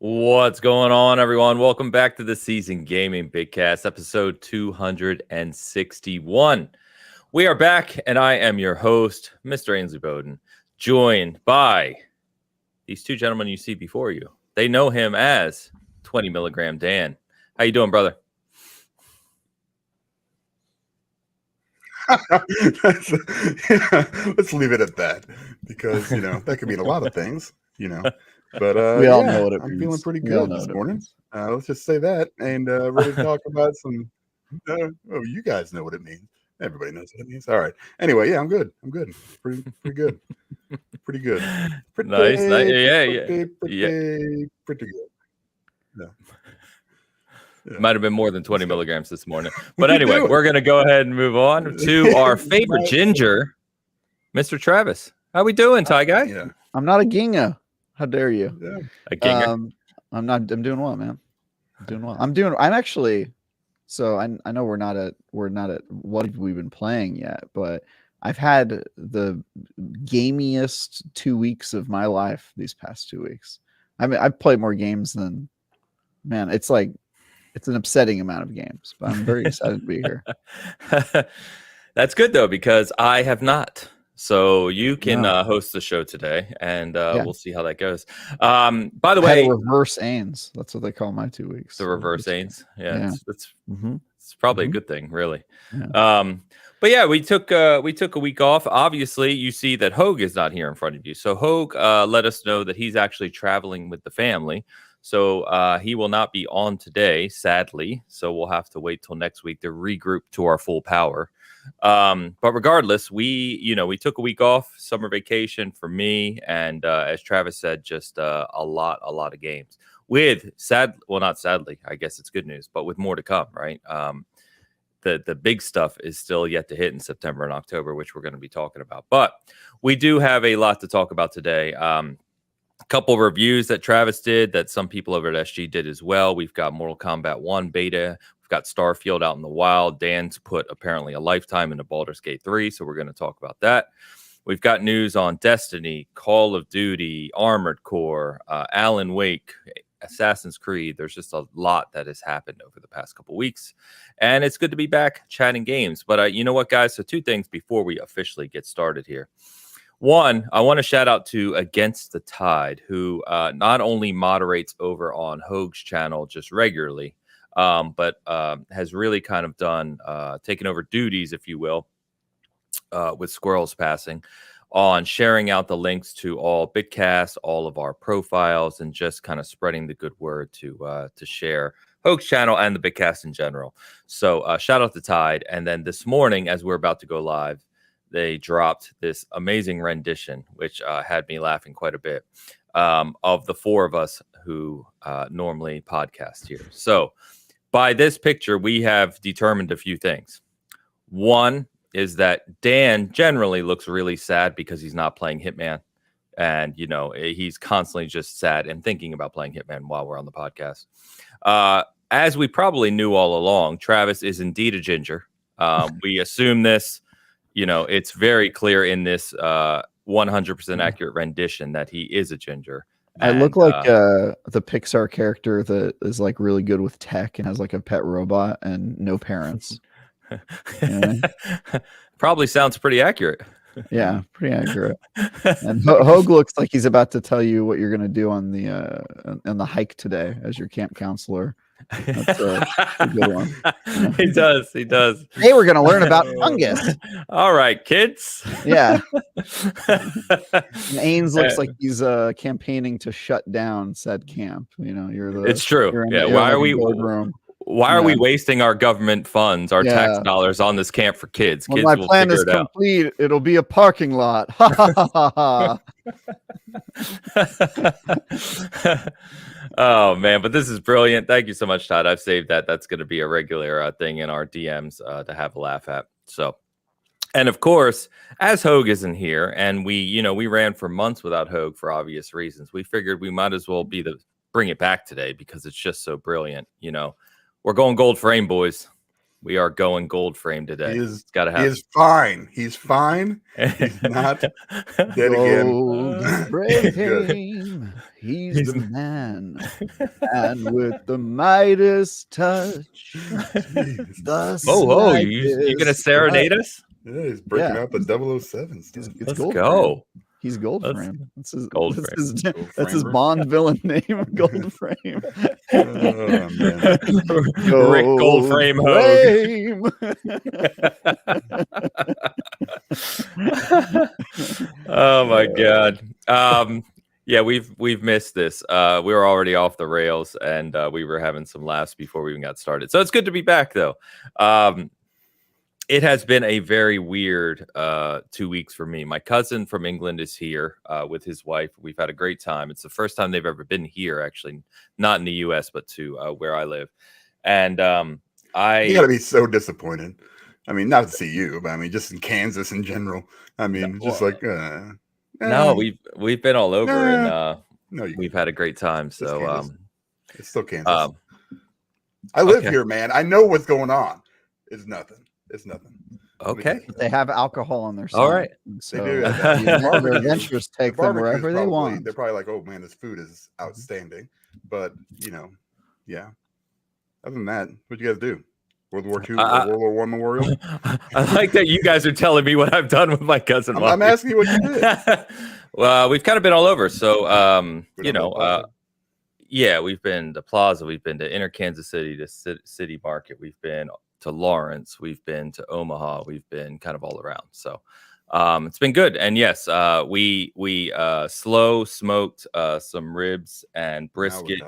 What's going on, everyone? Welcome back to the Seasoned Gaming Bitcast, episode 261. We are back, and I am your host, Mr. Ainsley Bowden, joined by these two gentlemen you see before you. They know him as 20 Milligram Dan. How you doing, brother? Let's leave it at that, because that could mean a lot of things, But we all know what it I'm means. feeling pretty good this morning. Let's just say that, and ready to talk about some. You guys know what it means. Everybody knows what it means. All right. Anyway, yeah, I'm good. Pretty good. Pretty good. Nice. Pretty good. Yeah. Might have been more than 20 milligrams this morning. But anyway, we're going to go ahead and move on to our favorite ginger, Mr. Travis. How we doing, Ty Guy? Yeah. I'm not a ginga. How dare you? Yeah. A ginger? I'm doing well, man. I'm actually, so I know we're not at what we've been playing yet, but I've had the gamiest 2 weeks of my life these past 2 weeks. I mean, I've played more games than, man, it's an upsetting amount of games, but I'm very excited to be here. That's good, though, because I have not. So you can host the show today, and we'll see how that goes. By the way, reverse Ains. That's what they call my 2 weeks. The reverse Ains. Yeah. It's probably a good thing, really. Yeah. But yeah, we took a week off. Obviously, you see that Hoeg is not here in front of you. So Hoeg let us know that he's actually traveling with the family. So he will not be on today, sadly. So we'll have to wait till next week to regroup to our full power. But regardless, we took a week off, summer vacation for me, and as Travis said, just a lot of games. With not sadly, I guess it's good news, but with more to come, right? The big stuff is still yet to hit in September and October, which we're going to be talking about. But we do have a lot to talk about today. A couple of reviews that Travis did that some people over at SG did as well. We've got Mortal Kombat 1 beta. We've got Starfield out in the wild. Dan's put apparently a lifetime into Baldur's Gate 3, so we're going to talk about that. We've got news on Destiny, Call of Duty, Armored Core, Alan Wake, Assassin's Creed. There's just a lot that has happened over the past couple weeks, and it's good to be back chatting games. But you know what, guys? So two things before we officially get started here. One, I want to shout out to Against the Tide, who not only moderates over on Hoeg's channel just regularly, but has really kind of taken over duties, if you will, with Squirrels Passing, on sharing out the links to all Bitcast, all of our profiles, and just kind of spreading the good word to share Hoeg's channel and the Bitcast in general. So shout out to Tide. And then this morning, as we're about to go live, they dropped this amazing rendition, which had me laughing quite a bit, of the four of us who normally podcast here. So by this picture, we have determined a few things. One is that Dan generally looks really sad because he's not playing Hitman. And, he's constantly just sad and thinking about playing Hitman while we're on the podcast. As we probably knew all along, Travis is indeed a ginger. We assume this. It's very clear in this 100% accurate rendition that he is a ginger. I look like the Pixar character that is like really good with tech and has like a pet robot and no parents. Probably sounds pretty accurate. Yeah, pretty accurate. And Hoeg looks like he's about to tell you what you're going to do on the hike today as your camp counselor. That's a good one. He does. Today we're going to learn about fungus. All right, kids. Yeah. And Ains looks like he's campaigning to shut down said camp. It's true. Yeah. Why are we wasting our government funds, our tax dollars on this camp for kids? When kids my will plan figure is complete, it'll be a parking lot. Oh man, but this is brilliant. Thank you so much, Todd. I've saved that. That's going to be a regular thing in our DMs to have a laugh at. So, and of course, as Hoeg isn't here, and we ran for months without Hoeg for obvious reasons, we figured we might as well bring it back today because it's just so brilliant. We're going gold frame, boys. We are going gold frame today. He's fine. He's fine. He's not dead again. Gold frame. He's the man. And with the Midas touch. The Oh, you gonna slightest serenade us? Yeah, he's breaking Yeah. out the 007 stuff. It's Let's gold go. frame. He's gold Let's- frame. That's his Gold that's frame. his, Gold that's his framer. Bond villain name. Gold frame. Oh, man. Rick Goldframe Hogue. Oh my god. Yeah, we've missed this. We were already off the rails, and we were having some laughs before we even got started. So it's good to be back, though. It has been a very weird 2 weeks for me. My cousin from England is here with his wife. We've had a great time. It's the first time they've ever been here, actually, not in the U.S., but to where I live. And You gotta be so disappointed. I mean, not to see you, but I mean, just in Kansas in general. I mean, just like no, we've been all over, and no, we've had a great time. So it's still Kansas. I live here, man. I know what's going on. It's nothing. It's nothing. Okay. They have alcohol on their side. All right. So They do. their adventurers take them wherever they want. They're probably like, oh man, this food is outstanding. But yeah. Other than that, what you guys do? World War II, World War I memorial. I like that you guys are telling me what I've done with my cousin. I'm asking you what you did. Well, we've kind of been all over. So Yeah, we've been to Plaza, we've been to Inner Kansas City, to City Market, we've been to Lawrence, we've been to Omaha, we've been kind of all around. So it's been good. And yes, we slow smoked some ribs and brisket.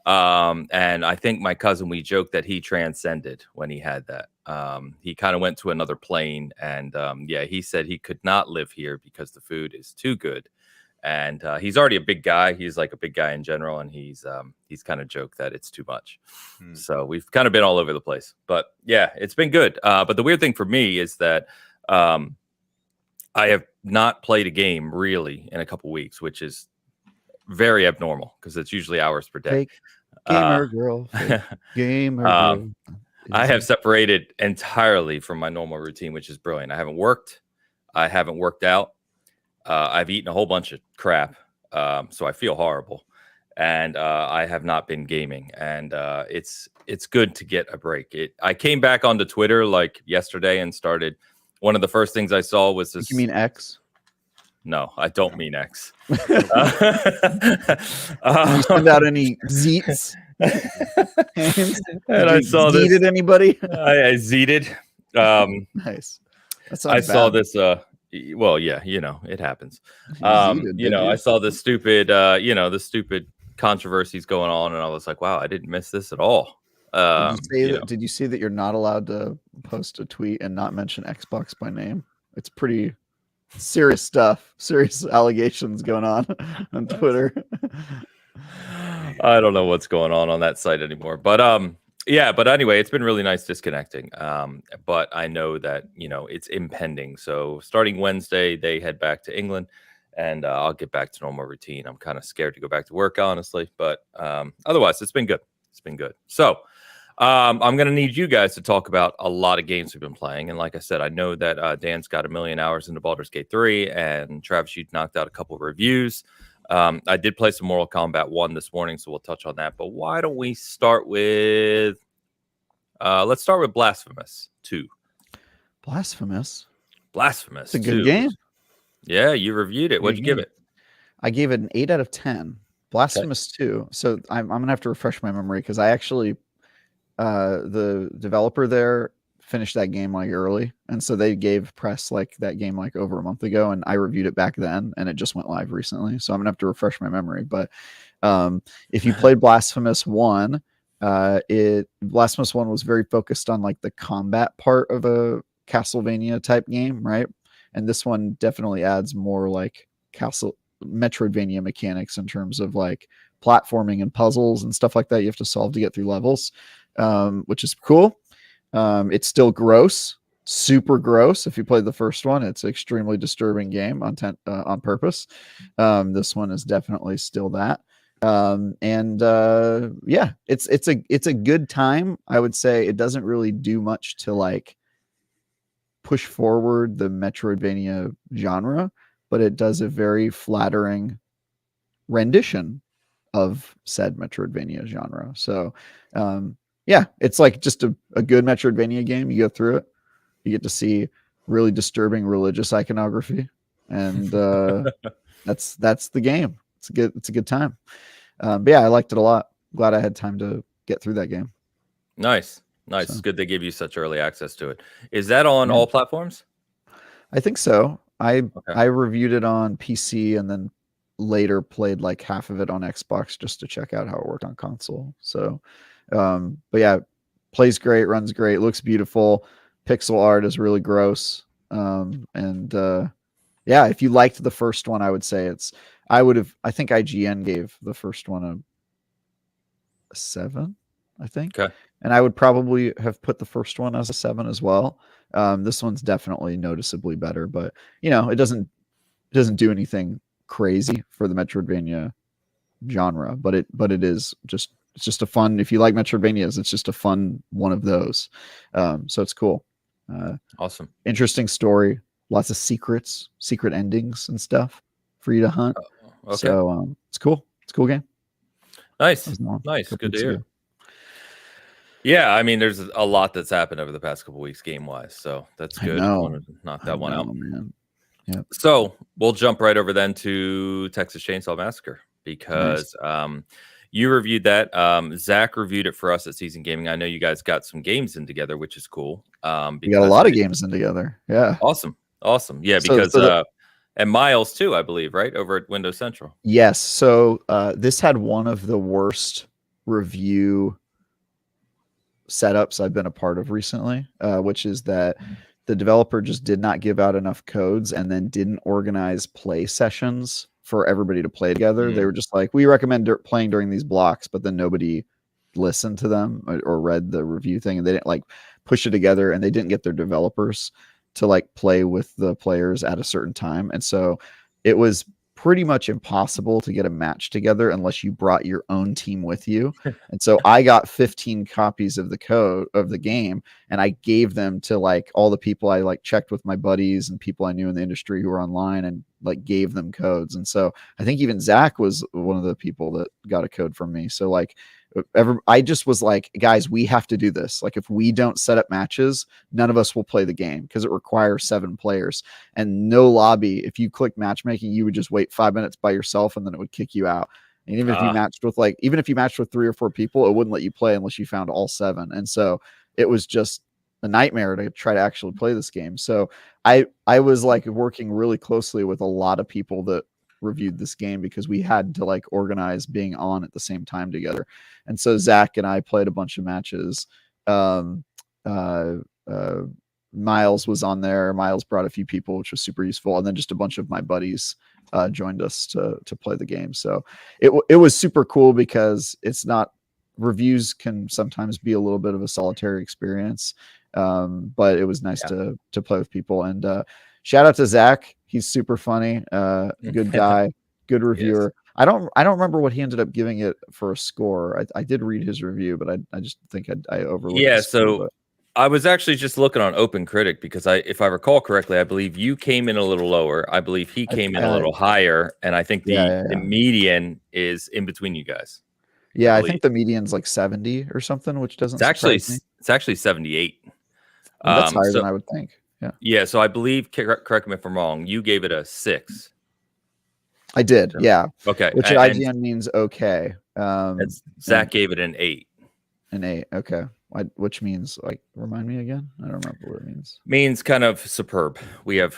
And I think my cousin, we joked that he transcended when he had that. He kind of went to another plane, and he said he could not live here because the food is too good. And he's already a big guy. He's like a big guy in general, and he's kind of joked that it's too much. So we've kind of been all over the place. But yeah, it's been good. But the weird thing for me is that I have not played a game really in a couple weeks, which is very abnormal because it's usually hours per day. Fake gamer girl. Fake gamer girl. I have separated entirely from my normal routine, which is brilliant. I haven't worked. I haven't worked out. I've eaten a whole bunch of crap, so I feel horrible, and I have not been gaming. And it's good to get a break. I came back onto Twitter like yesterday and started. One of the first things I saw was this. You mean X? No, I don't mean X. Did you send out any zeets? And I saw this. Zeeted anybody? I zeeted. Nice. I saw this. Well, yeah, it happens. I saw the stupid, the stupid controversies going on, and I was like, wow, I didn't miss this at all. Did you see that you're not allowed to post a tweet and not mention Xbox by name? It's pretty serious stuff, serious allegations going on Twitter. I don't know what's going on that site anymore, but anyway, it's been really nice disconnecting. But I know that it's impending. So starting Wednesday, they head back to England, and I'll get back to normal routine. I'm kind of scared to go back to work, honestly, but otherwise, it's been good. It's been good. So I'm going to need you guys to talk about a lot of games we've been playing. And like I said, I know that Dan's got 1 million hours into Baldur's Gate 3, and Travis, you knocked out a couple of reviews. I did play some Mortal Kombat 1 this morning, so we'll touch on that. But why don't we start with let's start with Blasphemous 2. Blasphemous? It's a good game. Yeah, you reviewed it. What'd you give it? I gave it an 8 out of 10. Blasphemous 2. So I'm going to have to refresh my memory because I actually, the developer there finished that game like early. And so they gave press like that game like over a month ago. And I reviewed it back then and it just went live recently. So I'm going to have to refresh my memory. But if you played Blasphemous 1, Blasphemous 1 was very focused on like the combat part of a Castlevania type game, right? And this one definitely adds more like Metroidvania mechanics in terms of like platforming and puzzles and stuff like that you have to solve to get through levels, which is cool. It's still gross, super gross. If you played the first one, it's an extremely disturbing game on purpose. This one is definitely still that. It's a good time. I would say it doesn't really do much to like push forward the Metroidvania genre, but it does a very flattering rendition of said Metroidvania genre. So yeah, it's like just a good Metroidvania game. You go through it, you get to see really disturbing religious iconography, and that's the game. It's a good time. But yeah, I liked it a lot. Glad I had time to get through that game. Nice. So, It's good they give you such early access to it. Is that on Yeah. all platforms? I think so. I Okay. reviewed it on PC and then later played like half of it on Xbox just to check out how it worked on console. So, but yeah, plays great, runs great, looks beautiful. Pixel art is really gross. And yeah, if you liked the first one, I would say I think IGN gave the first one a 7, I think. Okay. And I would probably have put the first one as a 7 as well. This one's definitely noticeably better, but it doesn't do anything crazy for the Metroidvania genre, but it is just, it's just a fun, if you like Metroidvanias, it's just a fun one of those. So it's cool. Awesome. Interesting story, lots of secret endings and stuff for you to hunt. Okay. So it's cool. It's a cool game. Nice. Good Good to hear. Yeah, I mean, there's a lot that's happened over the past couple weeks game-wise, so that's good. I know. Wanted to knock that one out, man. Yeah. So we'll jump right over then to Texas Chainsaw Massacre because you reviewed that. Zach reviewed it for us at Seasoned Gaming. I know you guys got some games in together, which is cool. We got a lot of games in together. Yeah. Awesome. Yeah, because and Miles too, I believe, right? Over at Windows Central. Yes. So this had one of the worst review setups I've been a part of recently, which is that the developer just did not give out enough codes and then didn't organize play sessions for everybody to play together. They were just like, we recommend playing during these blocks, but then nobody listened to them or read the review thing, and they didn't like push it together, and they didn't get their developers to like play with the players at a certain time. And so it was pretty much impossible to get a match together unless you brought your own team with you. And so I got 15 copies of the code of the game, and I gave them to like all the people I like checked with my buddies and people I knew in the industry who were online, and like gave them codes. And so I think even Zach was one of the people that got a code from me. So like I just was like, guys, we have to do this. Like if we don't set up matches, none of us will play the game because it requires 7 players and no lobby. If you click matchmaking, you would just wait 5 minutes by yourself and then it would kick you out. And even if you matched with 3 or 4 people, it wouldn't let you play unless you found all 7. And so it was just a nightmare to try to actually play this game. So I was like working really closely with a lot of people that reviewed this game because we had to like organize being on at the same time together. And so Zach and I played a bunch of matches. Miles was on there. Miles brought a few people, which was super useful. And then just a bunch of my buddies joined us to play the game. So it was super cool because it's not, reviews can sometimes be a little bit of a solitary experience. But it was nice to play with people. And shout out to Zach. He's super funny. Good guy, good reviewer. Yes. I don't remember what he ended up giving it for a score. I did read his review, but I just think I overlooked. Yeah, so I was actually just looking on Open Critic because if I recall correctly, I believe you came in a little lower. I believe he came in a little higher, and I think the median is in between you guys. Yeah, I think the median's like 70 or something, which doesn't surprise me. It's actually 78. That's higher than I would think. Yeah. So I believe, correct me if I'm wrong, you gave it a 6. I did. Yeah. Okay. Which IGN means okay. Zach gave it an 8. An 8. Okay. Which means like, remind me again. I don't remember what it means. Means kind of superb. We have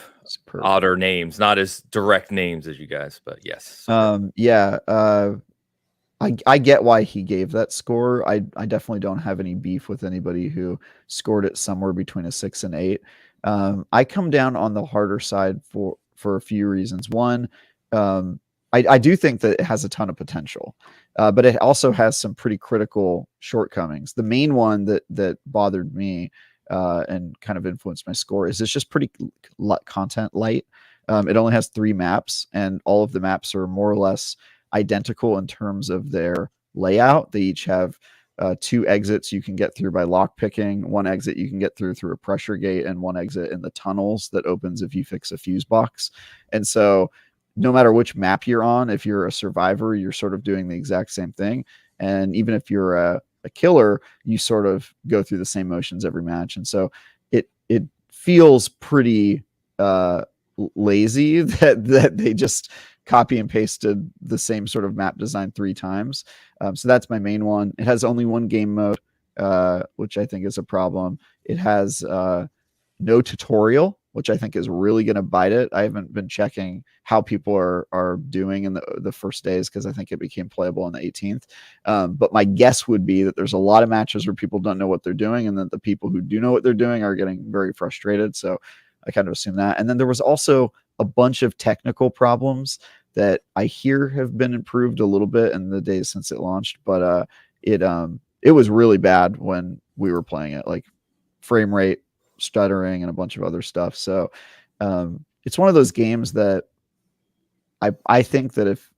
odder names, not as direct names as you guys, but yes. Yeah. I get why he gave that score. I definitely don't have any beef with anybody who scored it somewhere between a 6 and 8. I come down on the harder side for a few reasons. One, I do think that it has a ton of potential, but it also has some pretty critical shortcomings. The main one that bothered me and kind of influenced my score is it's just pretty content light. It only has 3 maps, and all of the maps are more or less identical in terms of their layout. They each have 2 exits you can get through by lock picking, 1 exit you can get through a pressure gate, and 1 exit in the tunnels that opens if you fix a fuse box. And so no matter which map you're on, if you're a survivor, you're sort of doing the exact same thing. And even if you're a killer, you sort of go through the same motions every match. And so it feels pretty lazy that they just copy and pasted the same sort of map design 3 times. So that's my main one. It has only one game mode, which I think is a problem. It has no tutorial, which I think is really going to bite it. I haven't been checking how people are doing in the first days because I think it became playable on the 18th. But my guess would be that there's a lot of matches where people don't know what they're doing, and that the people who do know what they're doing are getting very frustrated. So I kind of assume that. And then there was also a bunch of technical problems that I hear have been improved a little bit in the days since it launched, but it was really bad when we were playing it, like frame rate, stuttering, and a bunch of other stuff. So it's one of those games that I think that if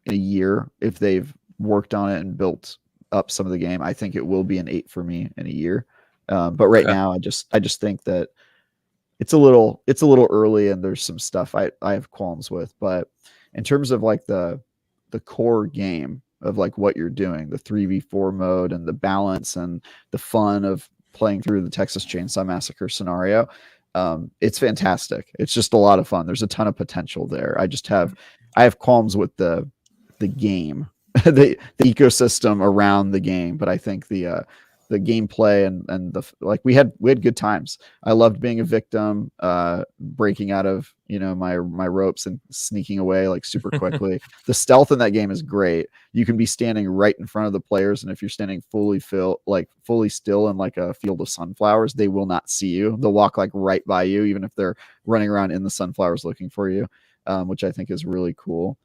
in a year, if they've worked on it and built up some of the game, I think it will be an 8 for me in a year. But right now, I just think that it's a little early, and there's some stuff I have qualms with. But in terms of like the core game of like what you're doing, the 3v4 mode and the balance and the fun of playing through the Texas Chainsaw Massacre scenario, it's fantastic. It's just a lot of fun. There's a ton of potential there. I have qualms with the game, the ecosystem around the game, but I think the gameplay and the like, we had good times. I loved being a victim, breaking out of my ropes and sneaking away like super quickly. The stealth in that game is great. You can be standing right in front of the players, and if you're standing fully still in like a field of sunflowers, they will not see you. They'll walk like right by you, even if they're running around in the sunflowers looking for you, which I think is really cool.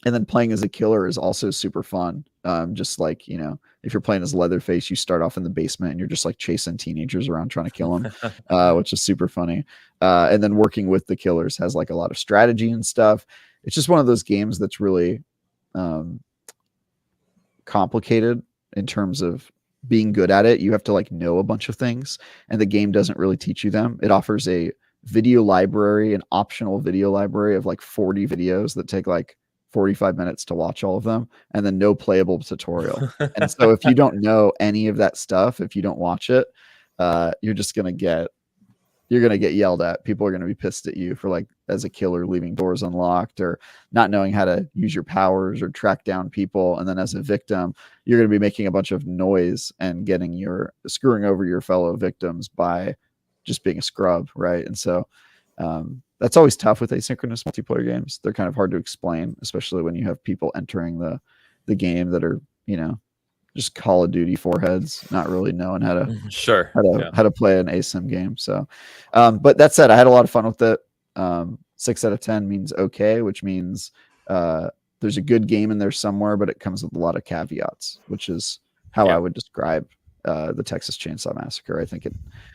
And then playing as a killer is also super fun. Just like, if you're playing as Leatherface, you start off in the basement and you're just like chasing teenagers around trying to kill them, which is super funny. And then working with the killers has like a lot of strategy and stuff. It's just one of those games that's really complicated in terms of being good at it. You have to like know a bunch of things, and the game doesn't really teach you them. It offers a video library, an optional video library of like 40 videos that take like 45 minutes to watch all of them, and then no playable tutorial. And so if you don't know any of that stuff, if you don't watch it, you're going to get yelled at. People are going to be pissed at you for like, as a killer, leaving doors unlocked or not knowing how to use your powers or track down people. And then as a victim, you're going to be making a bunch of noise and screwing over your fellow victims by just being a scrub. Right. And so, that's always tough with asynchronous multiplayer games. They're kind of hard to explain, especially when you have people entering the game that are, just Call of Duty foreheads, not really knowing how to play an asym game. So, but that said, I had a lot of fun with it. 6 out of 10 means okay, which means there's a good game in there somewhere, but it comes with a lot of caveats, which is how I would describe the Texas Chainsaw Massacre. I think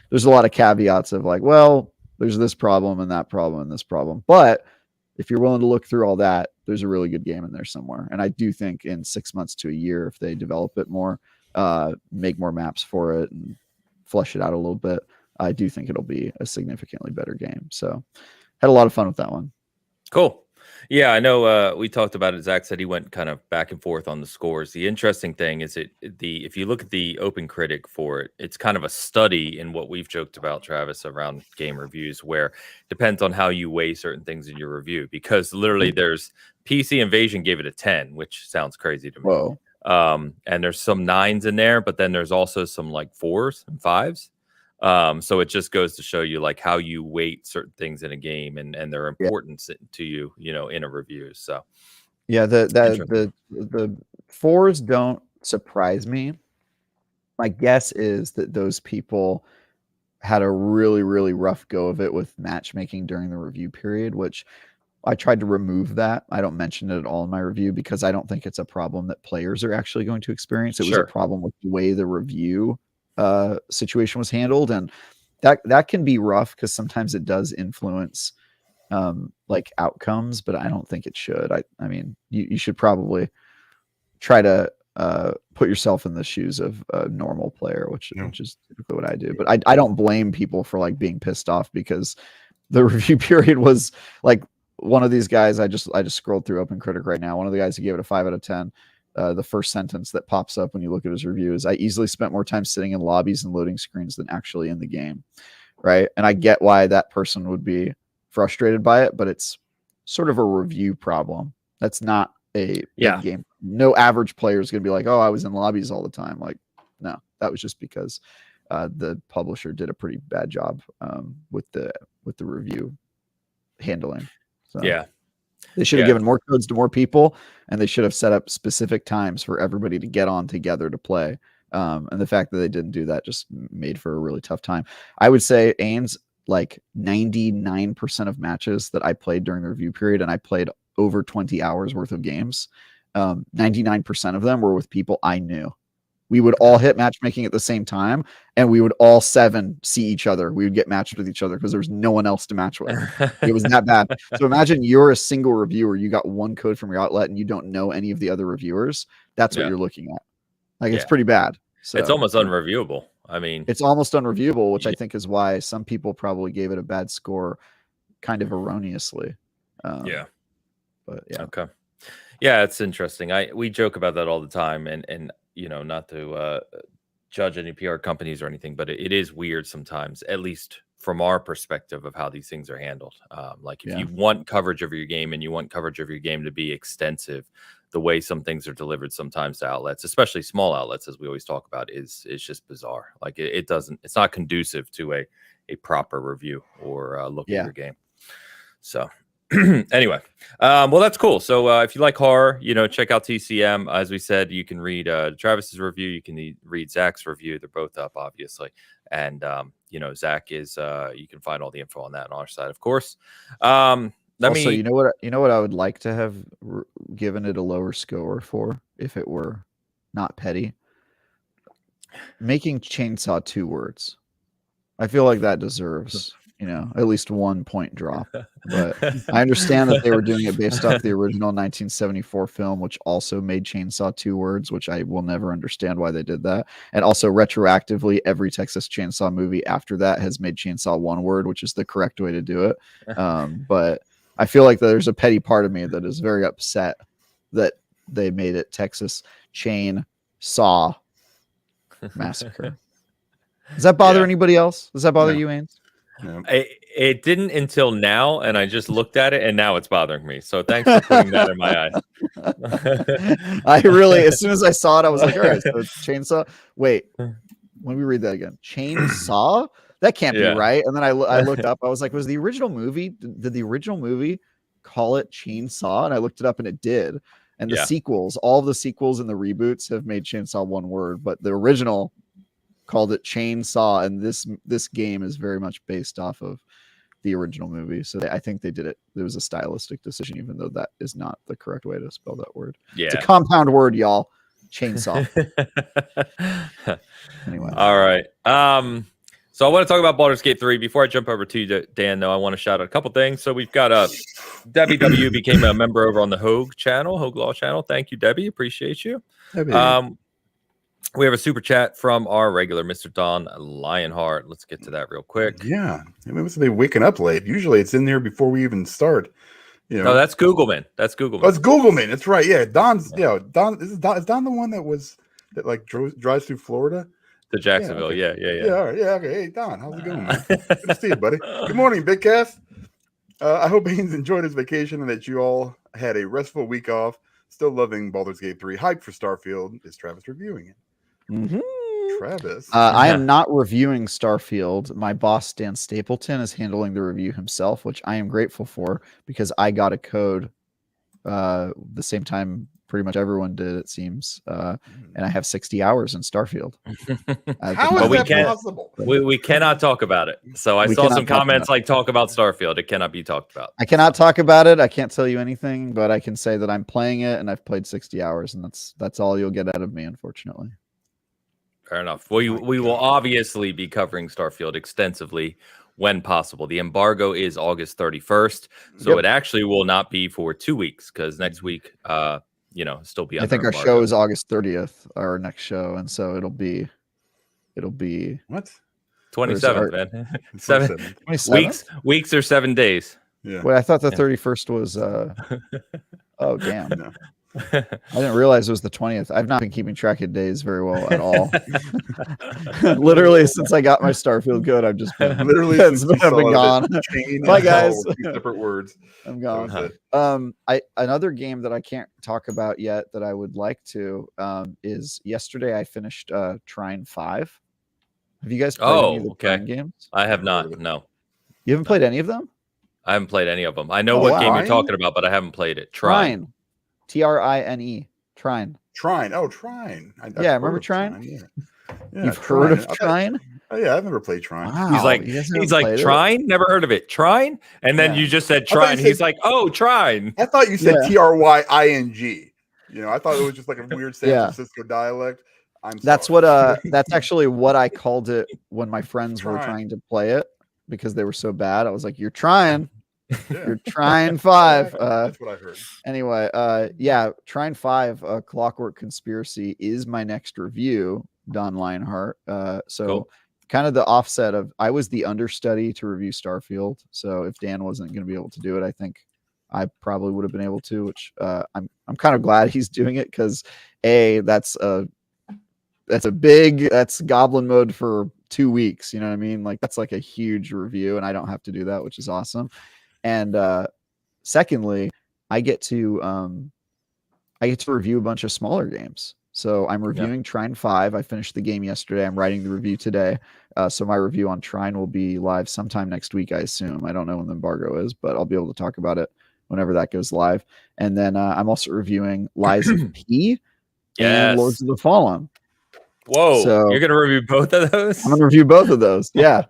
there's a lot of caveats of like, well, there's this problem and that problem and this problem. But if you're willing to look through all that, there's a really good game in there somewhere. And I do think in 6 months to a year, if they develop it more, make more maps for it and flesh it out a little bit, I do think it'll be a significantly better game. So had a lot of fun with that one. Cool. Yeah, I know we talked about it. Zach said he went kind of back and forth on the scores. The interesting thing is if you look at the Open Critic for it, it's kind of a study in what we've joked about, Travis, around game reviews, where it depends on how you weigh certain things in your review. Because literally there's PC Invasion gave it a 10, which sounds crazy to me. Whoa. And there's some 9s in there, but then there's also some like 4s and 5s. So it just goes to show you like how you weight certain things in a game and their importance to you, in a review. So yeah, the 4s don't surprise me. My guess is that those people had a really, really rough go of it with matchmaking during the review period, which I tried to remove that. I don't mention it at all in my review because I don't think it's a problem that players are actually going to experience. It was a problem with the way the review situation was handled, and that can be rough because sometimes it does influence like outcomes, but I don't think it should. I mean, you should probably try to put yourself in the shoes of a normal player, which is typically what I do. But I don't blame people for like being pissed off because the review period was like one of these guys, I just scrolled through OpenCritic right now. One of the guys who gave it a 5 out of 10. The first sentence that pops up when you look at his review is, "I easily spent more time sitting in lobbies and loading screens than actually in the game." Right. And I get why that person would be frustrated by it, but it's sort of a review problem. That's not a game. No average player is going to be like, "Oh, I was in lobbies all the time." Like, no, that was just because the publisher did a pretty bad job with the review handling. So they should have given more codes to more people, and they should have set up specific times for everybody to get on together to play. And the fact that they didn't do that just made for a really tough time. I would say Ains, like 99% of matches that I played during the review period, and I played over 20 hours worth of games, 99% of them were with people I knew. We would all hit matchmaking at the same time, and we would all 7 see each other. We would get matched with each other because there was no one else to match with. It was that bad. So imagine you're a single reviewer. You got one code from your outlet, and you don't know any of the other reviewers. That's what you're looking at. Like, it's pretty bad. So it's almost unreviewable. I mean, it's almost unreviewable, which I think is why some people probably gave it a bad score, kind of erroneously. But yeah. Okay. Yeah, it's interesting. We joke about that all the time, and you know, not to judge any PR companies or anything, but it is weird sometimes, at least from our perspective of how these things are handled. Like if you want coverage of your game and you want coverage of your game to be extensive, the way some things are delivered sometimes to outlets, especially small outlets, as we always talk about, is just bizarre. Like it's not conducive to a proper review or look at your game. So anyway, well, that's cool. So if you like horror, you know, check out TCM. As we said, you can read Travis's review. You can read Zach's review. They're both up, obviously. And, you know, Zach is, you can find all the info on that on our side, of course. You know what I would like to have given it a lower score for, if it were not petty? Making chainsaw 2 words. I feel like that deserves, you know, at least 1 point drop. But I understand that they were doing it based off the original 1974 film, which also made Chainsaw 2 words, which I will never understand why they did that. And also retroactively, every Texas Chainsaw movie after that has made Chainsaw 1 word, which is the correct way to do it. But I feel like there's a petty part of me that is very upset that they made it Texas Chainsaw Massacre. Does that bother anybody else? Does that bother you, Ains? No. It didn't until now, and I just looked at it, and now it's bothering me. So thanks for putting that in my eyes. I really, as soon as I saw it, I was like, all right, so it's chainsaw. Wait, let me read that again. Chainsaw? That can't be right. And then I looked up. I was like, was the original movie, did the original movie call it Chainsaw? And I looked it up, and it did. And the sequels, all of the sequels and the reboots have made Chainsaw 1 word, but the original called it Chainsaw, and this game is very much based off of the original movie. So I think they did it. There was a stylistic decision, even though that is not the correct way to spell that word. It's a compound word, y'all. Chainsaw. Anyway. All right. So I want to talk about Baldur's Gate 3. Before I jump over to you, Dan, though, I want to shout out a couple things. So we've got Debbie W became a member over on the HoegLaw channel. Thank you, Debbie. Appreciate you. We have a super chat from our regular Mr. Don Lionheart. Let's get to that real quick. Yeah. I mean, they're waking up late. Usually it's in there before we even start. You know. No, that's Googleman. That's Googleman. Oh, it's Googleman. That's right. Yeah. Don's, Don, is Don the one that like drives through Florida? To Jacksonville. Yeah. Yeah. Yeah. All right. Yeah. Okay. Hey, Don, how's it going, man? Good to see you, buddy. Good morning, Bitcast. I hope Haynes enjoyed his vacation and that you all had a restful week off. Still loving Baldur's Gate 3. Hype for Starfield. Is Travis reviewing it? Mm-hmm. Travis. I am not reviewing Starfield. My boss, Dan Stapleton, is handling the review himself, which I am grateful for because I got a code the same time pretty much everyone did, it seems. And I have 60 hours in Starfield. How is that possible? We cannot talk about it. So I saw some comments like talk about Starfield. It cannot be talked about. I cannot talk about it. I can't tell you anything, but I can say that I'm playing it and I've played 60 hours, and that's all you'll get out of me, unfortunately. Fair enough. We will obviously be covering Starfield extensively when possible. The embargo is August 31st, so it actually will not be for 2 weeks because next week, still be. I think our show is August 30th, our next show, and so it'll be what 27th, man. 7 weeks or 7 days. Yeah. Wait, I thought the Yeah. 31st was. Oh damn! No. I didn't realize it was the 20th. I've not been keeping track of days very well at all. Literally, since I got my Starfield code, I've just been Literally it's since you I've been saw gone. that chain Bye, and guys. ball were two separate words. I'm That gone. was it. I another game that I can't talk about yet that I would like to is yesterday I finished Trine 5. Have you guys played any of the Trine games? I have Never heard of not. it. No, You haven't played any of them? I haven't played any of them. I know Oh, what wow. game you're Trine? talking about, but I haven't played it. Trine. Trine. Trine. Trine. Oh, Trine. I've Yeah, heard remember of Trine? Yeah, You've heard of I thought- Trine? Oh yeah, I've never played Trine. Wow. He's like, you guys haven't he's like, played it? Trine? Never heard of it. Trine? And then Yeah. you just said I thought you Trine. said- He's like, oh, Trine. I thought you said Yeah. Trying. You know, I thought it was just like a weird San Yeah. Francisco dialect. That's sorry. what that's actually what I called it when my friends were Trine. trying to play it because they were so bad. I was like, you're trying. Yeah. You're trying 5. That's what I heard. Anyway, yeah, Trine 5, Clockwork Conspiracy is my next review, Don Lionheart. So Cool. kind of the offset of I was the understudy to review Starfield. So if Dan wasn't going to be able to do it, I think I probably would have been able to, which I'm kind of glad he's doing it because that's goblin mode for 2 weeks. You know what I mean? Like that's like a huge review and I don't have to do that, which is awesome. And secondly, I get to review a bunch of smaller games. So I'm reviewing Trine 5. I finished the game yesterday. I'm writing the review today. So my review on Trine will be live sometime next week, I assume. I don't know when the embargo is, but I'll be able to talk about it whenever that goes live. And then I'm also reviewing Lies of P and Lords of the Fallen. Whoa. So you're going to review both of those? I'm gonna review both of those. Yeah,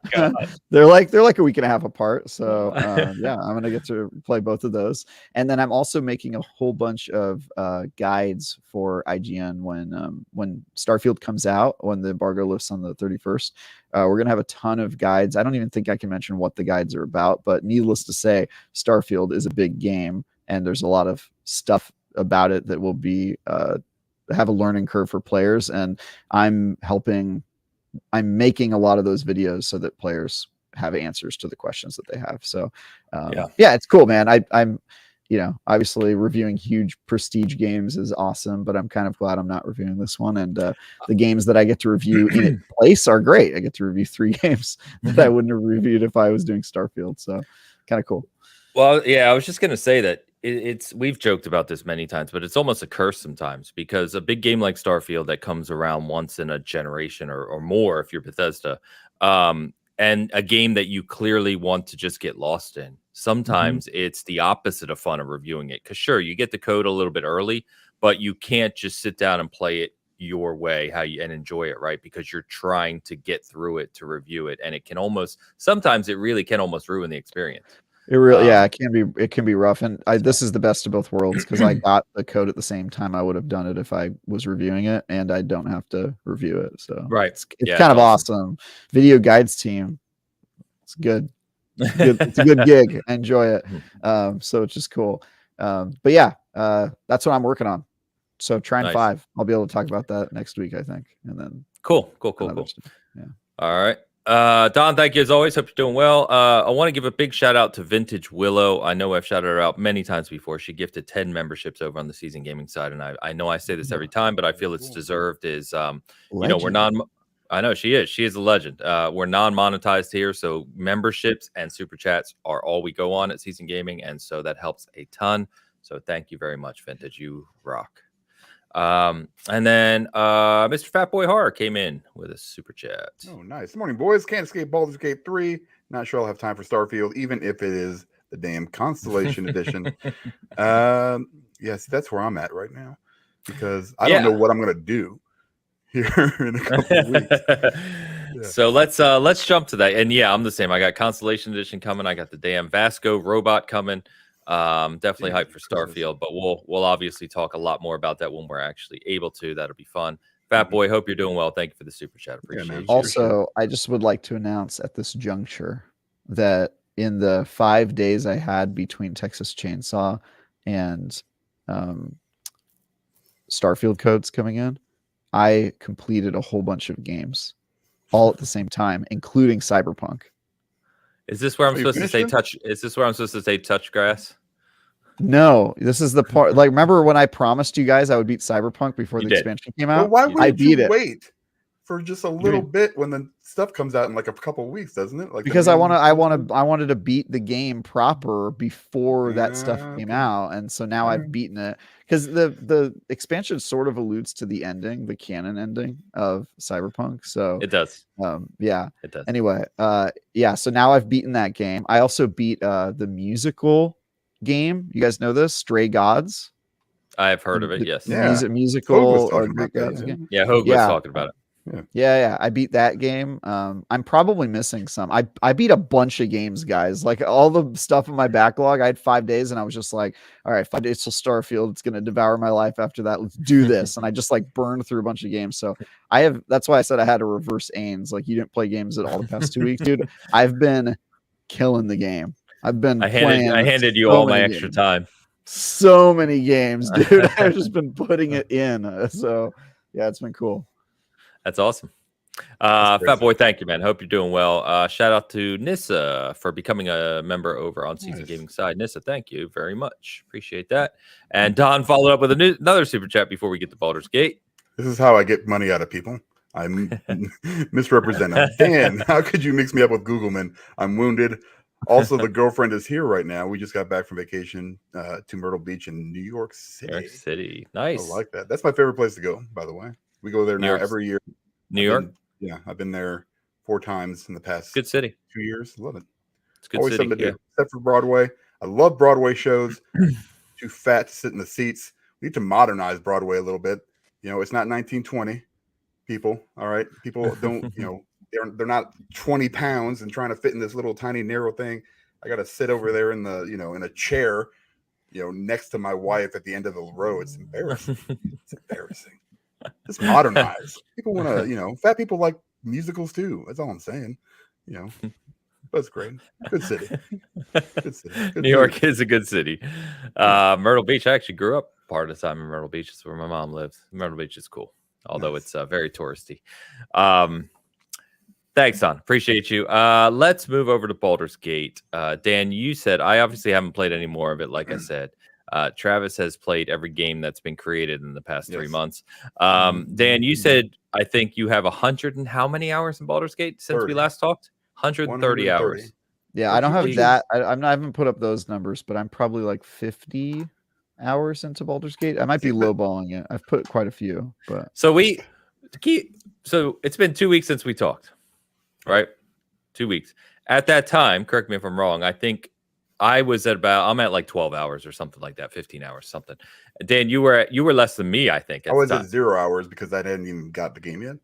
they're like a week and a half apart. So yeah, I'm gonna get to play both of those, and then I'm also making a whole bunch of guides for IGN when Starfield comes out, when the embargo lifts on the 31st. We're gonna have a ton of guides. I don't even think I can mention what the guides are about, but needless to say, Starfield is a big game, and there's a lot of stuff about it that will be have a learning curve for players, and I'm making a lot of those videos so that players have answers to the questions that they have. So yeah, it's cool, man. I'm obviously reviewing huge prestige games is awesome, but I'm kind of glad I'm not reviewing this one. And the games that I get to review in its place are great. I get to review 3 games that I wouldn't have reviewed if I was doing Starfield. So kind of cool. Well, yeah, I was just going to say that we've joked about this many times, but it's almost a curse sometimes because a big game like Starfield that comes around once in a generation or more, if you're Bethesda, and a game that you clearly want to just get lost in. Sometimes it's the opposite of fun of reviewing it. Because sure, you get the code a little bit early, but you can't just sit down and play it your way and enjoy it, right? Because you're trying to get through it to review it, and sometimes it really can almost ruin the experience. It really, it can be rough. And this is the best of both worlds because I got the code at the same time I would have done it if I was reviewing it, and I don't have to review it. So it's kind of awesome. Video guides team, it's good. It's a good gig. I enjoy it. So it's just cool. But yeah, that's what I'm working on. So Trine 5, I'll be able to talk about that next week, I think. And then cool. Yeah. All right. Don, thank you as always. Hope you're doing well. I want to give a big shout out to Vintage Willow. I know I've shouted her out many times before. She gifted 10 memberships over on the Seasoned Gaming side, and I know I say this every time, but I feel it's deserved. I know she is a legend. We're non-monetized here, so memberships and super chats are all we go on at Seasoned Gaming, and so that helps a ton. So thank you very much, Vintage. You rock. And then Mr. Fatboy Horror came in with a super chat. Oh, nice. Good morning, boys. Can't escape Baldur's Gate 3. Not sure I'll have time for Starfield, even if it is the damn Constellation Edition. Yes, that's where I'm at right now because I don't know what I'm gonna do here in a couple of weeks. So let's jump to that. And yeah, I'm the same. I got Constellation Edition coming. I got the damn Vasco robot coming. Definitely hyped for Starfield, but we'll obviously talk a lot more about that when we're actually able to. That'll be fun. Fat Boy, hope you're doing well. Thank you for the super chat. Appreciate it. Also, I just would like to announce at this juncture that in the 5 days I had between Texas Chainsaw and Starfield codes coming in, I completed a whole bunch of games all at the same time, including Cyberpunk. Is this where I'm Oh, you supposed to finished say it? touch? Is this where I'm supposed to say touch grass? No, this is the part. Like, remember when I promised you guys I would beat Cyberpunk before You the did. expansion came Well, out? why You wouldn't beat you it. wait for just a little mean? bit when the stuff comes out in like a couple of weeks, doesn't it? Like the Because I main- wanted to beat the game proper before that stuff came Okay. out, and so now I've Alright. beaten it. Because the expansion sort of alludes to the ending, the canon ending of Cyberpunk. So It does. yeah. It does. Anyway, yeah. So now I've beaten that game. I also beat the musical game. You guys know this? Stray Gods. I have heard of it. The Yes. Yeah. Hogue was musical talking Greek about that, gods yeah. game. Yeah. Hogue was Yeah. talking about it. Yeah, I beat that game. I'm probably missing some. I beat a bunch of games, guys. Like all the stuff in my backlog. I had 5 days, and I was just like, all right, 5 days till Starfield. It's gonna devour my life after that. Let's do this. And I just like burned through a bunch of games. So that's why I said I had a reverse Ains. Like you didn't play games at all the past 2 weeks, dude. I've been killing the game. I've been I playing. handed you so all my many extra games. time. So many games, dude. I've just been putting it in. So yeah, it's been cool. That's awesome. That's Fat crazy. Boy, thank you, man. Hope you're doing well. Shout out to Nissa for becoming a member over on Seasoned Nice. Gaming side. Nissa, thank you very much. Appreciate that. And Don followed up with another super chat before we get to Baldur's Gate. This is how I get money out of people. I'm misrepresent them. Dan, how could you mix me up with Googleman? I'm wounded. Also, the girlfriend is here right now. We just got back from vacation to Myrtle Beach in New York City. New York City. I Nice. like that. That's my favorite place to go, by the way. We go there New now York- every year. New York. I've been there 4 times in the past Good city. 2 years. Love it. It's a good Always city. something to Yeah. do, except for Broadway. I love Broadway shows. Too fat to sit in the seats. We need to modernize Broadway a little bit. You know, it's not 1920. People, all right. People don't, they're not 20 pounds and trying to fit in this little tiny narrow thing. I got to sit over there in the, in a chair, next to my wife at the end of the row. It's embarrassing. It's embarrassing. Just modernize. People want to, fat people like musicals too. That's all I'm saying. But it's great. Good city. Good city. Good New York food. is a good city. Myrtle Beach. I actually grew up part of the time in Myrtle Beach. It's where my mom lives. Myrtle Beach is cool, although Nice. it's very touristy. Thanks, Don. Appreciate you. Let's move over to Baldur's Gate. Dan, you said I obviously haven't played any more of it. Like I said, Travis has played every game that's been created in the past 3 Yes. months. Dan, you said I think you have 100 and how many hours in Baldur's Gate since we 30. last talked? 130 hours. Yeah, I don't have Which is- that. I haven't put up those numbers, but I'm probably like 50 hours into Baldur's Gate. I might be See, but- lowballing it. I've put quite a few, but So it's been 2 weeks since we talked, right? 2 weeks. At that time, correct me if I'm wrong, I think I'm at like 12 hours or something like that, 15 hours, something. Dan, you were less than me, I think. I was at 0 hours because I hadn't even got the game yet.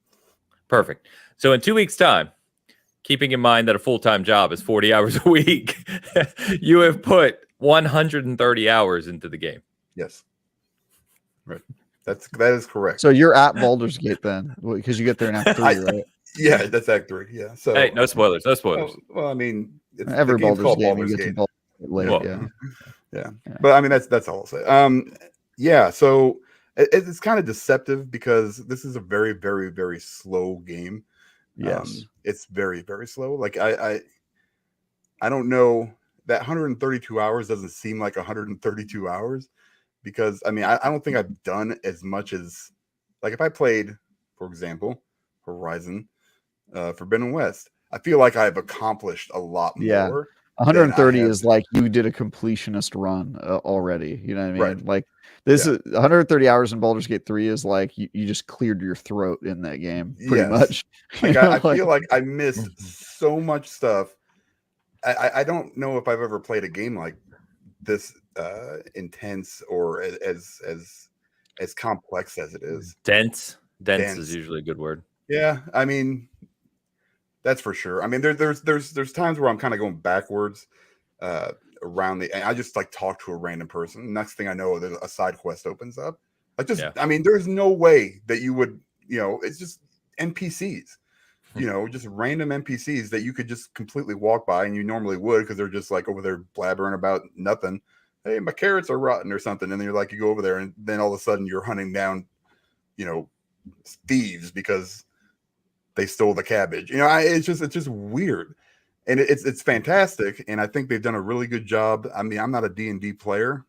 Perfect. So in 2 weeks' time, keeping in mind that a full-time job is 40 hours a week, you have put 130 hours into the game. Yes. Right. That is correct. so you're at Baldur's Gate then, because you get there in Act 3, right? Yeah, that's Act 3. Yeah. So Hey, no spoilers. No spoilers. well, I mean, Every the game's Baldur's called game, Baldur's you get to Gate. Baldur's Gate late, Well, yeah. Yeah. Yeah. But I mean, that's all I'll say. Yeah. So it's kind of deceptive because this is a very, very, very slow game. Yes. It's very, very slow. Like I don't know, that 132 hours doesn't seem like 132 hours because I mean, I don't think I've done as much as, like, if I played, for example, Horizon Forbidden West, I feel like I've accomplished a lot Yeah. more. 130 have- is like you did a completionist run already. You know what I mean? Right. Like this Yeah. is 130 hours in Baldur's Gate 3 is like you just cleared your throat in that game pretty Yes. much. You Like, know, I feel like I missed so much stuff. I don't know if I've ever played a game like this intense or as complex as it is. Dense. Dense Dense. is usually a good word. Yeah, I mean, that's for sure. I mean, there's times where I'm kind of going backwards around and I just like talk to a random person. Next thing I know, there's a side quest opens up. Like I mean, there's no way that you would, it's just NPCs. Just random NPCs that you could just completely walk by, and you normally would because they're just like over there blabbering about nothing. Hey, my carrots are rotten or something, and then you're like, you go over there, and then all of a sudden you're hunting down, thieves because they stole the cabbage. It's just weird, and it's fantastic, and I think they've done a really good job. I mean, I'm not a D&D player,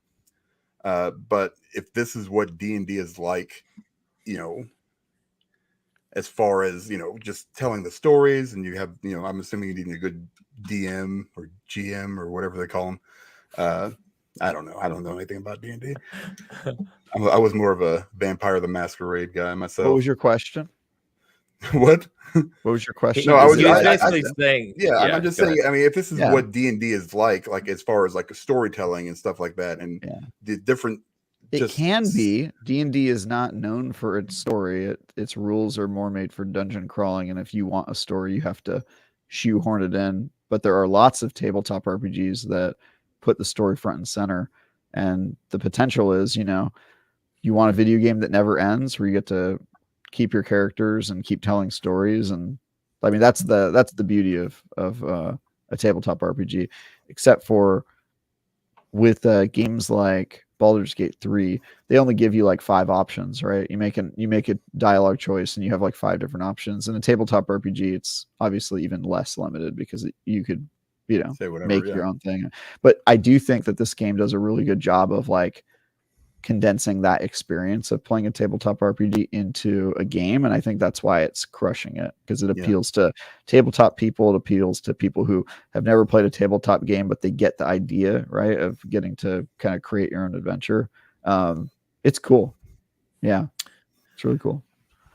but if this is what D&D is like, you know, as far as, you know, just telling the stories, and you have, you know, I'm assuming you need a good DM or GM or whatever they call them. I don't know. I don't know anything about D&D. I was more of a Vampire the Masquerade guy myself. What was your question? What? What was your question? No, I was basically saying. Yeah, I'm just saying. I mean, if this is Yeah. what D&D is like as far as like storytelling and stuff like that, and the different. It can be. D&D is not known for its story. Its rules are more made for dungeon crawling, and if you want a story, you have to shoehorn it in. But there are lots of tabletop RPGs that put the story front and center, and the potential is, you know, you want a video game that never ends, where you get to keep your characters and keep telling stories. And I mean, that's the beauty of a tabletop RPG, except for with games like Baldur's Gate 3, they only give you like 5 options, right? You make a dialogue choice and you have like 5 different options. In a tabletop RPG, it's obviously even less limited because you could, you know, make your own thing. But I do think that this game does a really good job of like condensing that experience of playing a tabletop RPG into a game, and I think that's why it's crushing it, because it appeals to tabletop people. It appeals to people who have never played a tabletop game, but they get the idea, right, of getting to kind of create your own adventure. It's cool. Yeah, it's really cool.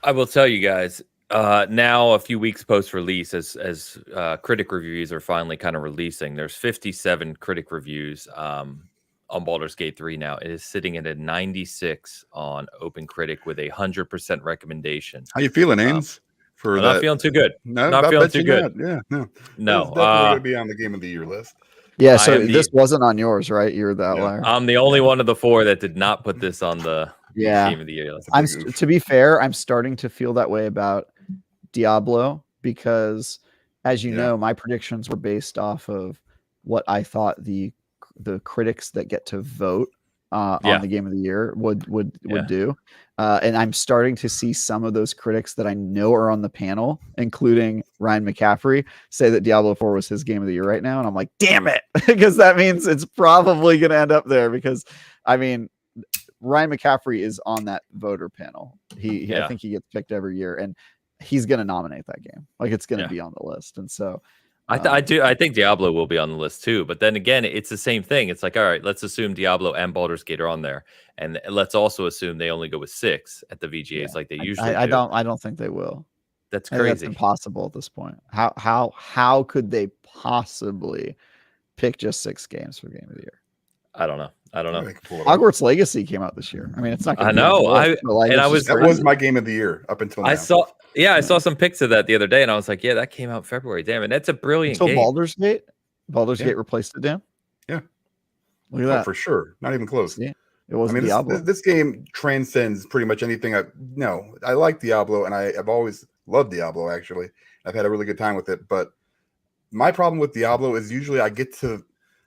I will tell you guys, now a few weeks post-release, as critic reviews are finally kind of releasing, there's 57 critic reviews on Baldur's Gate 3 now. It is sitting at a 96 on OpenCritic with 100% recommendation. How you feeling, Ains? I'm not feeling too good. No, not feeling too good. Yeah, no. No. It's definitely going to be on the Game of the Year list. Yeah, so this wasn't on yours, right? You're the outlier. I'm the only one of the 4 that did not put this on the Game of the Year list. To be fair, I'm starting to feel that way about Diablo, because, as you know, my predictions were based off of what I thought the critics that get to vote on the Game of the Year would do, and I'm starting to see some of those critics that I know are on the panel, including Ryan McCaffrey, say that Diablo 4 was his Game of the Year right now, and I'm like, damn it, because that means it's probably going to end up there, because I mean, Ryan McCaffrey is on that voter panel. I think he gets picked every year, and he's going to nominate that game. Like, it's going to be on the list, and so. I think Diablo will be on the list too, but then again, it's the same thing. It's like, all right, let's assume Diablo and Baldur's Gate are on there, and let's also assume they only go with 6 at the VGAs like they usually do. I don't think they will. That's crazy. That's impossible at this point. How could they possibly pick just 6 games for Game of the Year? I don't know. Hogwarts Legacy came out this year. I mean, it's not. I know. That was my Game of the Year up until now. I saw some pics of that the other day, and I was like, yeah, that came out in February. Damn it, that's a brilliant game. Baldur's Gate replaced it, Dan? Yeah. Look at that. For sure. Not even close. Yeah. It was Diablo. This game transcends pretty much anything. I like Diablo, and I've always loved Diablo, actually. I've had a really good time with it, but my problem with Diablo is usually I get through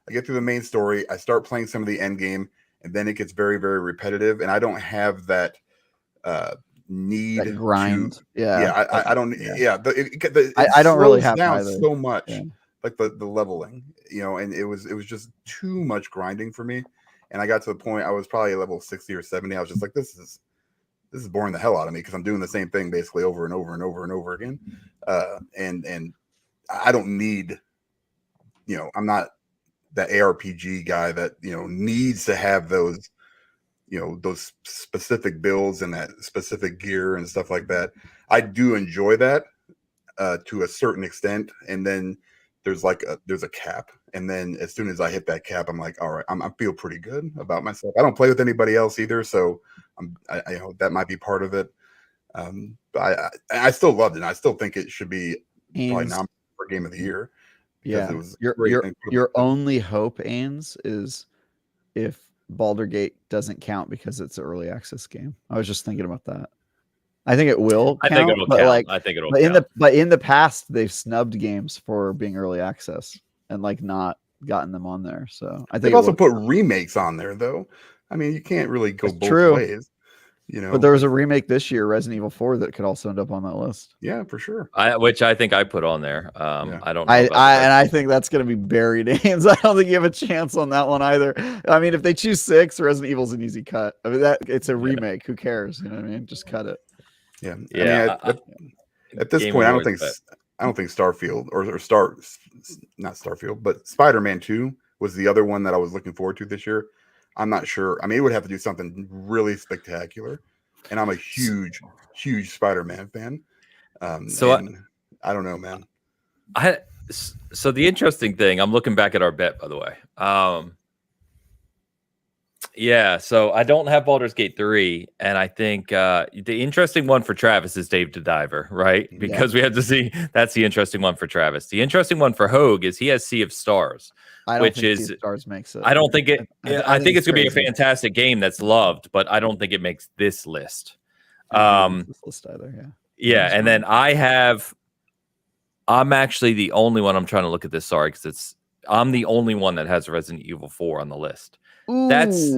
the main story, I start playing some of the end game, and then it gets very, very repetitive, and I don't have that need that grind. I don't. I don't really have down either. So much, like the leveling, and it was just too much grinding for me, and I got to the point I was probably level 60 or 70. I was just like, this is boring the hell out of me, because I'm doing the same thing basically over and over and over and over again, and I don't need, I'm not that ARPG guy that needs to have those those specific builds and that specific gear and stuff like that. I do enjoy that to a certain extent, and then there's a cap, and then as soon as I hit that cap, I'm like, all right, I feel pretty good about myself. I don't play with anybody else either, so I that might be part of it. But I still loved it, and I still think it should be probably nominated for Game of the Year. Yeah, your only hope, Ains, is if Baldur Gate doesn't count because it's an early access game. I was just thinking about that. I think it will count. I think it'll count. I think it'll count. But in the past, they've snubbed games for being early access and not gotten them on there. So I think they've also put remakes on there, though. I mean, you can't really go both ways. You know, But there was a remake this year, Resident Evil 4, that could also end up on that list. yeah, for sure. Which I think I put on there. Yeah. I don't know about And I think that's going to be buried names. I don't think you have a chance on that one either. I mean, if they choose 6, Resident Evil's an easy cut. I mean, it's a remake. Who cares? You know what I mean? Just cut it. Yeah. Yeah. I mean, at this point, I don't think Starfield or not Starfield, but Spider-Man 2 was the other one that I was looking forward to this year. I'm not sure. I mean, it would have to do something really spectacular, and I'm a huge Spider-Man fan. So I don't know, man. So the interesting thing, I'm looking back at our bet, by the way. Yeah, so I don't have Baldur's Gate 3, and I think the interesting one for Travis is Dave the Diver, right? Because we have to see. That's the interesting one for Travis. The interesting one for Hoeg is he has Sea of Stars. I don't think Sea of Stars makes it. I don't think it. I think it's going to be a fantastic game that's loved, but I don't think it makes this list. This list either, yeah, and then I'm actually the only one. I'm trying to look at this. Sorry, because I'm the only one that has Resident Evil 4 on the list. That's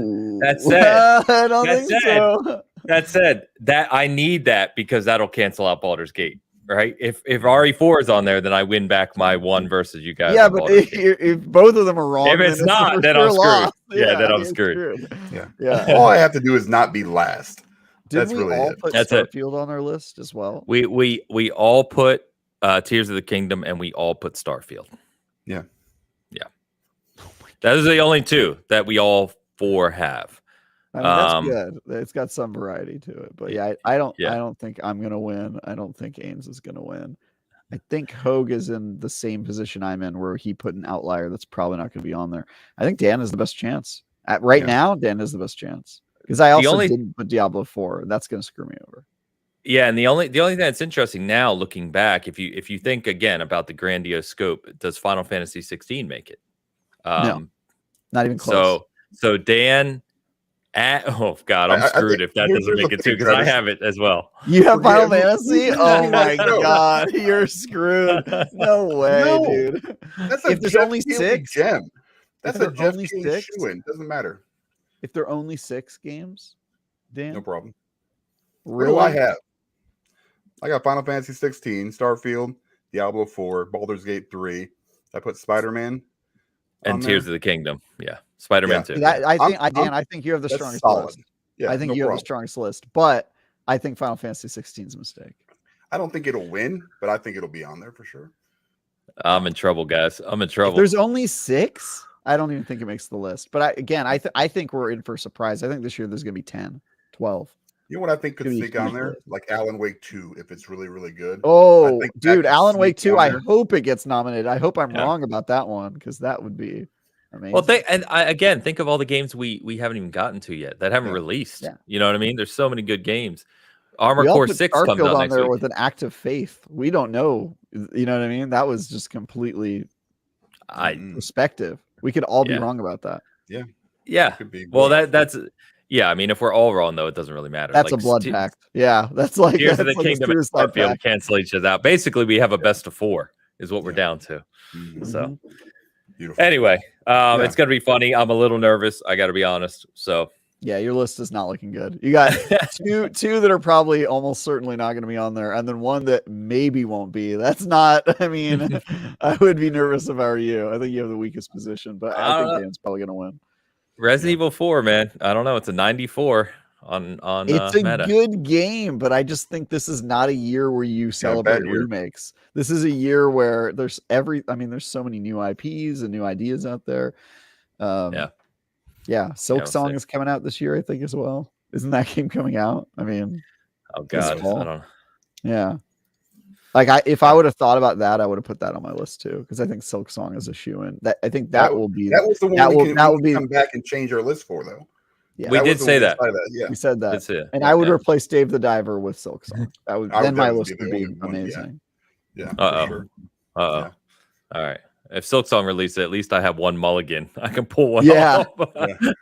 said. I don't think so. That said, that I need that because that'll cancel out Baldur's Gate. Right? If RE4 is on there, then I win back my one versus you guys. Yeah, but if both of them are wrong, if it's not, then I'm screwed. Yeah, then I'm screwed. Yeah. All I have to do is not be last. Did we all put Starfield on our list as well? We all put Tears of the Kingdom, and we all put Starfield. Yeah. That is the only two that we all 4 have. I mean, that's good. It's got some variety to it, but I don't think I'm gonna win. I don't think Ames is gonna win. I think Hoeg is in the same position I'm in, where he put an outlier that's probably not gonna be on there. I think Dan has the best chance now. Dan has the best chance because I also didn't put Diablo 4. That's gonna screw me over. Yeah, and the only thing that's interesting now, looking back, if you think again about the grandiose scope, does Final Fantasy 16 make it? No, not even close. So Dan. Oh God, I'm screwed if that doesn't make it too, because I have it as well. You have Final Fantasy? Oh my God, you're screwed. No way, dude. If there's only 6, gem. That's a Jeff only King 6. Shoe-in. Doesn't matter. If there are only 6 games, Dan, no problem. Really? What do I have? I got Final Fantasy 16, Starfield, Diablo 4, Baldur's Gate 3. I put Spider-Man. And Tears of the Kingdom. Yeah. Spider-Man 2. I think you have the strongest list. Yeah, I think you have the strongest list, but I think Final Fantasy 16 is a mistake. I don't think it'll win, but I think it'll be on there for sure. I'm in trouble, guys. I'm in trouble. If there's only 6. I don't even think it makes the list. But I think we're in for a surprise. I think this year there's going to be 10, 12. You know what I think could sneak on there? Like Alan Wake 2, if it's really, really good. Oh, dude, Alan Wake 2, I hope it gets nominated. I hope I'm wrong about that one, because that would be amazing. Well, again, think of all the games we haven't even gotten to yet that haven't released. Yeah. You know what I mean? There's so many good games. Armored Core 6 comes out next week. With an act of faith. We don't know. You know what I mean? That was just completely perspective. We could all be wrong about that. Yeah. Yeah. Well, that's... Yeah, I mean, if we're all wrong, though, it doesn't really matter. That's a blood pact. Yeah, that's like Tears of the Kingdom and Starfield cancel each other out. Basically, we have a best of 4 is what we're down to. So, beautiful. Anyway, it's gonna be funny. I'm a little nervous. I got to be honest. So, yeah, your list is not looking good. You got two that are probably almost certainly not going to be on there, and then one that maybe won't be. That's not. I mean, I would be nervous if I were you. I think you have the weakest position, but I think Dan's probably going to win. Resident Evil 4, man. I don't know. It's a 94 on it's a Meta. Good game, but I just think this is not a year where you celebrate remakes. This is a year where there's so many new IPs and new ideas out there. Silk Song is coming out this year, I think, as well. Isn't that game coming out? I mean, oh God, I don't know. Yeah. Like if I would have thought about that, I would have put that on my list too, because I think Silk Song is a shoe-in. I think that will be that was the one that will come back and change our list for, though. Yeah, we did say that. Yeah, we said that. And I would replace Dave the Diver with Silk Song. That would then my list would be amazing. Yeah. Sure. All right. If Silk Song releases it, at least I have one mulligan. I can pull one off.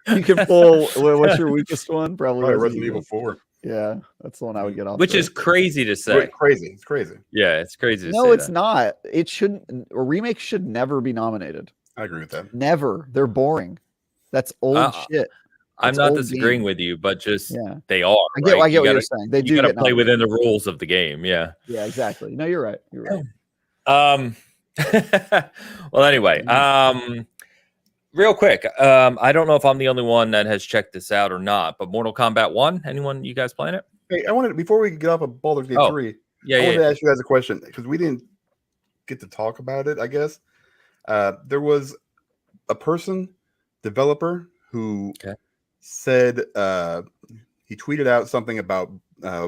You can pull. What's your weakest one? Probably Resident Evil 4. Yeah, that's the one I would get off. Which is crazy to say. It's crazy. Yeah, it's crazy to say. No, it's not. It shouldn't. A remake should never be nominated. I agree with that. Never. They're boring. That's old shit. I'm It's not old disagreeing game. with you, but just Yeah. they are. I get Right? what you're saying. They do You got to get play nominated. within the rules of the game. Yeah. Yeah, exactly. No, you're right. You're right. Well, anyway, real quick, I don't know if I'm the only one that has checked this out or not, but Mortal Kombat 1, anyone, you guys playing it? Hey, I wanted before we get off of Baldur's Gate Oh, 3, yeah, I wanted yeah. to ask you guys a question because we didn't get to talk about it, I guess. There was a developer, who Okay. said he tweeted out something about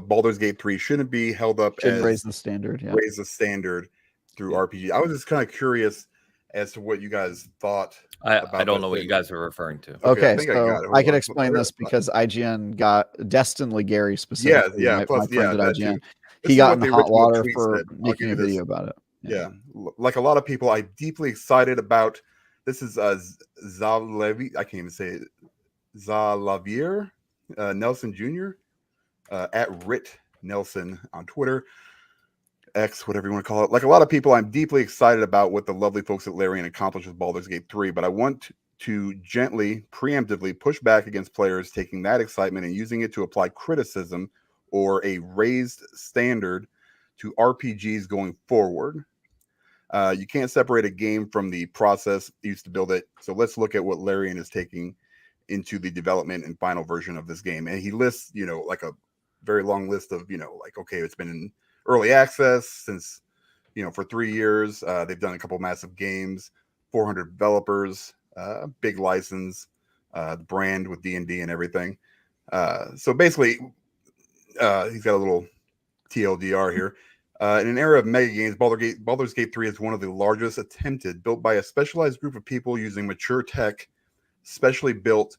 Baldur's Gate 3 shouldn't be held up Shouldn't as raise the standard. Yeah. raise the standard through RPG. I was just kind of curious as to what you guys thought about I don't that know what you statement. guys are referring to. Okay, I Okay, think I so got it. I Hold can on. explain this because IGN got Destin Legary Yeah, specifically, yeah. my Plus, friend at that IGN. too. This He is got what in the hot original water tweet for said. I'll give making you a this. video about it. Yeah, like a lot of people, I'm deeply excited about. This is Zalevi. I can't even say it. Zalavier Nelson Jr. At Rit Nelson on Twitter, X, whatever you want to call it. Like a lot of people, I'm deeply excited about what the lovely folks at Larian accomplished with Baldur's Gate 3, but I want to gently, preemptively push back against players taking that excitement and using it to apply criticism or a raised standard to RPGs going forward. You can't separate a game from the process used to build it. So let's look at what Larian is taking into the development and final version of this game. And he lists, like a very long list of, like, okay, it's been in early access since, for 3 years. They've done a couple massive games, 400 developers, big license, the brand with D&D and everything. So basically, he's got a little TLDR here. In an era of mega games, Baldur's Gate 3 is one of the largest attempted, built by a specialized group of people using mature tech, specially built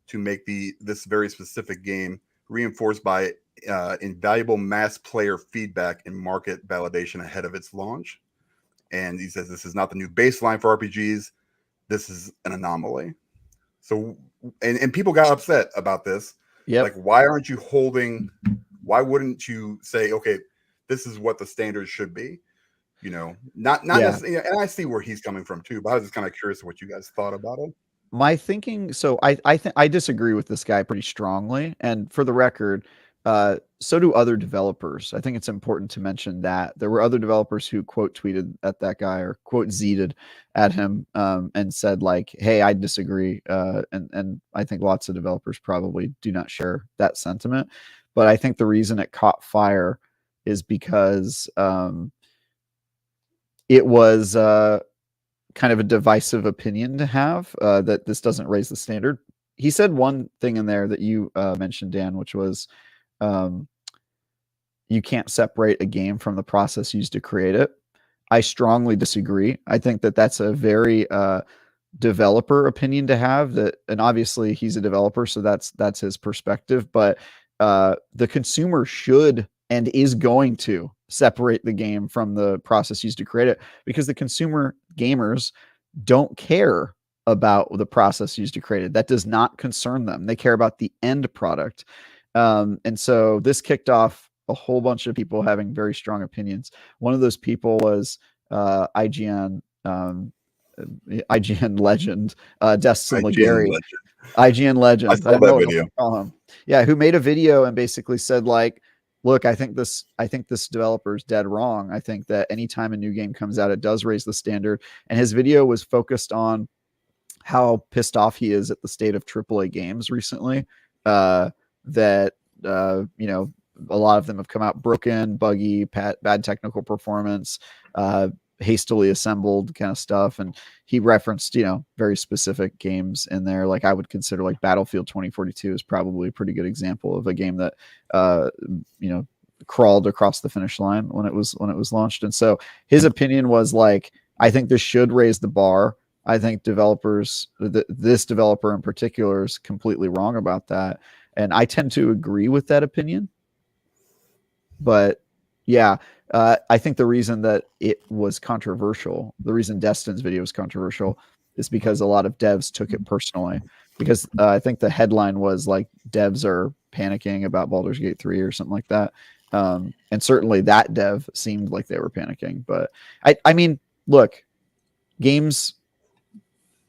to make this very specific game, reinforced by invaluable mass player feedback and market validation ahead of its launch. And he says this is not the new baseline for RPGs. This is an anomaly. So, and people got upset about this. Yep. Like, why wouldn't you say, okay, this is what the standards should be? Not necessarily. And I see where he's coming from too, but I was just kind of curious what you guys thought about it. My thinking, so I disagree with this guy pretty strongly. And for the record, so do other developers. I think it's important to mention that there were other developers who quote tweeted at that guy or quote zeeted at him and said like, hey, I disagree. And I think lots of developers probably do not share that sentiment. But I think the reason it caught fire is because it was kind of a divisive opinion to have that this doesn't raise the standard. He said one thing in there that you mentioned, Dan, which was you can't separate a game from the process used to create it. I strongly disagree. I think that that's a very developer opinion to have, and obviously he's a developer, so that's his perspective, but the consumer should and is going to separate the game from the process used to create it, because the consumer gamers don't care about the process used to create it. That does not concern them. They care about the end product. And so this kicked off a whole bunch of people having very strong opinions. One of those people was IGN legend, Destin Legary. IGN legend. I saw that video. Call him. Yeah, who made a video and basically said like, look, I think this developer is dead wrong. I think that anytime a new game comes out, it does raise the standard. And his video was focused on how pissed off he is at the state of AAA games recently. That a lot of them have come out broken, buggy, bad technical performance, hastily assembled kind of stuff. And he referenced, very specific games in there. Like I would consider like Battlefield 2042 is probably a pretty good example of a game that, crawled across the finish line when it was launched. And so his opinion was like, I think this should raise the bar. I think developers, this developer in particular, is completely wrong about that. And I tend to agree with that opinion. But yeah, I think the reason that it was controversial, the reason Destin's video was controversial, is because a lot of devs took it personally. Because I think the headline was like, devs are panicking about Baldur's Gate 3 or something like that. And certainly that dev seemed like they were panicking. But I mean, look,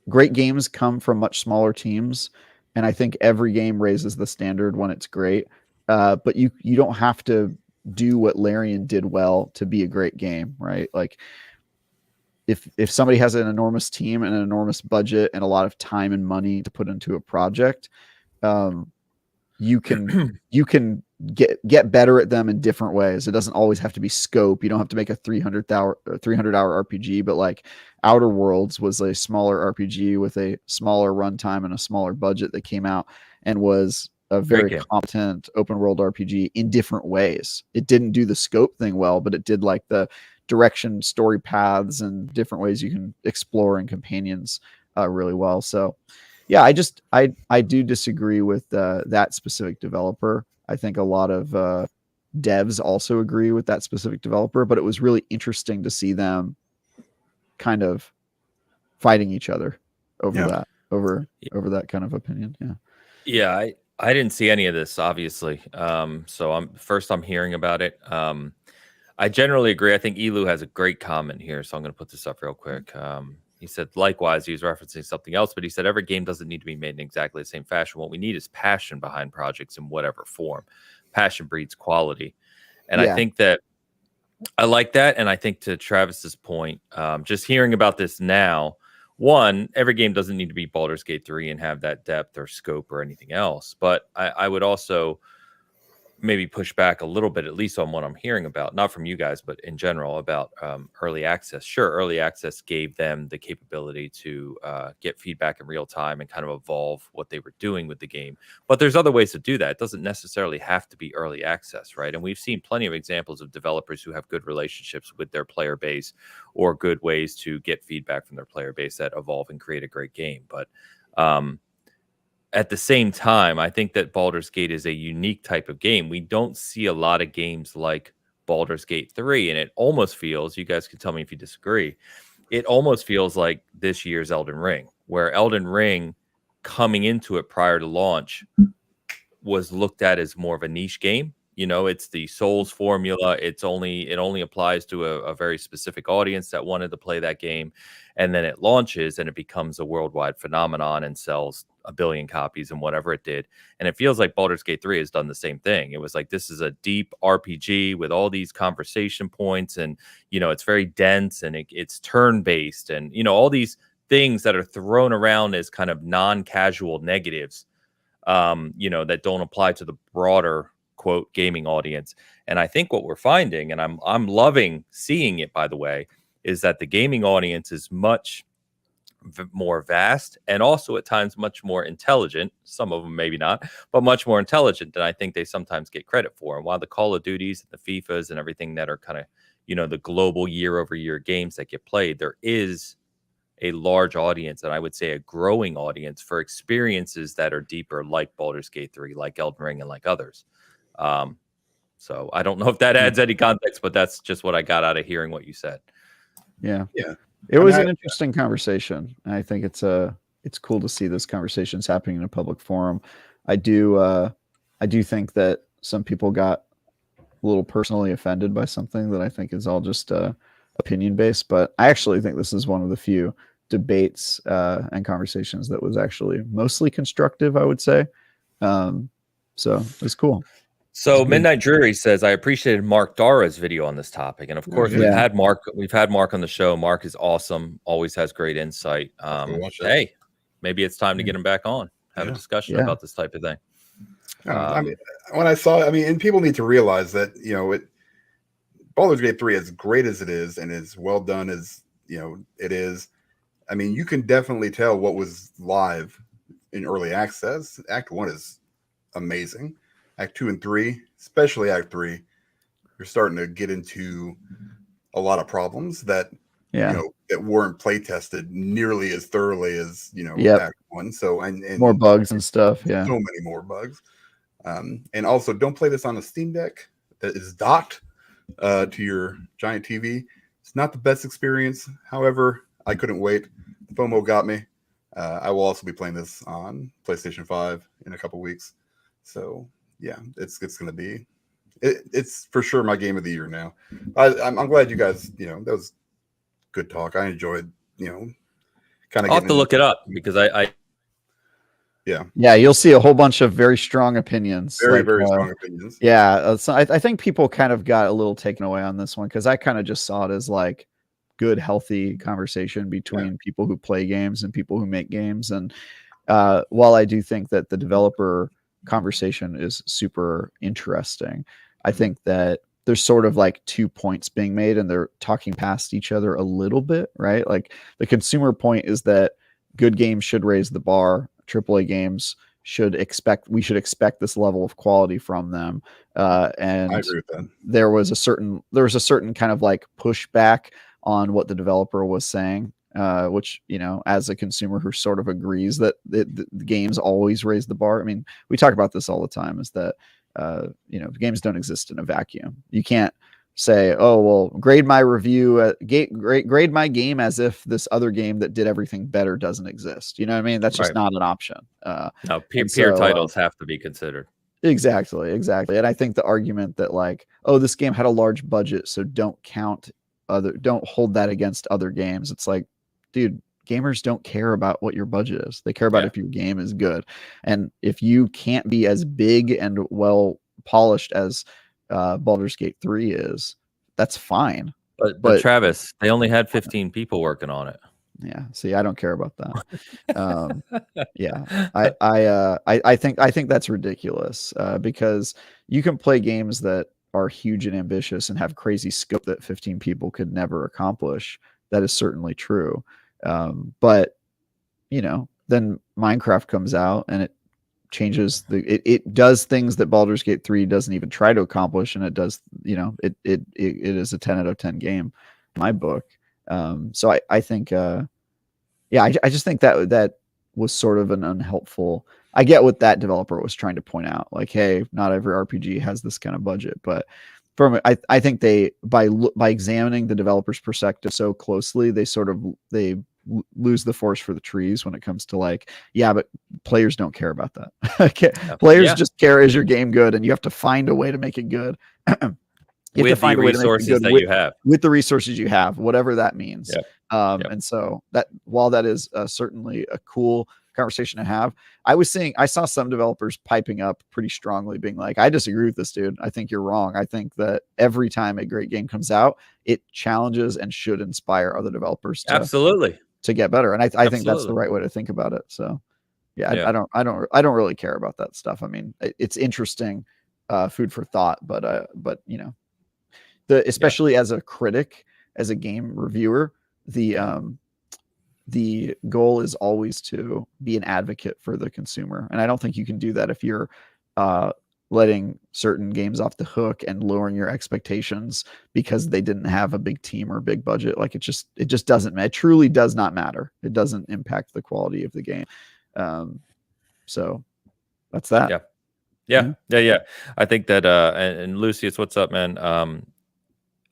great games come from much smaller teams. and I think every game raises the standard when it's great. But you don't have to do what Larian did well to be a great game, right? Like if somebody has an enormous team and an enormous budget and a lot of time and money to put into a project, you can get better at them in different ways. It doesn't always have to be scope. You don't have to make a 300-hour RPG, but like Outer Worlds was a smaller RPG with a smaller runtime and a smaller budget that came out and was a very competent open world RPG in different ways. It didn't do the scope thing well, but it did like the direction, story paths, and different ways you can explore and companions really well. So yeah, I do disagree with that specific developer. I think a lot of devs also agree with that specific developer, but it was really interesting to see them kind of fighting each other over that kind of opinion. Yeah, I didn't see any of this, obviously. So I'm hearing about it. I generally agree. I think Elu has a great comment here, so I'm going to put this up real quick. He said, likewise, he was referencing something else, but he said, every game doesn't need to be made in exactly the same fashion. What we need is passion behind projects in whatever form. Passion breeds quality. And I think that I like that. And I think to Travis's point, just hearing about this now, one, every game doesn't need to be Baldur's Gate 3 and have that depth or scope or anything else. But I would also maybe push back a little bit, at least on what I'm hearing about, not from you guys, but in general about early access. Sure, early access gave them the capability to get feedback in real time and kind of evolve what they were doing with the game. But there's other ways to do that. It doesn't necessarily have to be early access, right? And we've seen plenty of examples of developers who have good relationships with their player base or good ways to get feedback from their player base that evolve and create a great game. But at the same time, I think that Baldur's Gate is a unique type of game. We don't see a lot of games like Baldur's Gate 3, and it almost feels, you guys can tell me if you disagree, it almost feels like this year's Elden Ring, where Elden Ring coming into it prior to launch was looked at as more of a niche game. You know, it's the Souls formula. It only applies to a very specific audience that wanted to play that game. And then it launches and it becomes a worldwide phenomenon and sells 1 billion copies and whatever it did. And it feels like Baldur's Gate 3 has done the same thing. It was like, this is a deep RPG with all these conversation points, and, you know, it's very dense and it's turn-based, and, you know, all these things that are thrown around as kind of non-casual negatives, you know, that don't apply to the broader quote gaming audience. And I think what we're finding, and I'm loving seeing it, by the way, is that the gaming audience is much more vast and also at times much more intelligent. Some of them maybe not, but much more intelligent than I think they sometimes get credit for. And while the Call of Duties and the FIFAs and everything that are kind of, you know, the global year-over-year games that get played, there is a large audience, and I would say a growing audience, for experiences that are deeper, like Baldur's Gate 3, like Elden Ring, and like others. So I don't know if that adds any context, but that's just what I got out of hearing what you said. Yeah. It was an interesting conversation. I think it's cool to see this conversations happening in a public forum. I do think that some people got a little personally offended by something that I think is all just opinion based, but I actually think this is one of the few debates and conversations that was actually mostly constructive, I would say. So it's cool. So Midnight Dreary says, I appreciated Mark Dara's video on this topic. And of course, we've had Mark on the show. Mark is awesome, always has great insight. Hey, maybe it's time to get him back on, have a discussion about this type of thing. I mean, when I saw it, I mean, and people need to realize that, you know, Baldur's Gate 3, as great as it is and as well done as, you know, it is, I mean, you can definitely tell what was live in early access. Act 1 is amazing. Act 2 and 3, especially Act 3, you're starting to get into a lot of problems that, you know, that weren't play tested nearly as thoroughly as, you know, Act 1. So, and more bugs and stuff. Yeah. So many more bugs. And also, don't play this on a Steam Deck that is docked to your giant TV. It's not the best experience. However, I couldn't wait. FOMO got me. I will also be playing this on PlayStation 5 in a couple weeks. So, yeah, it's going to be, it's for sure my game of the year now. I'm glad you guys, you know, that was good talk. I enjoyed, you know, kind of. I'll have to look it up because I Yeah, you'll see a whole bunch of very strong opinions. Very strong opinions. Yeah, so I think people kind of got a little taken away on this one because I kind of just saw it as like good, healthy conversation between people who play games and people who make games. And while I do think that the developer conversation is super interesting, I think that there's sort of like 2 points being made and they're talking past each other a little bit, right? Like the consumer point is that good games should raise the bar. AAA games we should expect this level of quality from them. And I agree with that. there was a certain kind of like pushback on what the developer was saying, which, you know, as a consumer who sort of agrees that the games always raise the bar. I mean, we talk about this all the time, is that, you know, games don't exist in a vacuum. You can't say, oh, well, grade my review, grade my game as if this other game that did everything better doesn't exist. You know what I mean? That's just not an option. No, peer titles have to be considered. Exactly. And I think the argument that like, oh, this game had a large budget, so don't hold that against other games. It's like, dude, gamers don't care about what your budget is. They care about if your game is good. And if you can't be as big and well polished as Baldur's Gate 3 is, that's fine. But Travis, they only had 15 people working on it. Yeah. See, I don't care about that. Yeah. I think that's ridiculous, because you can play games that are huge and ambitious and have crazy scope that 15 people could never accomplish. That is certainly true. But you know, then Minecraft comes out and it changes it does things that Baldur's Gate 3 doesn't even try to accomplish, and it does, you know, it is a 10 out of 10 game in my book. So I think I just think that was sort of an unhelpful. I get what that developer was trying to point out, like, hey, not every RPG has this kind of budget, but I think they by examining the developer's perspective so closely, they lose the forest for the trees when it comes to like, but players don't care about that. Players just care, is your game good, and you have to find a way to make it good. With the resources that you have. With the resources you have, whatever that means. Yep. And so that, while that is certainly a cool conversation to have, I saw some developers piping up pretty strongly, being like, I disagree with this, dude. I think you're wrong. I think that every time a great game comes out, it challenges and should inspire other developers to get better. And I think that's the right way to think about it. So I don't really care about that stuff. I mean, it's interesting, food for thought, but you know, especially as a critic, as a game reviewer, the goal is always to be an advocate for the consumer. And I don't think you can do that if you're letting certain games off the hook and lowering your expectations because they didn't have a big team or big budget. Like it just doesn't matter. It truly does not matter. It doesn't impact the quality of the game. So that's that. Yeah. I think that, and Lucius, what's up, man?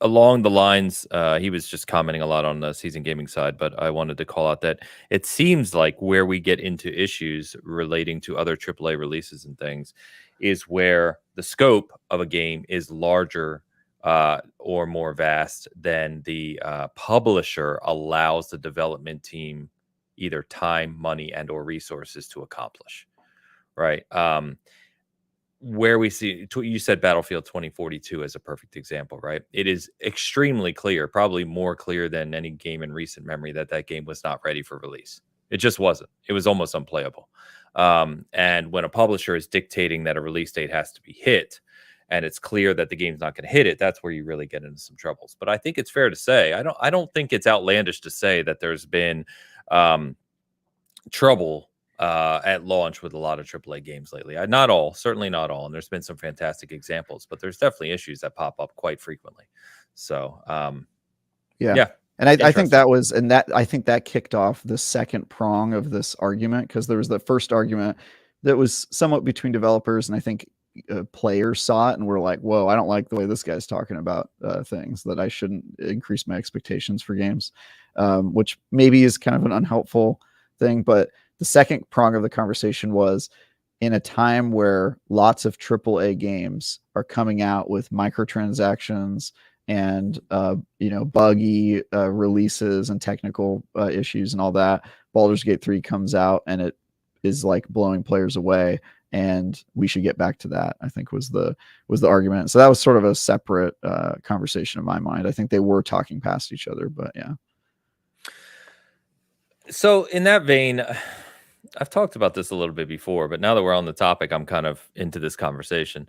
Along the lines, he was just commenting a lot on the Seasoned Gaming side, but I wanted to call out that it seems like where we get into issues relating to other AAA releases and things is where the scope of a game is larger or more vast than the publisher allows the development team either time, money, and or resources to accomplish, right? Where we see, you said Battlefield 2042 as a perfect example, right? It is extremely clear, probably more clear than any game in recent memory, that game was not ready for release. It just wasn't. It was almost unplayable. And when a publisher is dictating that a release date has to be hit, and it's clear that the game's not going to hit it, that's where you really get into some troubles. But I think it's fair to say, I don't think it's outlandish to say that there's been trouble at launch with a lot of AAA games lately. Not all, certainly not all. And there's been some fantastic examples, but there's definitely issues that pop up quite frequently. So, yeah. And I think that kicked off the second prong of this argument, because there was the first argument that was somewhat between developers, and I think players saw it and were like, whoa, I don't like the way this guy's talking about things, that I shouldn't increase my expectations for games, which maybe is kind of an unhelpful thing. But the second prong of the conversation was, in a time where lots of AAA games are coming out with microtransactions and buggy releases and technical issues and all that, Baldur's Gate 3 comes out and it is like blowing players away, and we should get back to that, I think was the argument. So that was sort of a separate conversation in my mind. I think they were talking past each other, but yeah. So in that vein, I've talked about this a little bit before, but now that we're on the topic, I'm kind of into this conversation.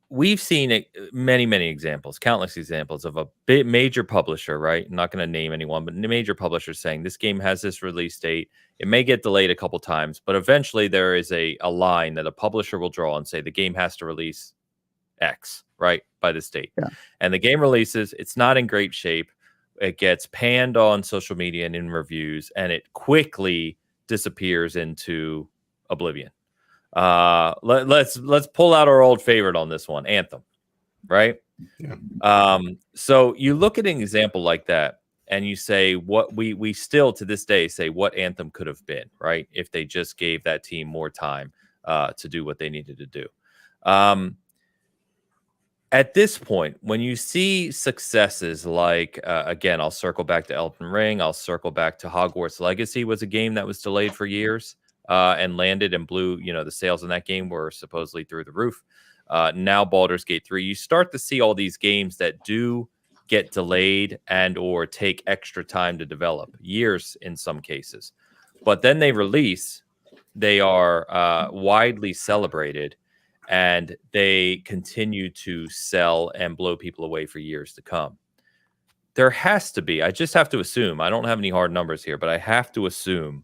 We've seen many examples, countless examples of a major publisher, right? I'm not going to name anyone, but major publisher saying this game has this release date. It may get delayed a couple times, but eventually there is a line that a publisher will draw and say the game has to release X, right, by this date. Yeah. And the game releases, it's not in great shape. It gets panned on social media and in reviews, and it quickly disappears into oblivion. Let's pull out our old favorite on this one, Anthem, right? Yeah. So you look at an example like that and you say what we still to this day say what Anthem could have been, right? If they just gave that team more time to do what they needed to do. At this point, when you see successes like, again, I'll circle back to Elden Ring, I'll circle back to Hogwarts Legacy was a game that was delayed for years. And landed and blew, the sales in that game were supposedly through the roof. Now Baldur's Gate 3, you start to see all these games that do get delayed and or take extra time to develop, years in some cases. But then they release, they are widely celebrated, and they continue to sell and blow people away for years to come. There has to be, I just have to assume, I don't have any hard numbers here, but I have to assume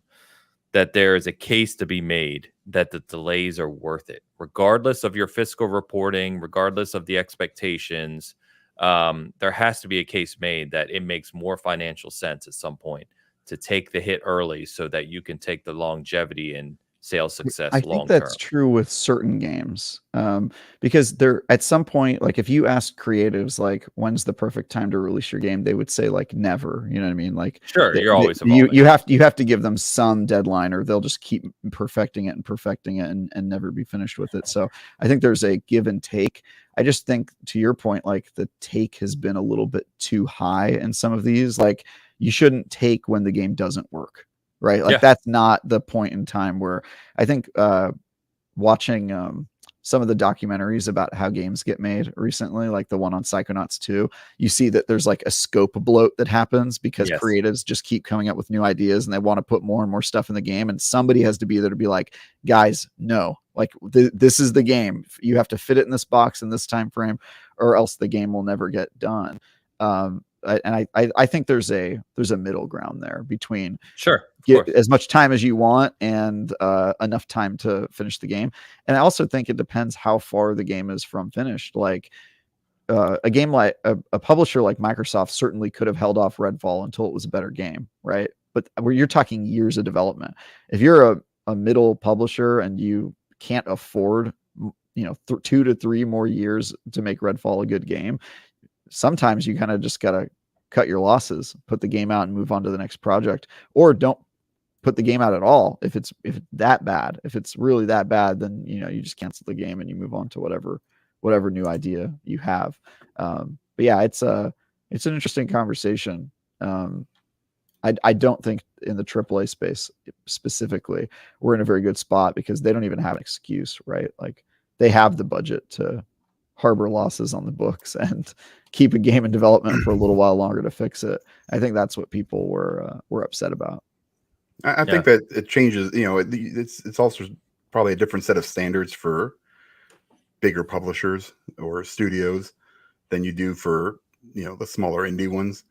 that there is a case to be made that the delays are worth it, regardless of your fiscal reporting, regardless of the expectations. There has to be a case made that it makes more financial sense at some point to take the hit early so that you can take the longevity and sales success I long think that's term. true with certain games, because there at some point, like if you ask creatives, like when's the perfect time to release your game, they would say like never. You know what I mean? Like Sure, you're always you evolving. you have to give them some deadline, or they'll just keep perfecting it and never be finished with it. So I think there's a give and take. I just think to your point, like the take has been a little bit too high in some of these. Like you shouldn't take when the game doesn't work. Right. Like Yeah. that's not the point in time where I think watching some of the documentaries about how games get made recently, like the one on Psychonauts 2, you see that there's like a scope bloat that happens because Yes. creatives just keep coming up with new ideas and they want to put more and more stuff in the game. And somebody has to be there to be like, guys, no, like this is the game. You have to fit it in this box in this time frame, or else the game will never get done. I think there's a middle ground there between Sure. get as much time as you want and enough time to finish the game. And I also think it depends how far the game is from finished. Like a game like a publisher like Microsoft certainly could have held off Redfall until it was a better game, right? But where you're talking years of development. If you're a middle publisher and you can't afford 2 to 3 more years to make Redfall a good game, sometimes you kind of just got to cut your losses, put the game out and move on to the next project, or don't put the game out at all. If it's that bad, if it's really that bad, then you just cancel the game and you move on to whatever new idea you have. But yeah, it's an interesting conversation. I don't think in the AAA space specifically we're in a very good spot because they don't even have an excuse, right? Like they have the budget to harbor losses on the books and keep a game in development for a little while longer to fix it. I think that's what people were upset about. I think that it changes. It's also probably a different set of standards for bigger publishers or studios than you do for the smaller indie ones.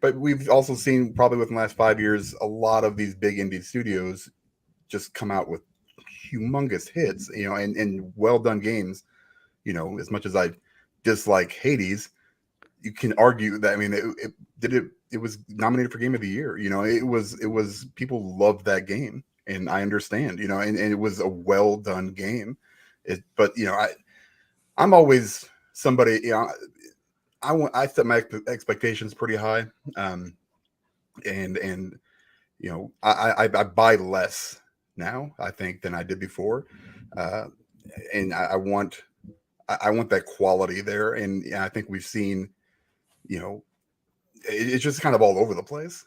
But we've also seen probably within the last 5 years a lot of these big indie studios just come out with humongous hits, and well done games. As much as I dislike Hades, you can argue that it was nominated for Game of the Year. It was people loved that game, and I understand. And it was a well done game. But I'm always somebody. I set my expectations pretty high, and I buy less now, I think, than I did before, and I want that quality there, and I think we've seen, it's just kind of all over the place.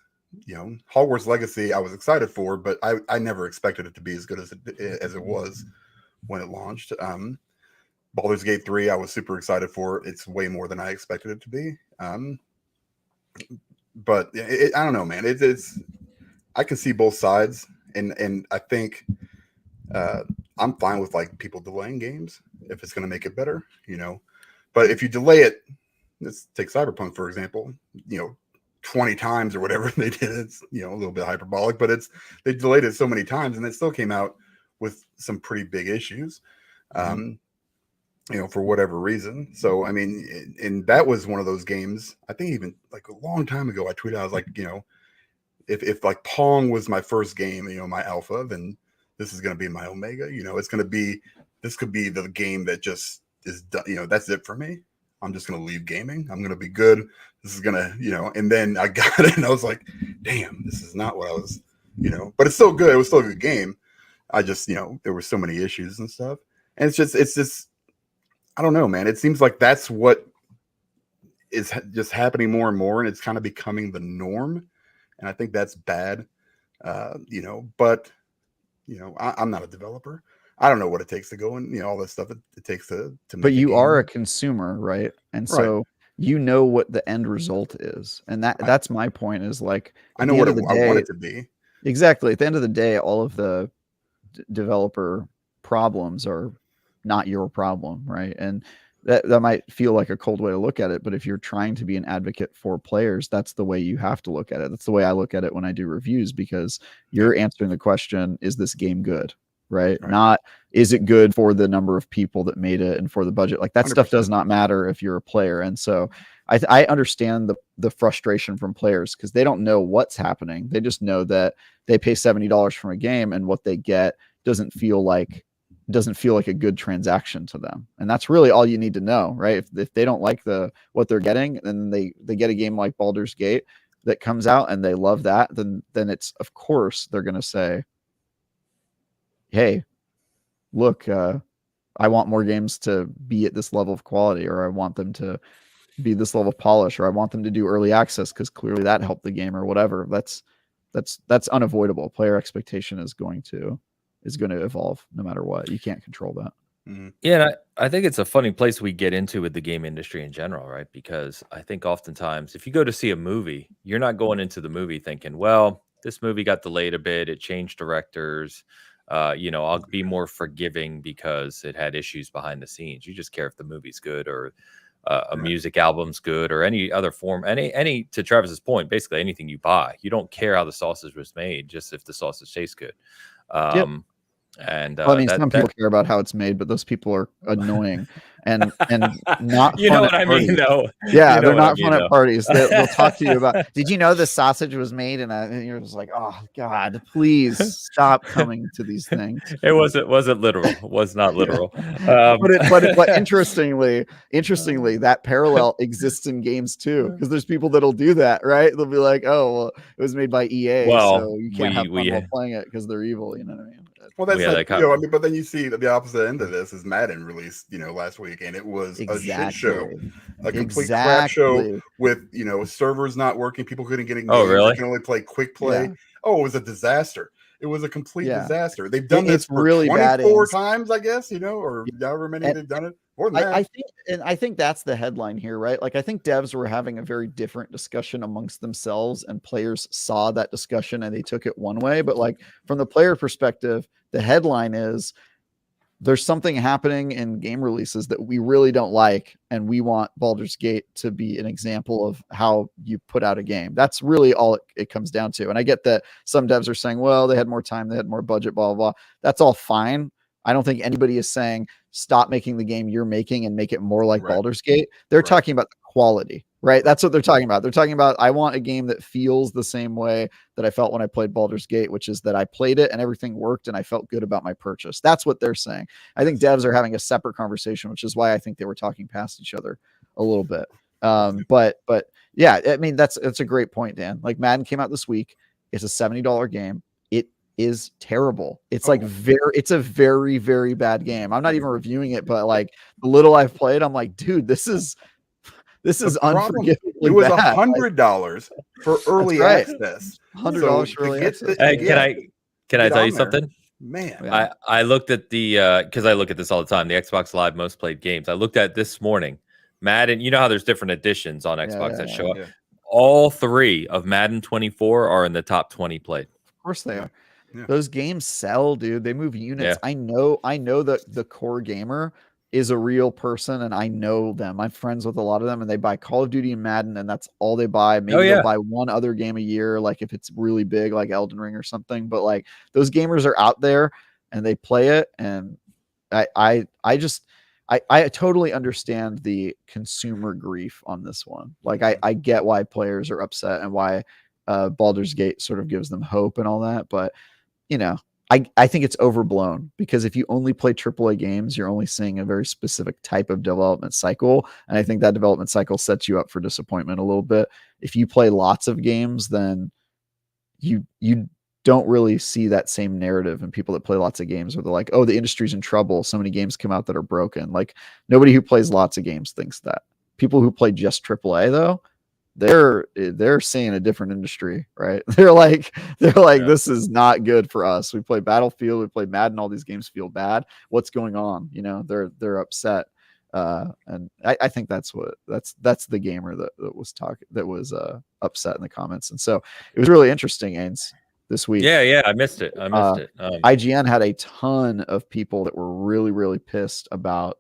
Hogwarts Legacy I was excited for, but I never expected it to be as good as it was when it launched. Baldur's Gate 3 I was super excited for. It's way more than I expected it to be. But I don't know, man. It's I can see both sides, and I think I'm fine with like people delaying games if it's going to make it better, But if you delay it, let's take Cyberpunk for example, 20 times or whatever they did. It's a little bit hyperbolic, but they delayed it so many times, and it still came out with some pretty big issues. For whatever reason. So, I mean, and that was one of those games, I think even like a long time ago, I tweeted, I was like, if like Pong was my first game, my alpha, then this is going to be my omega, this could be the game that just is done, that's it for me. I'm just going to leave gaming. I'm going to be good. This is going to, and then I got it and I was like, damn, this is not what I was, but it's still good. It was still a good game. I just, there were so many issues and stuff. And it's just, I don't know, man. It seems like that's what is just happening more and more, and it's kind of becoming the norm. And I think that's bad, but, I'm not a developer. I don't know what it takes to go and, all this stuff it takes to make but you game. are a consumer, right? And so you know what the end result is. And that's my point is like, I know what I want it to be. Exactly. At the end of the day, all of the developer problems are not your problem, right? And that might feel like a cold way to look at it, but if you're trying to be an advocate for players, that's the way you have to look at it. That's the way I look at it when I do reviews, because you're answering the question, is this game good? Right? Not, is it good for the number of people that made it and for the budget? Like that 100%. Stuff does not matter if you're a player. And so I understand the frustration from players because they don't know what's happening. They just know that they pay $70 from a game and what they get doesn't feel like a good transaction to them. And that's really all you need to know, right? If they don't like what they're getting, then they get a game like Baldur's Gate that comes out and they love that, then it's, of course, they're going to say, hey, look, I want more games to be at this level of quality, or I want them to be this level of polish, or I want them to do early access because clearly that helped the game or whatever. That's unavoidable. Player expectation is going to evolve no matter what. You can't control that. Mm-hmm. Yeah, and I think it's a funny place we get into with the game industry in general, right? Because I think oftentimes if you go to see a movie, you're not going into the movie thinking, well, this movie got delayed a bit, it changed directors, I'll be more forgiving because it had issues behind the scenes. You just care if the movie's good or a music album's good or any other form, any to Travis's point, basically anything you buy. You don't care how the sausage was made, just if the sausage tastes good. Yep. And well, I mean, some people care about how it's made, but those people are annoying and not. You know what I mean, though. Yeah, they're not fun at parties. They'll talk to you about. Did you know the sausage was made? And you're just like, oh God, please stop coming to these things. It wasn't literal. It was not literal. But interestingly, that parallel exists in games too, because there's people that'll do that, right? They'll be like, oh, well, it was made by EA, so you can't have fun while playing it because they're evil. You know what I mean? Well, that's but then you see the opposite end of this is Madden released, last week, and it was a shit show, a complete crap show with, servers not working, people couldn't get in games. Oh, really? They can only play quick play. Yeah. Oh, it was a disaster. It was a complete disaster. They've done this for really 24 times, I guess, or however many they've done it. More than that. I think that's the headline here, right? Like, I think devs were having a very different discussion amongst themselves, and players saw that discussion and they took it one way. But like from the player perspective, the headline is there's something happening in game releases that we really don't like, and we want Baldur's Gate to be an example of how you put out a game. That's really all it comes down to. And I get that some devs are saying, well, they had more time, they had more budget, blah, blah, blah. That's all fine. I don't think anybody is saying stop making the game you're making and make it more like Baldur's Gate. They're talking about the quality, right? That's what they're talking about. They're talking about, I want a game that feels the same way that I felt when I played Baldur's Gate, which is that I played it and everything worked and I felt good about my purchase. That's what they're saying. I think devs are having a separate conversation, which is why I think they were talking past each other a little bit. But yeah, I mean, that's a great point, Dan. Like Madden came out this week. It's a $70 game. Is terrible. It's it's a very, very bad game. I'm not even reviewing it, but like the little I've played, I'm like, dude, this is This is The problem, unforgivably it was bad. $100 for early right. access. $100 for to early get access. Hey, Yeah. can I get tell on you there, something? man. Yeah. I looked at the because I look at this all the time. The Xbox Live most played games. I looked at this morning. Madden. You know how there's different editions on Xbox that show up. Yeah. All 3 of Madden 24 are in the top 20 played. Of course they are. Yeah. Those games sell, dude. They move units. Yeah. I know that the core gamer is a real person, and I know them. I'm friends with a lot of them, and they buy Call of Duty and Madden, and that's all they buy. Maybe they'll buy one other game a year, like if it's really big, like Elden Ring or something. But like those gamers are out there and they play it, and I totally understand the consumer grief on this one. Like I get why players are upset and why Baldur's Gate sort of gives them hope and all that, but you know, I think it's overblown, because if you only play AAA games, you're only seeing a very specific type of development cycle. And I think that development cycle sets you up for disappointment a little bit. If you play lots of games, then you don't really see that same narrative in people that play lots of games, where they're like, oh, the industry's in trouble. So many games come out that are broken. Like nobody who plays lots of games thinks that. People who play just AAA though, they're seeing a different industry, right? They're like, this is not good for us. We play Battlefield, we play Madden, all these games feel bad. What's going on? You know, they're upset. And I think that's the gamer that was upset in the comments. And so it was really interesting, Ains, this week. Yeah, I missed it. IGN had a ton of people that were really, really pissed about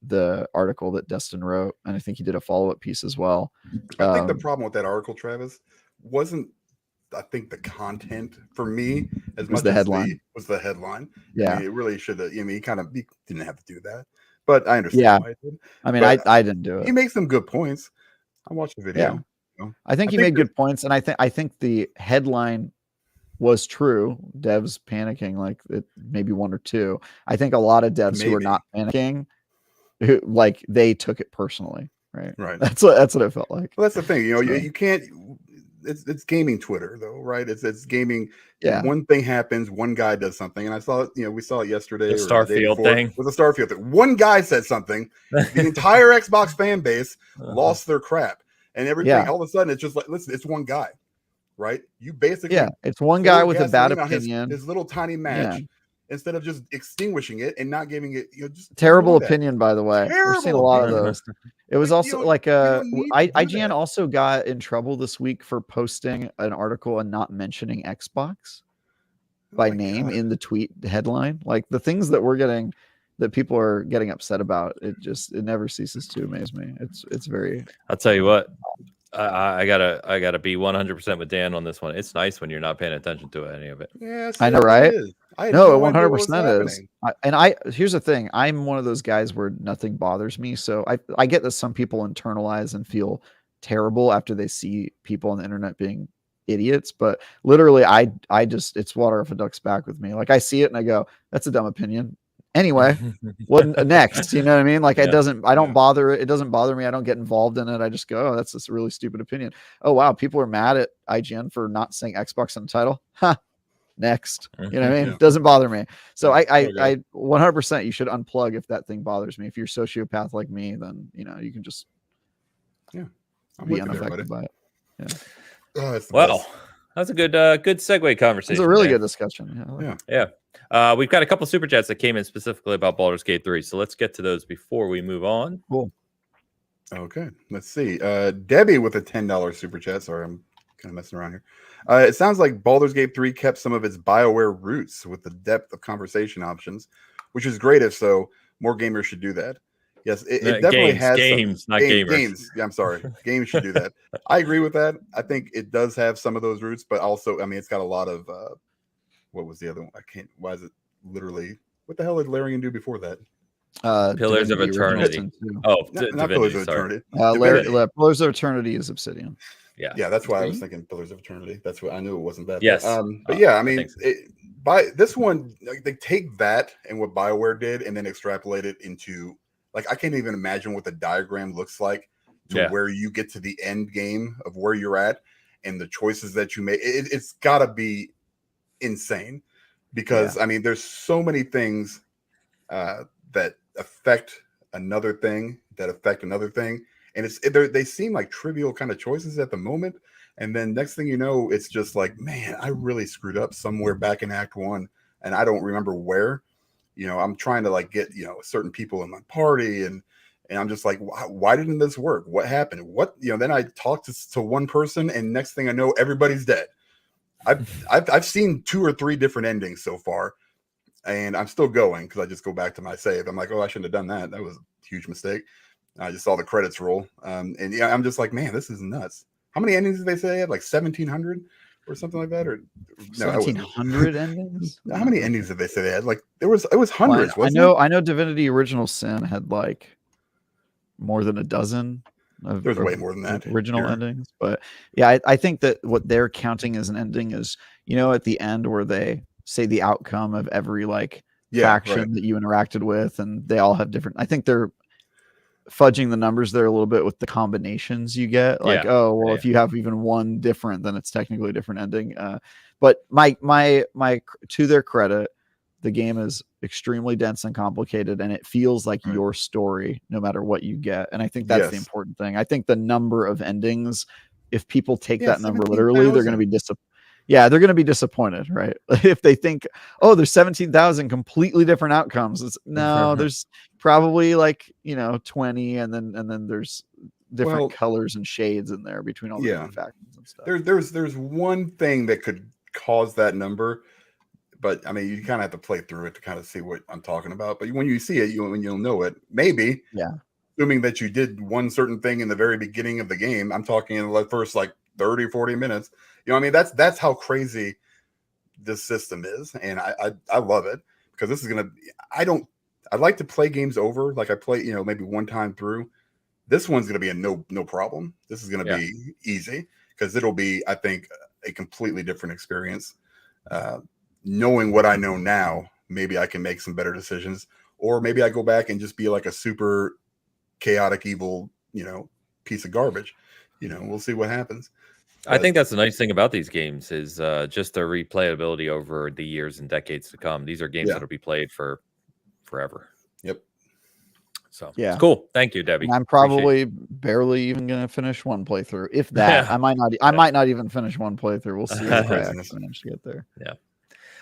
the article that Destin wrote, and I think he did a follow-up piece as well. I think the problem with that article, Travis, wasn't, I think, the content for me as much the as headline. was the headline. Yeah, I mean, it really should have. I mean, he didn't have to do that, but I understand why he did. I mean, I didn't do it. He makes some good points. I watched the video. Yeah. I think he made good points, and I think the headline was true. Devs panicking, like it, maybe 1 or 2. I think a lot of devs who are not panicking, who like they took it personally, right? That's what it felt like. Well, that's the thing, you know, you can't. It's gaming Twitter though, right? It's gaming. Yeah. One thing happens, one guy does something, and I saw it. You know, we saw it yesterday. The Starfield thing. With the Starfield thing, one guy said something. The entire Xbox fan base lost their crap, and everything. Yeah. All of a sudden, it's just like, listen, it's one guy, right? You basically, it's one guy with a bad opinion. His little tiny match. Yeah. Instead of just extinguishing it and not giving it, you know, just terrible opinion, by the way. We're seeing a lot of those. It was also like IGN also got in trouble this week for posting an article and not mentioning Xbox by name in the tweet headline. Like the things that that people are getting upset about, it never ceases to amaze me. It's very. I'll tell you what. I gotta be 100% with Dan on this one. It's nice when you're not paying attention to any of it. Yeah, I know, right? No, 100% is. And here's the thing. I'm one of those guys where nothing bothers me. So I get that some people internalize and feel terrible after they see people on the internet being idiots, but literally I just, it's water off a duck's back with me. Like I see it and I go, that's a dumb opinion. Anyway, what next? You know what I mean? Like it doesn't bother me. I don't get involved in it. I just go, oh, that's just a really stupid opinion. Oh, wow. People are mad at IGN for not saying Xbox in the title. Next. You know what I mean? It doesn't bother me. So I 100% you should unplug if that thing bothers me. If you're a sociopath like me, then, you know, you can just be unaffected by it. Yeah. Oh, well, that's a good segue conversation. It's a really good discussion. Yeah. We've got a couple super chats that came in specifically about Baldur's Gate 3. So let's get to those before we move on. Cool. Okay. Let's see. Debbie with a $10 super chat. Sorry, I'm kind of messing around here. It sounds like Baldur's Gate 3 kept some of its BioWare roots with the depth of conversation options, which is great. If so, more gamers should do that. Yes, it definitely has games, not gamers. Games. Yeah, I'm sorry. Games should do that. I agree with that. I think it does have some of those roots, but also, I mean, it's got a lot of what was the other one? Why is it literally, what the hell did Larian do before that? Pillars of Eternity. Not Pillars of Eternity. Pillars of Eternity is Obsidian. Yeah, that's why I was thinking Pillars of Eternity. That's what I knew it wasn't that. Yes. But yeah, I mean, by this one, like, they take that and what BioWare did and then extrapolate it into, like, I can't even imagine what the diagram looks like to where you get to the end game of where you're at and the choices that you make. It's got to be insane because, I mean, there's so many things that affect another thing that affect another thing. and they seem like trivial kind of choices at the moment, and then next thing you know, it's just like, man, I really screwed up somewhere back in Act 1, and I don't remember where. I'm trying to like get certain people in my party, and I'm just like, why didn't this work? What happened? Then I talked to one person, and next thing I know, everybody's dead. I've seen 2 or 3 different endings so far, and I'm still going because I just go back to my save. I'm like, oh, I shouldn't have done that. That was a huge mistake. I just saw the credits roll, and I'm just like, man, this is nuts. How many endings did they say they had? Like 1,700 or something like that, or no, 1,700 endings? How many endings did they say they had? Like it was hundreds. Well, I know Divinity Original Sin had like more than a dozen. There's way more than that original endings, but yeah, I think that what they're counting as an ending is at the end where they say the outcome of every like faction that you interacted with, and they all have different. I think they're fudging the numbers there a little bit with the combinations you get. Like, if you have even one different, then it's technically a different ending. But my to their credit, the game is extremely dense and complicated, and it feels like your story no matter what you get. And I think that's the important thing. I think the number of endings, if people take that number literally, they're going to be disappointed. Yeah, they're going to be disappointed, right? If they think, oh, there's 17,000 completely different outcomes. There's probably like 20, and then there's different colors and shades in there between all the different factions and stuff. There's one thing that could cause that number, but I mean, you kind of have to play through it to kind of see what I'm talking about. But when you see it, you'll know it. Maybe, assuming that you did one certain thing in the very beginning of the game. I'm talking in the first like 30, 40 minutes. I mean, that's how crazy this system is, and I love it because this is gonna. I like to play games over, like I play, maybe one time through. This one's gonna be a no problem. This is gonna be easy because it'll be, I think, a completely different experience. Knowing what I know now, maybe I can make some better decisions, or maybe I go back and just be like a super chaotic, evil, piece of garbage. We'll see what happens. I think that's the nice thing about these games is just their replayability over the years and decades to come. These are games that'll be played for forever. Yep. So it's cool. Thank you, Debbie. And I'm probably barely even going to finish one playthrough. If that, I might not even finish one playthrough. We'll see if I actually manage to get there. Yeah.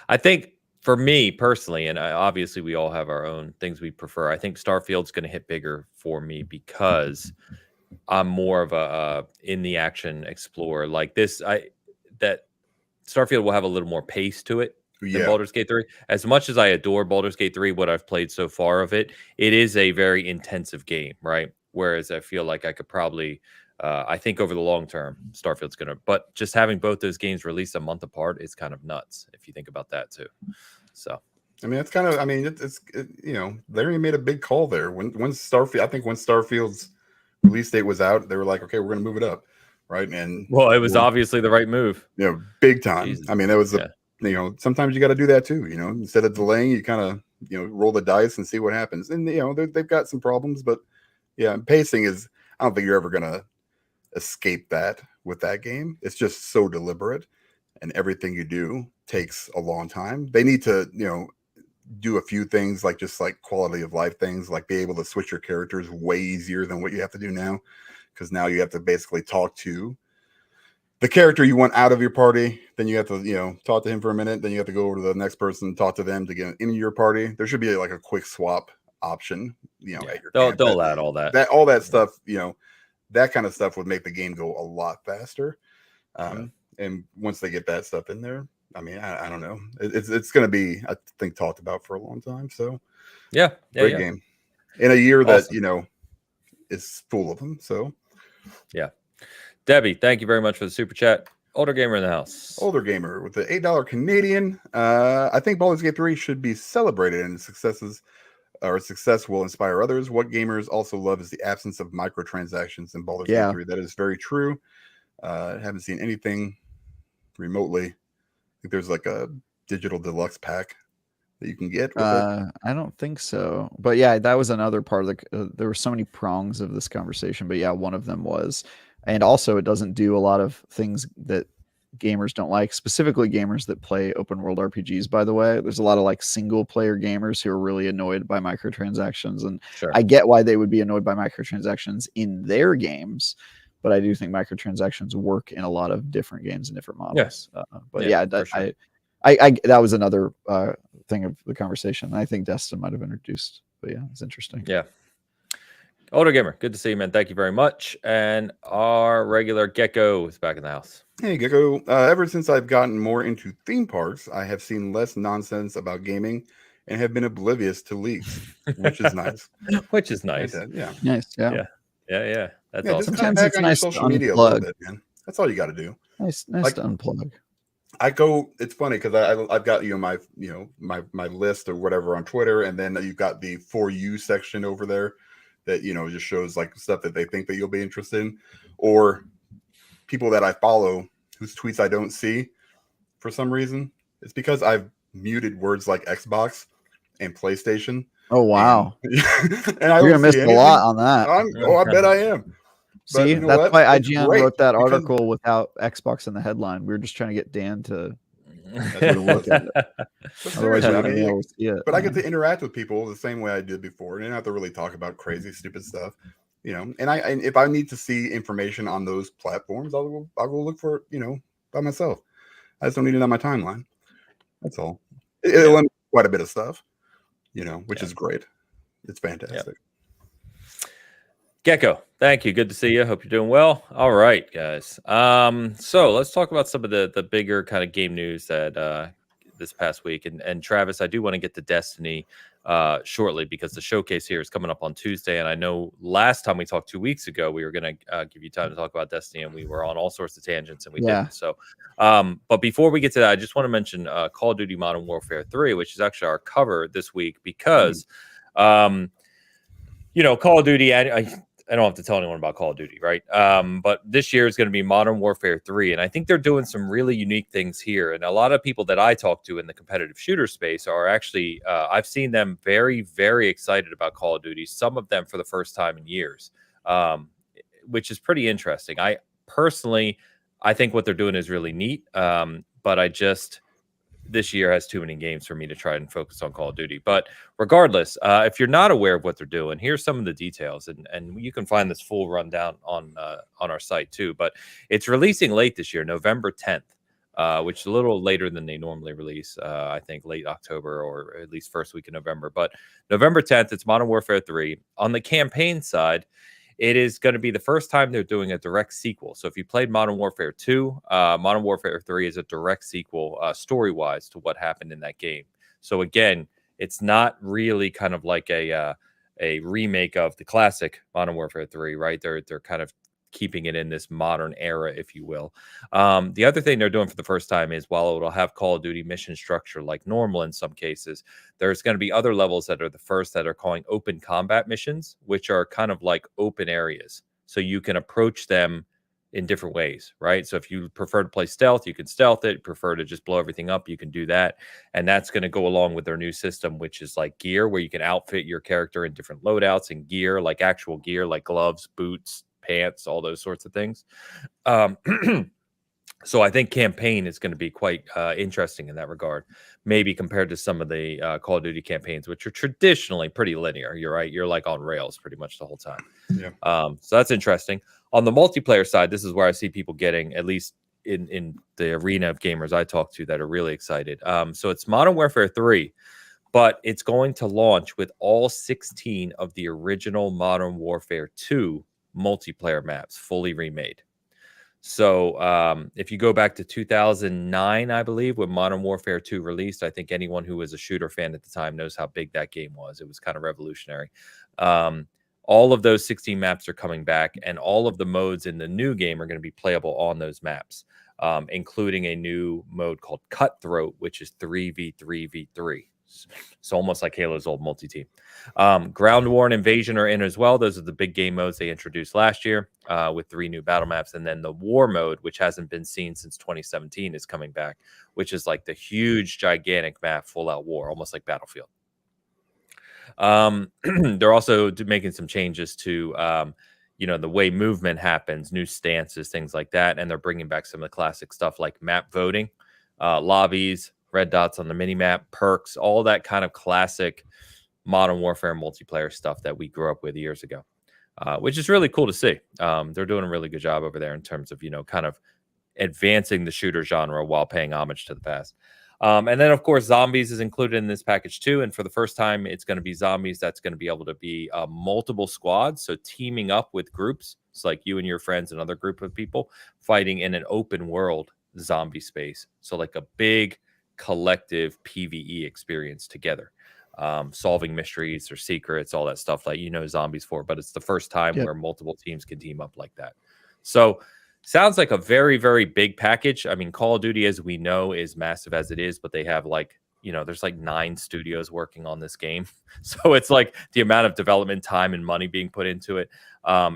I think for me personally, and obviously we all have our own things we prefer. I think Starfield's going to hit bigger for me because I'm more of a in the action explorer like this. That Starfield will have a little more pace to it than Baldur's Gate 3. As much as I adore Baldur's Gate 3, what I've played so far of it, it is a very intensive game, right? Whereas I feel like I could probably, I think over the long term, Starfield's gonna. But just having both those games released a month apart is kind of nuts if you think about that too. So. I mean, it's kind of. I mean, it's Larry made a big call there when Starfield. I think when Starfield's release date was out, they were like, okay, we're going to move it up, right? And well, it was obviously the right move. Big time. Jesus. I mean, that was sometimes you got to do that too. Instead of delaying, you kind of roll the dice and see what happens. And they've got some problems, but pacing is. I don't think you're ever going to escape that with that game. It's just so deliberate, and everything you do takes a long time. They need to do a few things like just like quality of life things, like be able to switch your characters way easier than what you have to do now, because now you have to basically talk to the character you want out of your party, then you have to talk to him for a minute, then you have to go over to the next person, talk to them to get into your party. There should be like a quick swap option at your camp. They'll add all that stuff, that kind of stuff would make the game go a lot faster. And once they get that stuff in there, I mean, I don't know. It's going to be, I think, talked about for a long time. So, great game in a year that is full of them. So, Debbie, thank you very much for the super chat. Older gamer in the house. Older gamer with the $8 Canadian. I think Baldur's Gate 3 should be celebrated, and success will inspire others. What gamers also love is the absence of microtransactions in Baldur's Gate 3. That is very true. I haven't seen anything remotely. I think there's like a digital deluxe pack that you can get with it. I don't think so, but that was another part of the there were so many prongs of this conversation, but one of them was, and also it doesn't do a lot of things that gamers don't like, specifically gamers that play open world RPGs. By the way, there's a lot of like single player gamers who are really annoyed by microtransactions, and Sure. I get why they would be annoyed by microtransactions in their games, but I do think microtransactions work in a lot of different games and different models. But yeah, for sure. I that was another thing of the conversation. I think Destin might have introduced, but yeah, it's interesting. Yeah. Older Gamer, good to see you, man. Thank you very much. And our regular Gecko is back in the house. Hey, Gecko. Ever since I've gotten more into theme parks, I have seen less nonsense about gaming and have been oblivious to leaks, which is nice. Which is nice. Yeah. Nice. Yeah. That's Yeah, awesome. just cut Sometimes back it's on nice your to social media a little unplug. bit, man. That's all you got to do. Nice Like- to unplug. I go. It's funny because I've got my list or whatever on Twitter, and then you've got the For You section over there that just shows like stuff that they think that you'll be interested in, or people that I follow whose tweets I don't see for some reason. It's because I've muted words like Xbox and PlayStation. Oh wow, and you're gonna miss a lot on that. I bet I am. But See, you know that's what? why It's IGN great wrote that because- article without Xbox in the headline. We were just trying to get Dan to look at it. But Otherwise, seriously, we I wouldn't be mean, able to see it. but I get to interact with people the same way I did before, and I don't have to really talk about crazy, stupid stuff, And if I need to see information on those platforms, I'll go look for it, by myself. I just don't need it on my timeline. That's all. It'll limit quite a bit of stuff, which is great. It's fantastic. Gecko, thank you. Good to see you. Hope you're doing well. All right, guys. So let's talk about some of the bigger kind of game news that this past week. And Travis, I do want to get to Destiny shortly because the showcase here is coming up on Tuesday. And I know last time we talked 2 weeks ago, we were going to give you time to talk about Destiny, and we were on all sorts of tangents, and we didn't. So, but before we get to that, I just want to mention Call of Duty Modern Warfare 3, which is actually our cover this week because, Call of Duty, I don't have to tell anyone about Call of Duty, right? But this year is going to be Modern Warfare 3, and I think they're doing some really unique things here. And a lot of people that I talk to in the competitive shooter space are actually, I've seen them very, very excited about Call of Duty, some of them for the first time in years, which is pretty interesting. I think what they're doing is really neat, but this year has too many games for me to try and focus on Call of Duty. But regardless, if you're not aware of what they're doing, here's some of the details, and you can find this full rundown on our site too. But it's releasing late this year, November 10th, which is a little later than they normally release. I think late October or at least first week of November. But November 10th, it's Modern Warfare 3. On the campaign side, it is going to be the first time they're doing a direct sequel. So if you played Modern Warfare 2, Modern Warfare 3 is a direct sequel story-wise to what happened in that game. So again, it's not really kind of like a remake of the classic Modern Warfare 3, right? They're kind of keeping it in this modern era, if you will. The other thing they're doing for the first time is while it'll have Call of Duty mission structure like normal in some cases, there's going to be other levels that are the first that are calling open combat missions, which are kind of like open areas. So you can approach them in different ways, right? So if you prefer to play stealth, you can stealth it. Prefer to just blow everything up, you can do that. And that's going to go along with their new system, which is like gear, where you can outfit your character in different loadouts and gear, like actual gear, like gloves, boots, pants, all those sorts of things. So I think campaign is going to be quite interesting in that regard, maybe compared to some of the Call of Duty campaigns, which are traditionally pretty linear. You're right. You're like on rails pretty much the whole time. Yeah. So that's interesting. On the multiplayer side, this is where I see people getting, at least in the arena of gamers I talk to, that are really excited. So it's Modern Warfare 3, but it's going to launch with all 16 of the original Modern Warfare 2 multiplayer maps fully remade. So if you go back to 2009, I believe, when Modern Warfare 2 released, I think anyone who was a shooter fan at the time knows how big that game was. It was kind of revolutionary. All of those 16 maps are coming back, and all of the modes in the new game are going to be playable on those maps, including a new mode called Cutthroat, which is 3v3v3. So almost like Halo's old multi-team. Ground War and Invasion are in as well. Those are the big game modes they introduced last year with 3 new battle maps. And then the War mode, which hasn't been seen since 2017, is coming back, which is like the huge, gigantic map, full-out war, almost like Battlefield. They're also making some changes to the way movement happens, new stances, things like that. And they're bringing back some of the classic stuff like map voting, lobbies, red dots on the mini map, perks, all that kind of classic Modern Warfare multiplayer stuff that we grew up with years ago, which is really cool to see. They're doing a really good job over there in terms of, kind of advancing the shooter genre while paying homage to the past. And then, of course, zombies is included in this package too. And for the first time, it's going to be zombies that's going to be able to be multiple squads. So teaming up with groups. It's like you and your friends, another group of people fighting in an open world zombie space. So like a big collective PvE experience together. Solving mysteries or secrets, all that stuff like zombies for. But it's the first time where multiple teams can team up like that. So sounds like a very, very big package. I mean, Call of Duty, as we know, is massive as it is, but they have there's like 9 studios working on this game. So it's like the amount of development time and money being put into it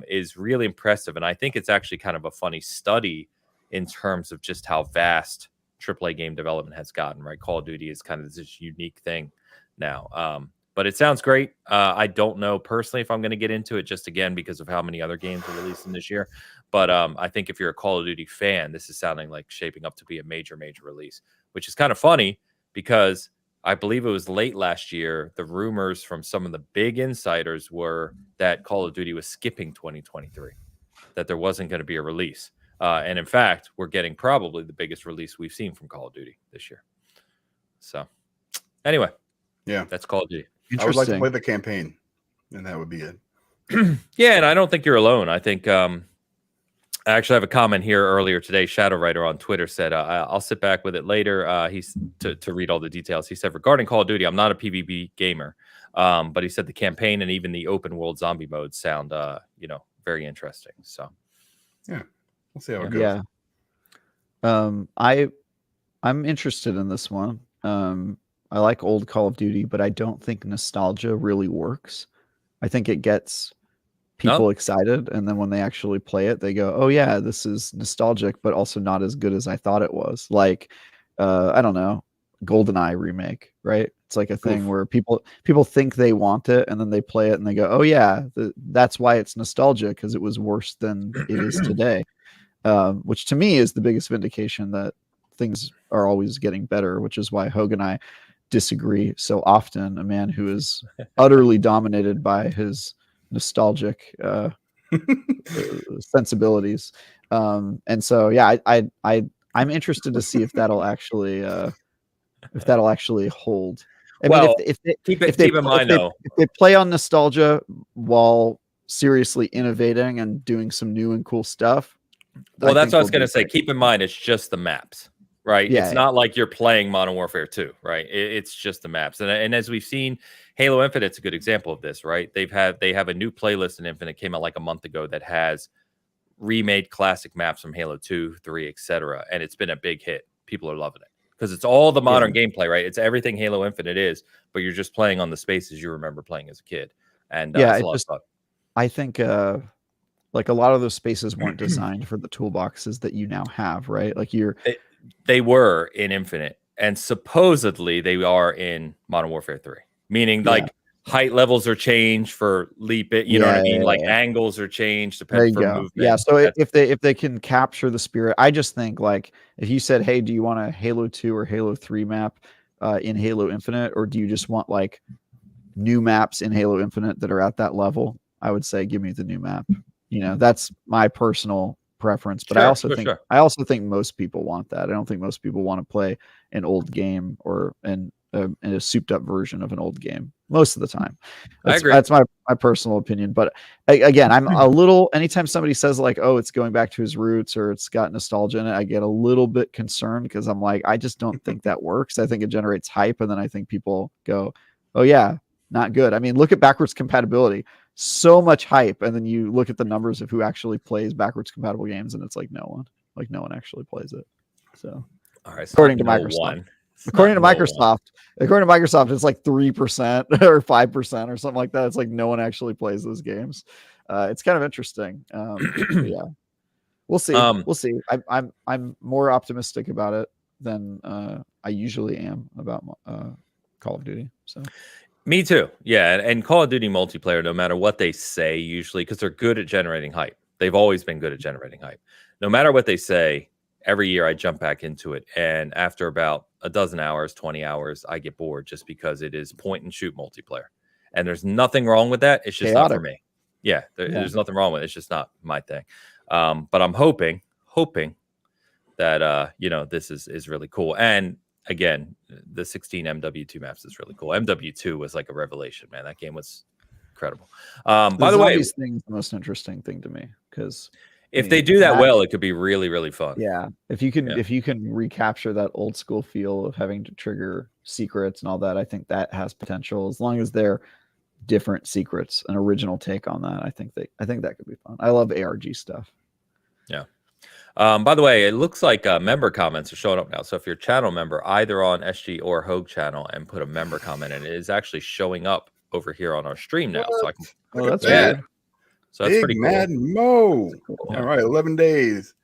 is really impressive. And I think it's actually kind of a funny study in terms of just how vast AAA game development has gotten, right? Call of Duty is kind of this unique thing now. But it sounds great. I don't know personally if I'm going to get into it just again because of how many other games are releasing this year. But I think if you're a Call of Duty fan, this is sounding like shaping up to be a major, major release, which is kind of funny because I believe it was late last year. The rumors from some of the big insiders were that Call of Duty was skipping 2023, that there wasn't going to be a release. And in fact, we're getting probably the biggest release we've seen from Call of Duty this year. So anyway, that's Call of Duty. I would like to play the campaign, and that would be it. Yeah, and I don't think you're alone. I think I actually have a comment here earlier today. Shadow Writer on Twitter said, I'll sit back with it later. He's to read all the details. He said, regarding Call of Duty, I'm not a PvP gamer, but he said the campaign and even the open world zombie modes sound, very interesting. So, yeah, we'll see how it goes. Yeah, I'm interested in this one. I like old Call of Duty, but I don't think nostalgia really works. I think it gets people excited, and then when they actually play it, they go, "Oh yeah, this is nostalgic, but also not as good as I thought it was." Like, I don't know, GoldenEye remake, right? It's like a thing where people think they want it, and then they play it, and they go, "Oh yeah, that's why it's nostalgia because it was worse than it is today." Which to me is the biggest vindication that things are always getting better, which is why Hoeg and I disagree so often. A man who is utterly dominated by his nostalgic sensibilities, and so yeah, I'm interested to see if that'll actually hold. I mean, if they play on nostalgia while seriously innovating and doing some new and cool stuff. Well, that's what I was going to say. Keep in mind, it's just the maps, right? Yeah, it's not like you're playing Modern Warfare 2, right? It's just the maps. And as we've seen, Halo Infinite's a good example of this, right? They have a new playlist in Infinite, came out like a month ago, that has remade classic maps from Halo 2, 3, etc. And it's been a big hit. People are loving it because it's all the modern gameplay, right? It's everything Halo Infinite is, but you're just playing on the spaces you remember playing as a kid. And it's a lot of fun. I think like a lot of those spaces weren't designed for the toolboxes that you now have, right? Like they were in Infinite, and supposedly they are in Modern Warfare 3, meaning like height levels are changed for leap it, you know what I mean? Like angles are changed depending on movement. Yeah, so if they can capture the spirit, I just think like if you said, hey, do you want a Halo 2 or Halo 3 map in Halo Infinite, or do you just want like new maps in Halo Infinite that are at that level? I would say give me the new map. You know, that's my personal preference, but I also think most people want that. I don't think most people want to play an old game or in a souped up version of an old game most of the time. I agree. That's my personal opinion. But again, I'm a little, anytime somebody says like, oh, it's going back to his roots or it's got nostalgia in it, I get a little bit concerned because I'm like, I just don't think that works. I think it generates hype. And then I think people go, oh yeah, not good. I mean, look at backwards compatibility. So much hype, and then you look at the numbers of who actually plays backwards compatible games, and it's like no one actually plays it. So, all right, according to Microsoft, it's like 3% or 5% or something like that. It's like no one actually plays those games. It's kind of interesting. Yeah, we'll see. We'll see. I'm more optimistic about it than I usually am about Call of Duty. So. Me too. Yeah, and Call of Duty multiplayer, no matter what they say, usually because they're good at generating hype. They've always been good at generating hype. No matter what they say, every year I jump back into it, and after about a dozen hours, 20 hours, I get bored just because it is point and shoot multiplayer, and there's nothing wrong with that. It's just not for me. Yeah, there's nothing wrong with it. It's just not my thing. But I'm hoping that this is really cool. And again, the 16 MW2 maps is really cool. MW2 was like a revelation, man. That game was incredible. By the way, these things the most interesting thing to me, because if they do that well, it could be really, really fun. Yeah, if you can recapture that old school feel of having to trigger secrets and all that, I think that has potential. As long as they're different secrets, an original take on that, I think that could be fun. I love ARG stuff. Yeah. By the way, it looks like member comments are showing up now. So if you're a channel member, either on SG or Hoeg channel, and put a member comment in, it is actually showing up over here on our stream now. So I can. That's weird. So that's pretty cool. Mad Mo. Cool. All right, 11 days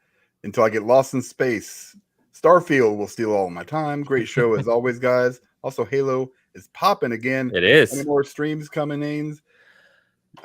until I get lost in space. Starfield will steal all my time. Great show as always, guys. Also, Halo is popping again. It is. Any more streams coming in?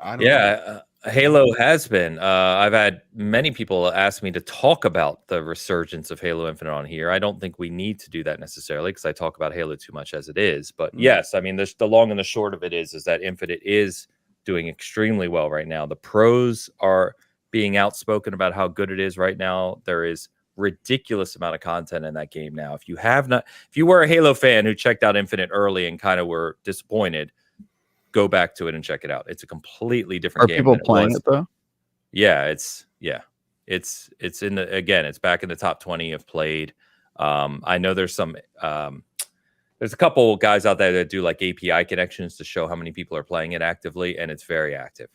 I don't know. Halo has been. I've had many people ask me to talk about the resurgence of Halo Infinite on here. I don't think we need to do that necessarily because I talk about Halo too much as it is. But yes, I mean, the long and the short of it is that Infinite is doing extremely well right now. The pros are being outspoken about how good it is right now. There is ridiculous amount of content in that game now. If you were a Halo fan who checked out Infinite early and kind of were disappointed, go back to it and check it out. It's a completely different game. Are people playing it though? Yeah, it's in the, again, it's back in the top 20 of played. I know there's some there's a couple guys out there that do like API connections to show how many people are playing it actively, and it's very active.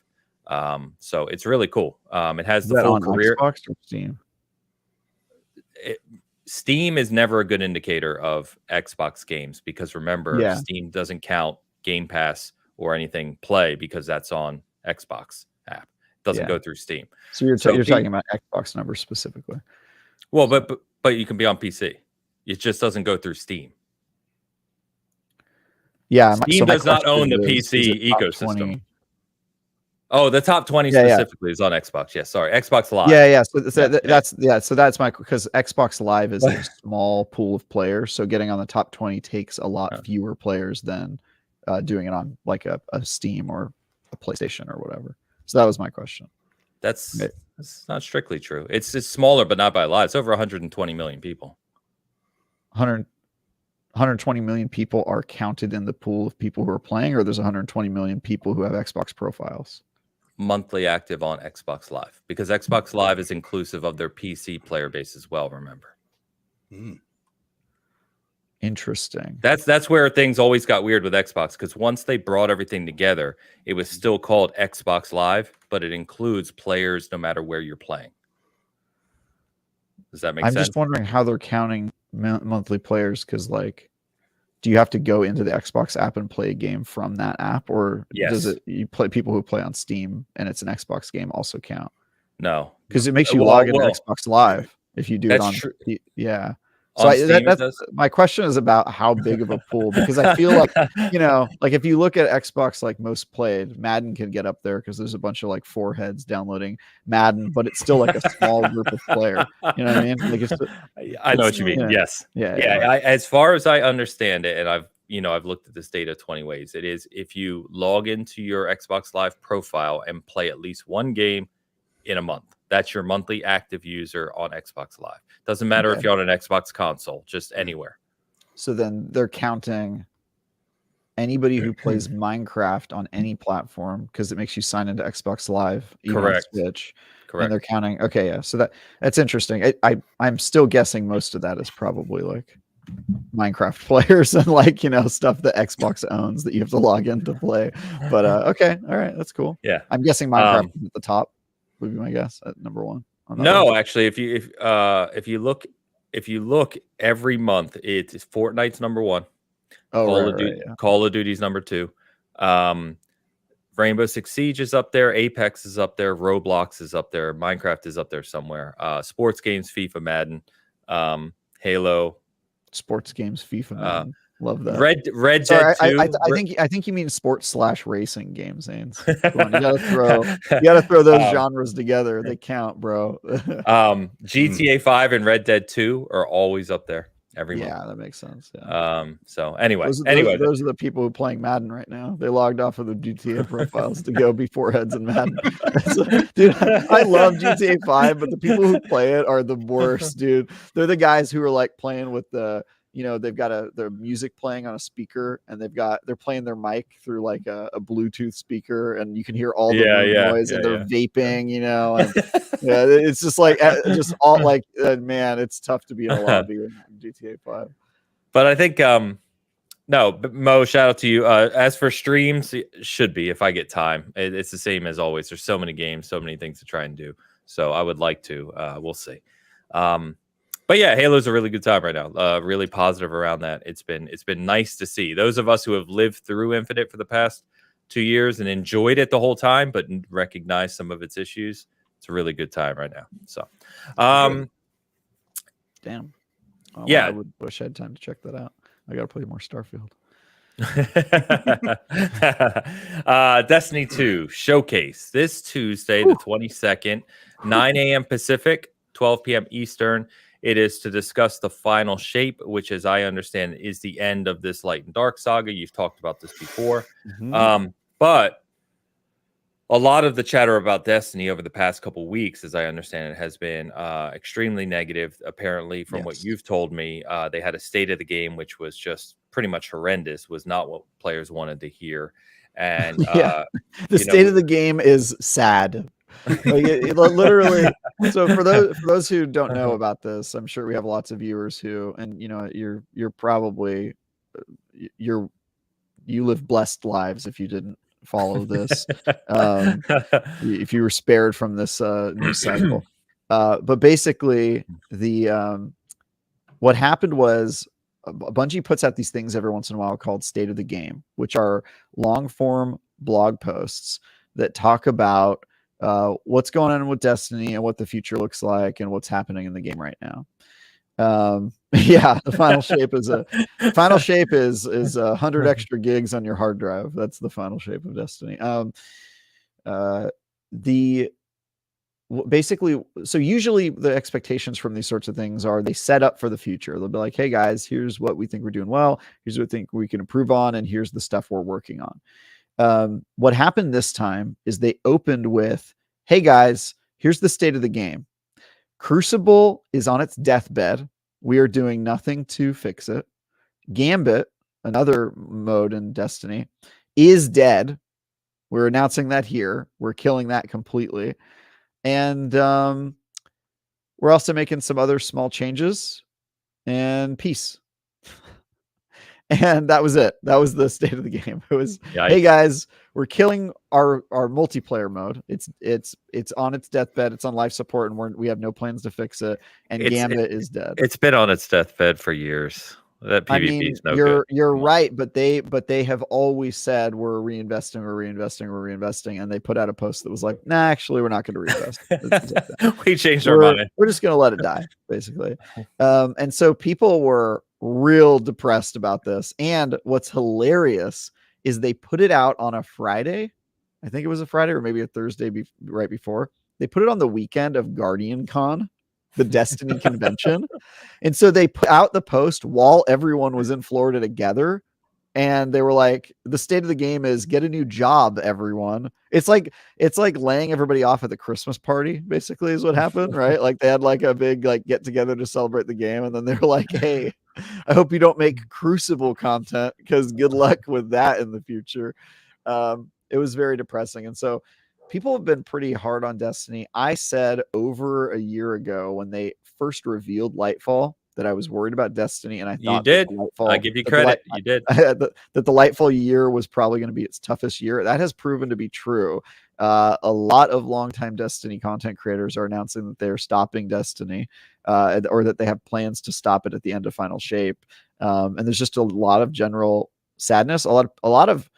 So it's really cool. It has the full career. Xbox or Steam? Steam is never a good indicator of Xbox games because remember, Steam doesn't count Game Pass or anything play because that's on Xbox app. It doesn't go through Steam. So you're talking about Xbox numbers specifically. Well, but you can be on PC. It just doesn't go through Steam. Yeah, Steam does not own the PC ecosystem. 20? Oh, the top 20 specifically is on Xbox. Yeah, sorry, Xbox Live. Yeah. So that's my, because Xbox Live is a small pool of players. So getting on the top 20 takes a lot fewer players than doing it on like a Steam or a PlayStation or whatever. So that was my question. That's not strictly true. It's smaller, but not by a lot. It's over 120 million people. 120 million people are counted in the pool of people who are playing, or there's 120 million people who have Xbox profiles? Monthly active on Xbox Live, because Xbox Live is inclusive of their PC player base as well, remember. Interesting. That's where things always got weird with Xbox, because once they brought everything together, it was still called Xbox Live, but it includes players no matter where you're playing. Does that make sense? I'm just wondering how they're counting monthly players, because like, do you have to go into the Xbox app and play a game from that app, or does it you play people who play on Steam and it's an Xbox game also count? No, because it makes you log into Xbox Live if you do it on yeah. So that's my question is about how big of a pool, because I feel like, like if you look at Xbox, like most played, Madden can get up there because there's a bunch of like foreheads downloading Madden, but it's still like a small group of player. You know what I mean? Like I know what you mean. Yes. Yeah. As far as I understand it, and I've looked at this data 20 ways. It is if you log into your Xbox Live profile and play at least one game in a month. That's your monthly active user on Xbox Live. Doesn't matter if you're on an Xbox console, just anywhere. So then they're counting anybody who plays Minecraft on any platform, because it makes you sign into Xbox Live, even on Switch. Correct. And they're counting. Okay, yeah. So that's interesting. I'm still guessing most of that is probably like Minecraft players and like stuff that Xbox owns that you have to log in to play. But okay, all right, that's cool. Yeah, I'm guessing Minecraft is at the top. Would be my guess at number one. No, actually, if you look every month, it's Fortnite's number one. Call of Duty's number two. Rainbow Six Siege is up there. Apex is up there. Roblox is up there. Minecraft is up there somewhere. Sports games, FIFA, Madden, Halo. Sports games, FIFA, Madden. Love that. Red Sorry, Dead 2. I think you mean sports/racing games, Zanes. Come on, you gotta throw those genres together. They count, bro. GTA 5 and Red Dead 2 are always up there every month. Yeah, that makes sense. Yeah. So anyway, those are the people who are playing Madden right now. They logged off of the GTA profiles to go be foreheads in Madden. Dude, I love GTA 5, but the people who play it are the worst, dude. They're the guys who are like playing with they've got their music playing on a speaker, and they're playing their mic through like a Bluetooth speaker, and you can hear all the noise, and they're vaping, and it's just like just all like man, it's tough to be in a lobby in GTA 5. But I think no, Mo, shout out to you. As for streams, it should be if I get time. It's the same as always. There's so many games, so many things to try and do. So I would like to. We'll see. But yeah, Halo's a really good time right now. Really positive around that. It's been nice to see those of us who have lived through Infinite for the past 2 years and enjoyed it the whole time, but recognize some of its issues. It's a really good time right now. So, damn. Oh, yeah, well, I would wish I had time to check that out. I gotta play more Starfield. Destiny 2 showcase this Tuesday, the 22nd, 9 a.m. Pacific, 12 p.m. Eastern. It is to discuss the final shape, which, as I understand, is the end of this Light and Dark saga. You've talked about this before. But a lot of the chatter about Destiny over the past couple weeks, as I understand it, has been extremely negative. Apparently, from what you've told me, they had a state of the game which was just pretty much horrendous, was not what players wanted to hear. And the state of the game is sad. Like it literally. So for those who don't know about this, I'm sure we have lots of viewers who, and you're probably you live blessed lives if you didn't follow this, if you were spared from this news cycle. But basically, what happened was Bungie puts out these things every once in a while called State of the Game, which are long form blog posts that talk about what's going on with Destiny and what the future looks like and what's happening in the game right now. The final shape is 100 extra gigs on your hard drive. That's the final shape of Destiny. Basically, so usually the expectations from these sorts of things are they set up for the future. They'll be like, hey guys, here's what we think we're doing well, here's what we think we can improve on, and here's the stuff we're working on. What happened this time is they opened with, hey guys, here's the state of the game. Crucible is on its deathbed. We are doing nothing to fix it. Gambit, another mode in Destiny, is dead. We're announcing that here. We're killing that completely. And we're also making some other small changes. And peace. And that was it. That was the state of the game. It was, hey guys, we're killing our multiplayer mode. It's on its deathbed. It's on life support, and we have no plans to fix it. And Gambit is dead. It's been on its deathbed for years. That PvP is no good. You're right, but they have always said we're reinvesting, and they put out a post that was like, nah, actually, we're not going to reinvest. We changed our mind. We're just going to let it die, basically. And so people were real depressed about this. And what's hilarious is they put it out on a Friday. I think it was a Friday or maybe a Thursday right before. They put it on the weekend of Guardian Con, the Destiny convention. And so they put out the post while everyone was in Florida together. And they were like, the state of the game is get a new job, everyone. It's like laying everybody off at the Christmas party, basically, is what happened, right? Like they had like a big like get together to celebrate the game. And then they were like, hey, I hope you don't make Crucible content because good luck with that in the future. It was very depressing. And so people have been pretty hard on Destiny. I said over a year ago when they first revealed Lightfall that I was worried about Destiny, and I thought you did. I give you credit. You did. That the Lightfall year was probably going to be its toughest year. That has proven to be true. A lot of longtime Destiny content creators are announcing that they're stopping Destiny, or that they have plans to stop it at the end of Final Shape. And there's just a lot of general sadness. A lot of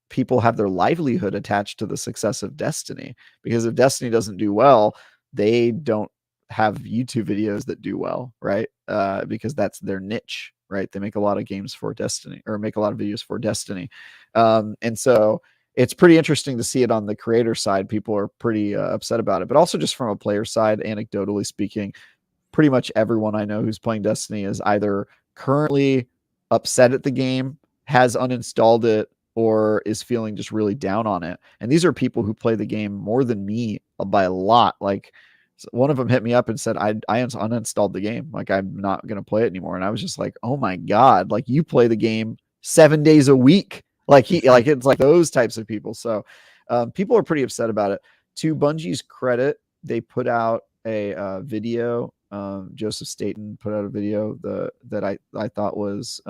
people have their livelihood attached to the success of Destiny, because if Destiny doesn't do well, they don't have YouTube videos that do well, right? Because that's their niche. right? They make a lot of games for Destiny, or make a lot of videos for Destiny. And so it's pretty interesting to see it on the creator side. People are pretty upset about it, but also just from a player side, anecdotally speaking, pretty much everyone I know who's playing Destiny is either currently upset at the game, has uninstalled it, or is feeling just really down on it. And these are people who play the game more than me by a lot. Like, one of them hit me up and said, I uninstalled the game. Like, I'm not going to play it anymore. And I was just like, oh my God, like, you play the game 7 days a week. Like, it's like those types of people. So people are pretty upset about it. To Bungie's credit, they put out a video. Joseph Staten put out a video that I thought was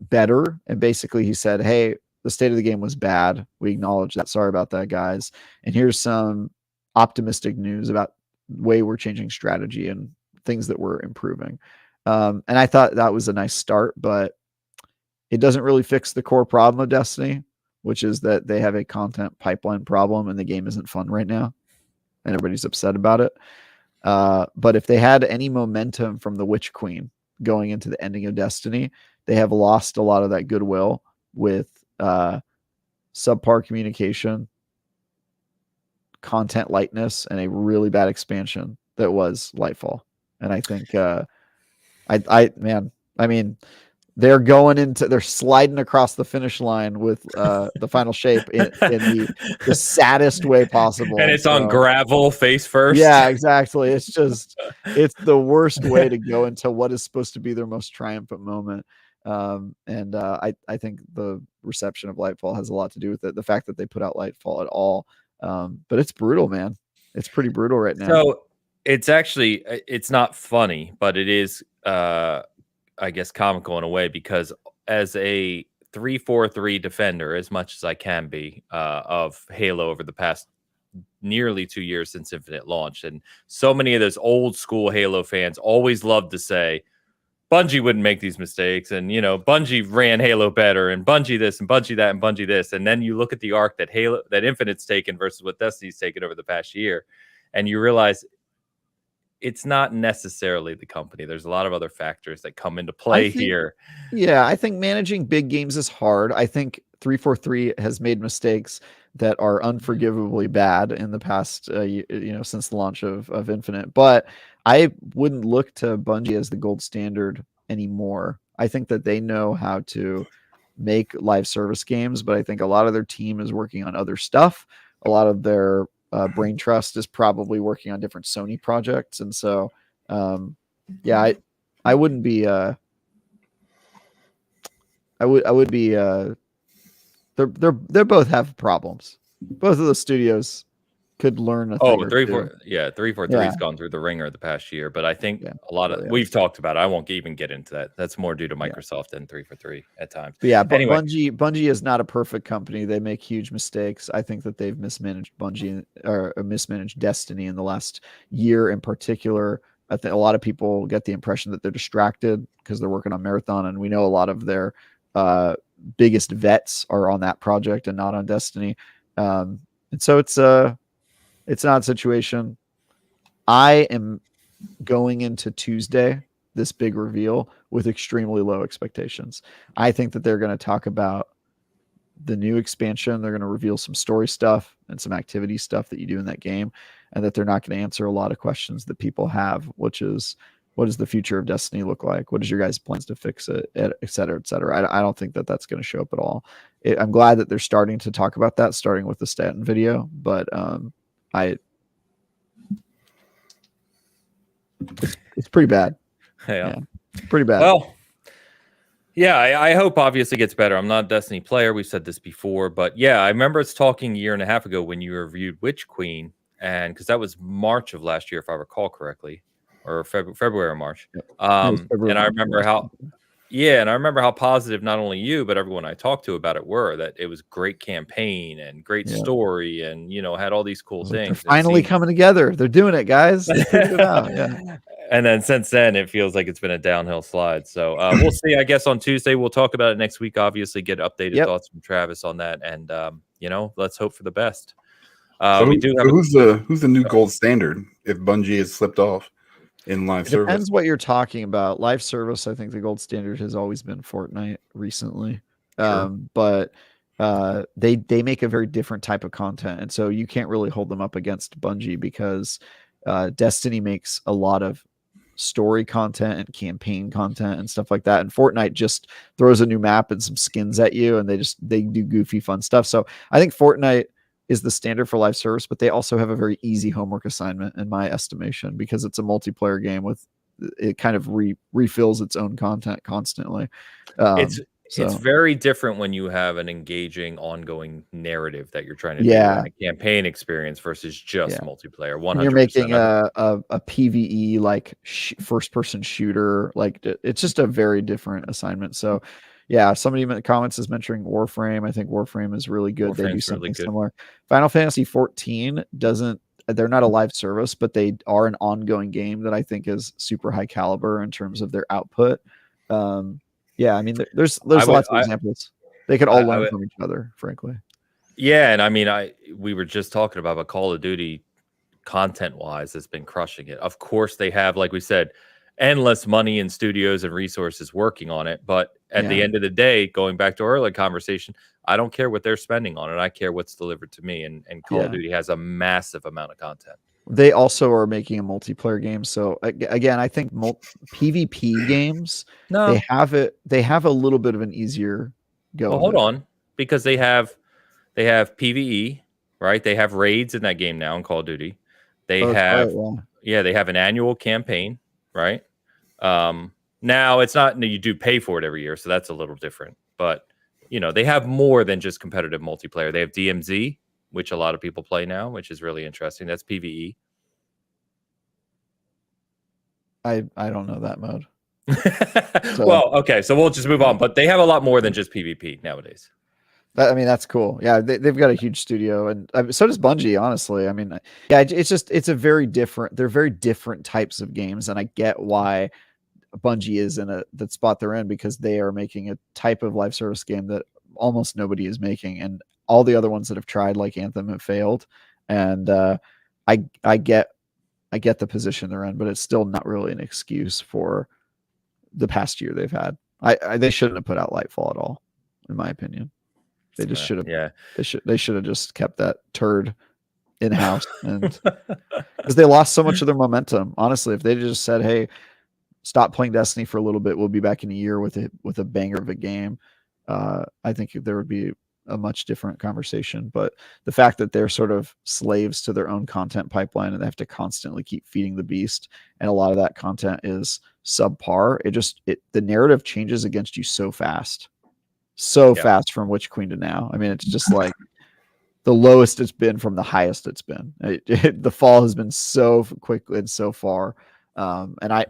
better. And basically he said, hey, the state of the game was bad. We acknowledge that. Sorry about that, guys. And here's some optimistic news about the way we're changing strategy and things that we're improving. And I thought that was a nice start, but it doesn't really fix the core problem of Destiny, which is that they have a content pipeline problem and the game isn't fun right now. And everybody's upset about it. But if they had any momentum from the Witch Queen going into the ending of Destiny, they have lost a lot of that goodwill with subpar communication, content lightness, and a really bad expansion that was Lightfall. And I think I mean, they're sliding across the finish line with the final shape in the saddest way possible. And it's on gravel face first. Yeah, exactly. It's the worst way to go into what is supposed to be their most triumphant moment. I think the reception of Lightfall has a lot to do with it. The fact that they put out Lightfall at all. But it's brutal, man. It's pretty brutal right now. So it's not funny, but it is, I guess, comical in a way, because as a 343 defender, as much as I can be, of Halo over the past nearly 2 years since Infinite launched, and so many of those old school Halo fans always love to say Bungie wouldn't make these mistakes, and Bungie ran Halo better, and Bungie this and Bungie that and Bungie this, and then you look at the arc that Infinite's taken versus what Destiny's taken over the past year, and you realize it's not necessarily the company. There's a lot of other factors that come into play here. Yeah, I think managing big games is hard. I think 343 has made mistakes that are unforgivably bad in the past, since the launch of Infinite. But I wouldn't look to Bungie as the gold standard anymore. I think that they know how to make live service games, but I think a lot of their team is working on other stuff. A lot of their brain trust is probably working on different Sony projects, and so I wouldn't be I would be they both have problems. Both of the studios could learn a thing or two. 343 has gone through the ringer the past year, but I think a lot of we've talked about it. I won't even get into that. That's more due to Microsoft than 343 at times. But but anyway. Bungie is not a perfect company. They make huge mistakes. I think that they've mismanaged mismanaged Destiny in the last year in particular. I think a lot of people get the impression that they're distracted because they're working on Marathon, and we know a lot of their biggest vets are on that project and not on Destiny. And so it's an odd situation. I am going into Tuesday, this big reveal, with extremely low expectations. I think that they're going to talk about the new expansion. They're going to reveal some story stuff and some activity stuff that you do in that game, and that they're not going to answer a lot of questions that people have, which is, what does the future of Destiny look like? What is your guys' plans to fix it, et cetera, et cetera? I don't think that that's going to show up at all. I'm glad that they're starting to talk about that, starting with the Staten video, but it's pretty bad. Yeah, it's pretty bad. Well, yeah, I hope obviously gets better. I'm not a Destiny player. We've said this before, but yeah, I remember us talking a year and a half ago when you reviewed Witch Queen, and because that was March of last year, if I recall correctly, or February or March. Yep. And I remember how positive not only you but everyone I talked to about it were, that it was great campaign and great story, and had all these cool things. They're finally coming together. They're doing it, guys. They figured it out. Yeah. And then since then, it feels like it's been a downhill slide. So we'll see. I guess on Tuesday we'll talk about it next week. Obviously, get updated thoughts from Travis on that, and let's hope for the best. Who's the new gold standard if Bungie has slipped off? in live It service. depends what you're talking about. Live service, I think the gold standard has always been Fortnite recently. Sure. But they make a very different type of content, and so you can't really hold them up against Bungie because Destiny makes a lot of story content and campaign content and stuff like that, and Fortnite just throws a new map and some skins at you, and they do goofy fun stuff. So I think Fortnite is the standard for live service, but they also have a very easy homework assignment in my estimation because it's a multiplayer game with it kind of refills its own content constantly. It's very different when you have an engaging, ongoing narrative that you're trying to do Yeah. and a campaign experience versus just multiplayer. 100%. You're making a PVE like first person shooter. Like it's just a very different assignment. So yeah, somebody in the comments is mentioning Warframe. I think Warframe is really good. They do something similar. Final Fantasy 14 doesn't. They're not a live service, but they are an ongoing game that I think is super high caliber in terms of their output. Yeah, I mean, there's lots of examples. They could all learn from each other, frankly. Yeah, and I mean, we were just talking about Call of Duty content-wise has been crushing it. Of course, they have, like we said, endless money and studios and resources working on it. But at the end of the day, going back to our earlier conversation, I don't care what they're spending on it. I care what's delivered to me. And Call of Duty has a massive amount of content. They also are making a multiplayer game. So again, I think PvP games, they have a little bit of an easier go. Well, hold on, because they have PvE, right? They have raids in that game now in Call of Duty. They have they have an annual campaign, right? Now it's not, you do pay for it every year, so that's a little different. But they have more than just competitive multiplayer. They have DMZ, which a lot of people play now, which is really interesting. That's PvE. I don't know that mode. Well, okay, so we'll just move on. But they have a lot more than just PvP nowadays. I mean, that's cool. Yeah, they've got a huge studio, and so does Bungie, honestly. I mean, yeah, it's a very different. They're very different types of games, and I get why Bungie is in that spot they're in, because they are making a type of live service game that almost nobody is making, and all the other ones that have tried, like Anthem, have failed. And I get the position they're in, but it's still not really an excuse for the past year they've had. They shouldn't have put out Lightfall at all, in my opinion. They just should have. Yeah, they should have just kept that turd in house, and because they lost so much of their momentum. Honestly, if they just said, "Hey, stop playing Destiny for a little bit. We'll be back in a year with a banger of a game," I think there would be a much different conversation. But the fact that they're sort of slaves to their own content pipeline and they have to constantly keep feeding the beast, and a lot of that content is subpar. The narrative changes against you so fast. Fast from Witch Queen to now. I mean, it's just like the lowest it's been from the highest it's been. The fall has been so quick and so far. And I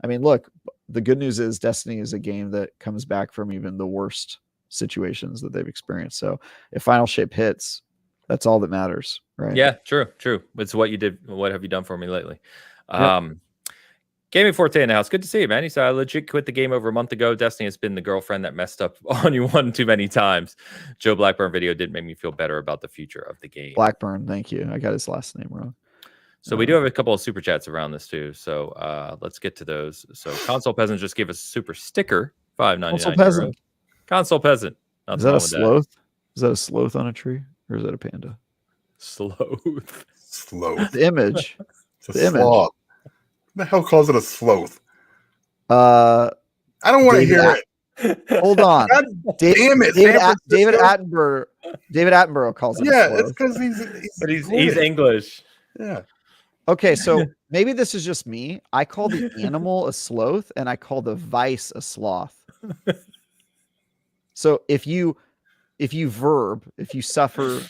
mean, look, the good news is Destiny is a game that comes back from even the worst situations that they've experienced. So if Final Shape hits, that's all that matters, right? Yeah, true. It's what you did. What have you done for me lately? Gaming Forte in the house. Good to see you, man. He said, I legit quit the game over a month ago. Destiny has been the girlfriend that messed up on you one too many times. Joe Blackburn video did make me feel better about the future of the game. Blackburn, thank you. I got his last name wrong. So we do have a couple of super chats around this too. So let's get to those. So Console Peasant just gave us a super sticker, €5.99. Console Peasant. Console Peasant. Is that a sloth? Is that a sloth on a tree, or is that a panda? Sloth. The image. The image. Sloth. Who the hell calls it a sloth? I don't want to hear it. Hold on. God damn it. David Attenborough calls it a sloth. Yeah, it's because he's English. Yeah. Okay, so maybe this is just me. I call the animal a sloth, and I call the vice a sloth. So if you suffer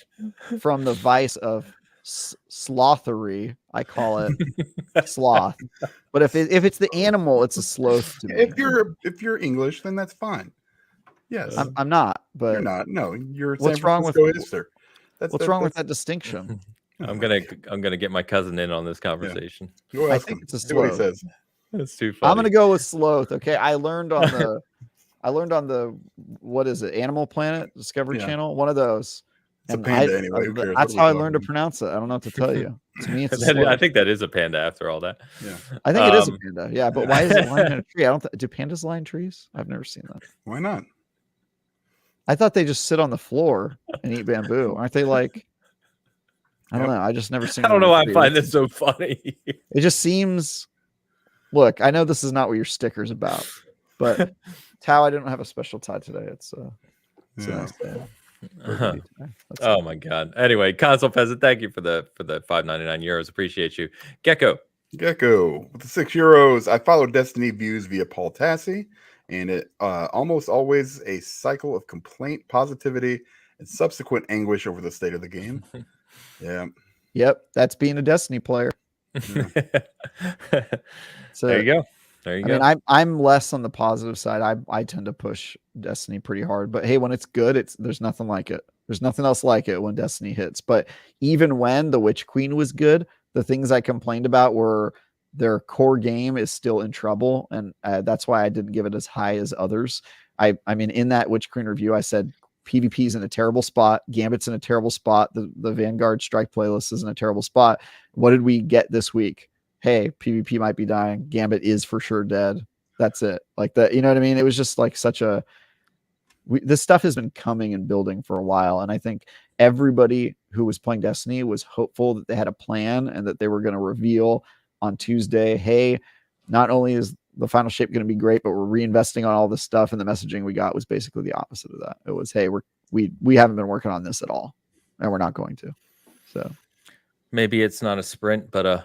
from the vice of slothery, I call it sloth. But if it's the animal, it's a sloth to me. If you're English, then that's fine. Yes, I'm not. But you're not. No, you're. What's wrong with that distinction? I'm gonna get my cousin in on this conversation. Yeah. I think it's a sloth. What he says. That's too funny. I'm gonna go with sloth. Okay, I learned on the what is it? Animal Planet Discovery Channel. One of those. It's a panda anyway. Who cares? That's how I learned to pronounce it. I don't know what to tell you. To me, it's a I think that is a panda after all that. Yeah, I think it is a panda. Yeah, but why is it lying in a tree? I don't. Do pandas lie in trees? I've never seen that. Why not? I thought they just sit on the floor and eat bamboo. Aren't they like? I don't know. I just never seen. I don't know why I find this so funny. It just seems. Look, I know this is not what your sticker's about, but Tao, I didn't have a special tie today. It's a nice day. Oh my god. Anyway, Console Peasant, thank you for the 5.99 euros. Appreciate you. Gecko with the €6. I follow Destiny views via Paul Tassi, and it almost always a cycle of complaint, positivity, and subsequent anguish over the state of the game. Yeah. Yep, that's being a Destiny player. So there you go. There you go. I mean, I'm less on the positive side. I tend to push Destiny pretty hard, but hey, when it's good, there's nothing like it. There's nothing else like it when Destiny hits. But even when the Witch Queen was good, the things I complained about were their core game is still in trouble, and that's why I didn't give it as high as others. I mean, in that Witch Queen review, I said PvP is in a terrible spot. Gambit's in a terrible spot. The Vanguard Strike playlist is in a terrible spot. What did we get this week? Hey, PvP might be dying. Gambit is for sure dead. That's it. Like that, you know what I mean? It was just like such a. This stuff has been coming and building for a while, and I think everybody who was playing Destiny was hopeful that they had a plan and that they were going to reveal on Tuesday, hey, not only is the final shape going to be great, but we're reinvesting on all this stuff. And the messaging we got was basically the opposite of that. It was, hey, we haven't been working on this at all, and we're not going to. So maybe it's not a sprint, but a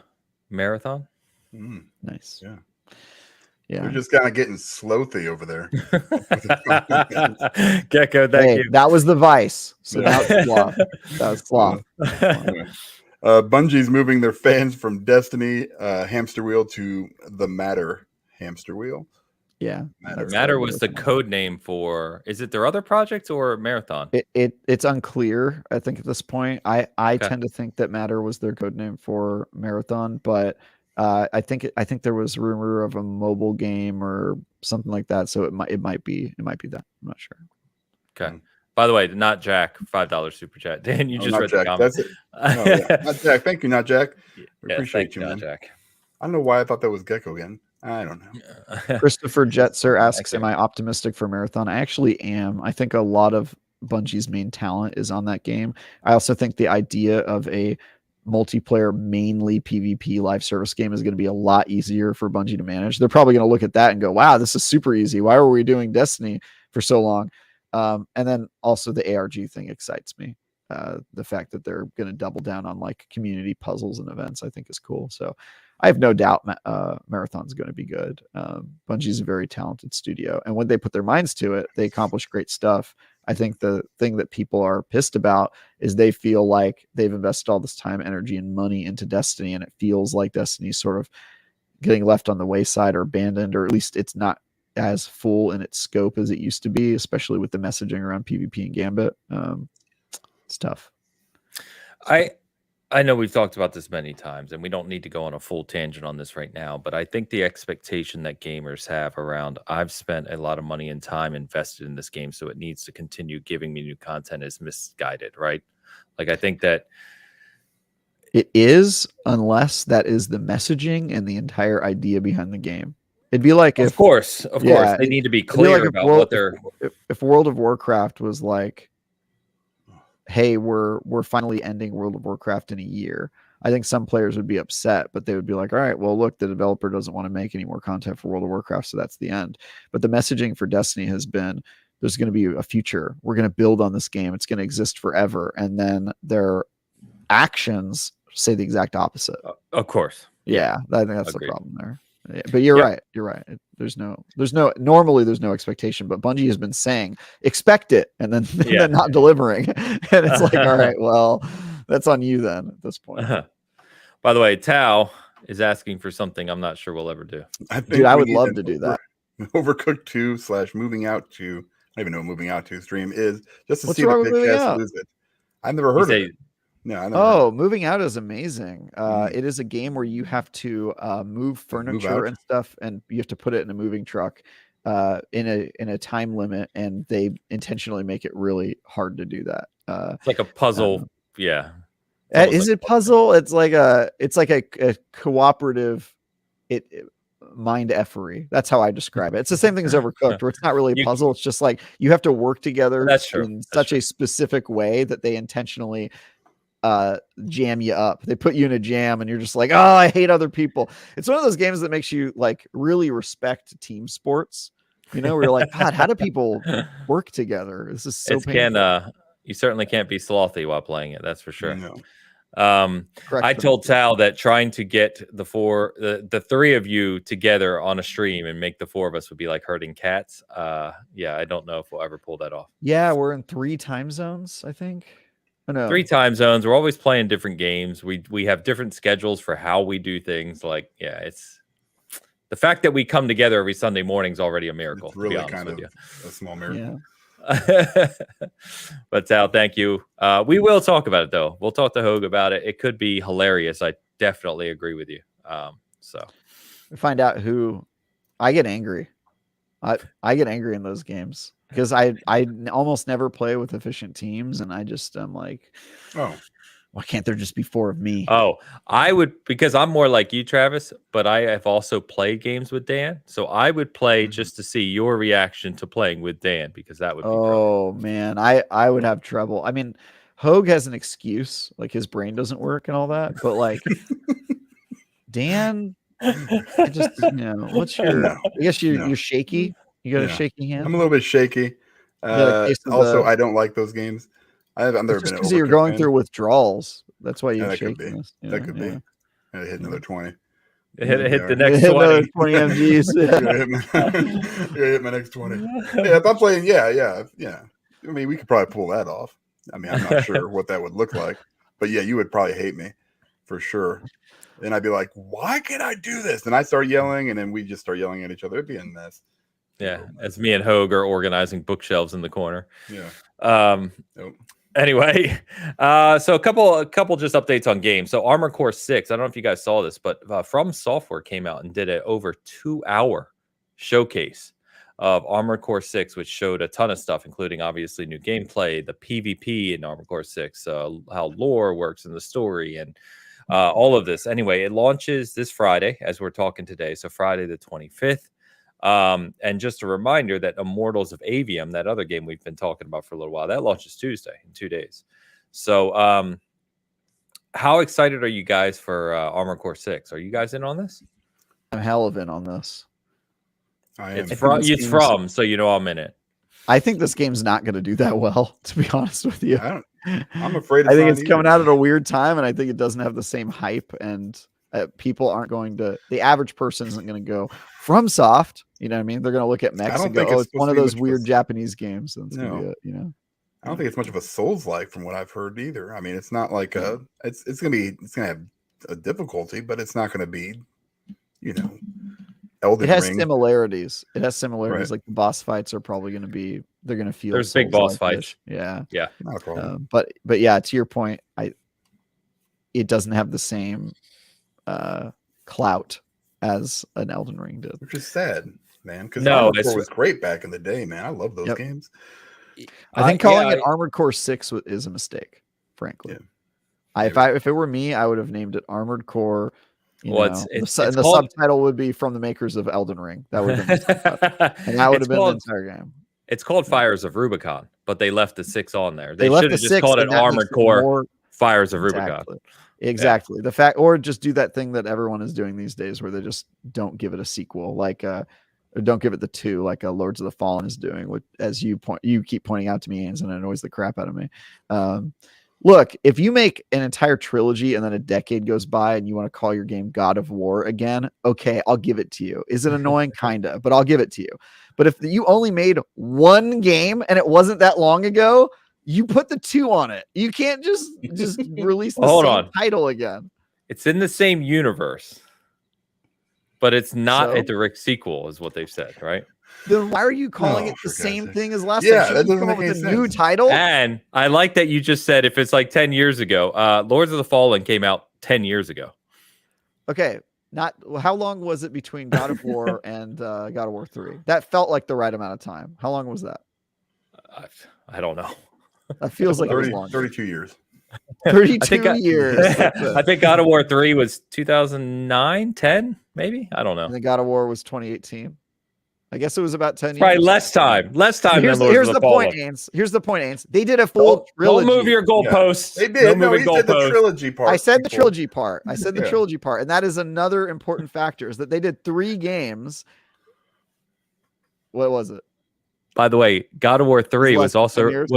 marathon. Nice. Yeah. We're just kind of getting slothy over there. Gecko, thank you. That was the vice. So that's sloth. That was sloth. Bungie's moving their fans from Destiny hamster wheel to the Matter hamster wheel. Yeah. Matter was the code name for, is it their other project or Marathon? It's unclear, I think, at this point. I tend to think that Matter was their code name for Marathon, but I think there was rumor of a mobile game or something like that. So it might be that. I'm not sure. Okay. By the way, not Jack, $5 super chat. Dan, you just read Jack. the comment. That's it. Yeah. Not Jack. Thank you, not Jack. We appreciate you, man. Jack. I don't know why I thought that was Gecko again. I don't know. Christopher Jetser asks, am I optimistic for Marathon? I actually am. I think a lot of Bungie's main talent is on that game. I also think the idea of a multiplayer, mainly PvP live service game is going to be a lot easier for Bungie to manage. They're probably going to look at that and go, wow, this is super easy. Why were we doing Destiny for so long? And then also the ARG thing excites me. The fact that they're going to double down on like community puzzles and events, I think is cool. So I have no doubt Marathon's going to be good. Bungie's a very talented studio, and when they put their minds to it, they accomplish great stuff. I think the thing that people are pissed about is they feel like they've invested all this time, energy, and money into Destiny, and it feels like Destiny's sort of getting left on the wayside or abandoned, or at least it's not as full in its scope as it used to be, especially with the messaging around PvP and Gambit. It's tough. I know we've talked about this many times, and we don't need to go on a full tangent on this right now, but I think the expectation that gamers have around, I've spent a lot of money and time invested in this game, so it needs to continue giving me new content, is misguided, right? Like, I think that it is, unless that is the messaging and the entire idea behind the game. It'd be like of course, they need to be clear about what they're. If World of Warcraft was like, hey, we're finally ending World of Warcraft in a year, I think some players would be upset, but they would be like, all right, well, look, the developer doesn't want to make any more content for World of Warcraft, so that's the end. But the messaging for Destiny has been, there's going to be a future. We're going to build on this game. It's going to exist forever. And then their actions say the exact opposite. Of course. Yeah, I think that's the problem there. Yeah, but you're right. You're right. Normally there's no expectation, but Bungie has been saying expect it and then, then not delivering. And it's like, all right, well, that's on you then at this point. By the way, Tao is asking for something I'm not sure we'll ever do. I would love to do that. Overcooked 2 / moving out to, I don't even know what moving out to stream is, just to see the Bitcast lose it. I've never heard of it. No, moving out is amazing. It is a game where you have to move furniture and stuff, and you have to put it in a moving truck in a time limit, and they intentionally make it really hard to do that. It's like a puzzle. Yeah. Is it puzzle? It's like a cooperative mind effery. That's how I describe it. It's the same thing as Overcooked, where it's not really a puzzle. It's just like you have to work together in such a specific way that they intentionally jam you up. They put you in a jam and you're just like, oh, I hate other people. It's one of those games that makes you like really respect team sports. You know, we're like, God, how do people work together? This is so painful. You certainly can't be slothy while playing it. That's for sure. No. I told Tal that trying to get the three of you together on a stream and make the four of us would be like herding cats. Yeah, I don't know if we'll ever pull that off. Yeah, we're in 3 time zones, I think. Oh, no. 3 time zones. We're always playing different games. We have different schedules for how we do things. Like, yeah, it's the fact that we come together every Sunday morning is already a miracle. It's really to be kind of a small miracle. Yeah. But Tal, thank you. We will talk about it though. We'll talk to Hoeg about it. It could be hilarious. I definitely agree with you. So we find out who I get angry. I get angry in those games because I almost never play with efficient teams, and I'm like, oh, why can't there just be 4 of me? Oh, I would, because I'm more like you, Travis, but I have also played games with Dan. So I would play just to see your reaction to playing with Dan, because that would be brilliant. Man, I would have trouble. I mean, Hoeg has an excuse, like his brain doesn't work and all that, but like Dan, I just, what's your, I guess you're shaky. You got a shaky hand? I'm a little bit shaky. Also, I don't like those games. I've never been because you're going through withdrawals. That's why you're shaking. That could be. I hit another 20. Hit the next 20. 20 MGs. Hit my next 20. Yeah, if I'm playing, yeah. I mean, we could probably pull that off. I mean, I'm not sure what that would look like, but yeah, you would probably hate me for sure. And I'd be like, why can't I do this? And I start yelling, and then we just start yelling at each other. It'd be a mess. Yeah, as me and Hoeg are organizing bookshelves in the corner. Yeah. Anyway, so a couple just updates on games. So Armored Core 6, I don't know if you guys saw this, but From Software came out and did an over 2-hour showcase of Armored Core 6, which showed a ton of stuff, including obviously new gameplay, the PvP in Armored Core 6, how lore works in the story, and all of this. Anyway, it launches this Friday as we're talking today, so Friday the 25th. And just a reminder that Immortals of Avium, that other game we've been talking about for a little while, that launches Tuesday in 2 days. So how excited are you guys for Armored Core 6? Are you guys in on this? I'm hell of in on this. It's from, so you know I'm in it. I think this game's not going to do that well, to be honest with you. I'm afraid I think it's coming out at a weird time, and I think it doesn't have the same hype, and people aren't going to, the average person isn't going to go From Soft, you know what I mean? They're going to look at Mex and go, oh, it's one of those weird Japanese games. And it's going to be I don't think it's much of a Souls-like from what I've heard either. I mean, it's not like it's going to have a difficulty, but it's not going to be, Elden Ring. Similarities. It has similarities. Right. Like the boss fights are probably going to be, they're going to feel. There's big boss fights. Yeah. Not a problem. But yeah, to your point, it doesn't have the same clout as an Elden Ring did, which is sad, man. Because Armored Core was great back in the day, man. I love those games. I think calling it Armored Core 6 is a mistake, frankly. Yeah. If it were me, I would have named it Armored Core. The subtitle would be from the makers of Elden Ring. That would have been and that would have been the entire game. It's called Fires of Rubicon, but they left the 6 on there. They should have just called it Armored Core Fires of Rubicon. Exactly. The fact, or just do that thing that everyone is doing these days where they just don't give it a sequel, like don't give it the 2, like Lords of the Fallen is doing, which, as you keep pointing out to me, and it annoys the crap out of me. Look, if you make an entire trilogy and then a decade goes by and you want to call your game God of War again, okay, I'll give it to you. Is it annoying? Kinda, but I'll give it to you. But if you only made one game and it wasn't that long ago, you put the 2 on it. You can't just release the same title again. It's in the same universe, but it's not a direct sequel, is what they've said, right? Then why are you calling it the same thing as last time? That doesn't come up with a new title. And I like that you just said if it's like 10 years ago. Lords of the Fallen came out 10 years ago. Okay. Not how long was it between God of War and God of War 3? That felt like the right amount of time. How long was that? I don't know. That feels like it was 30, longer. 32 years. 32 years. I think God of War 3 was 2009, 10, maybe. I don't know. And then God of War was 2018. I guess it was about 10 years. Probably less time Here's, than Lords here's of the the point, Fallen. Ains. Here's the point, Ains. They did a full trilogy. Don't move your goalposts. They did. No No, he moving said the goalposts. trilogy part. I said the before. trilogy part. I said the Yeah. trilogy part. And that is another important factor is that they did 3 games. What was it? By the way, God of War 3 less was than 10 years.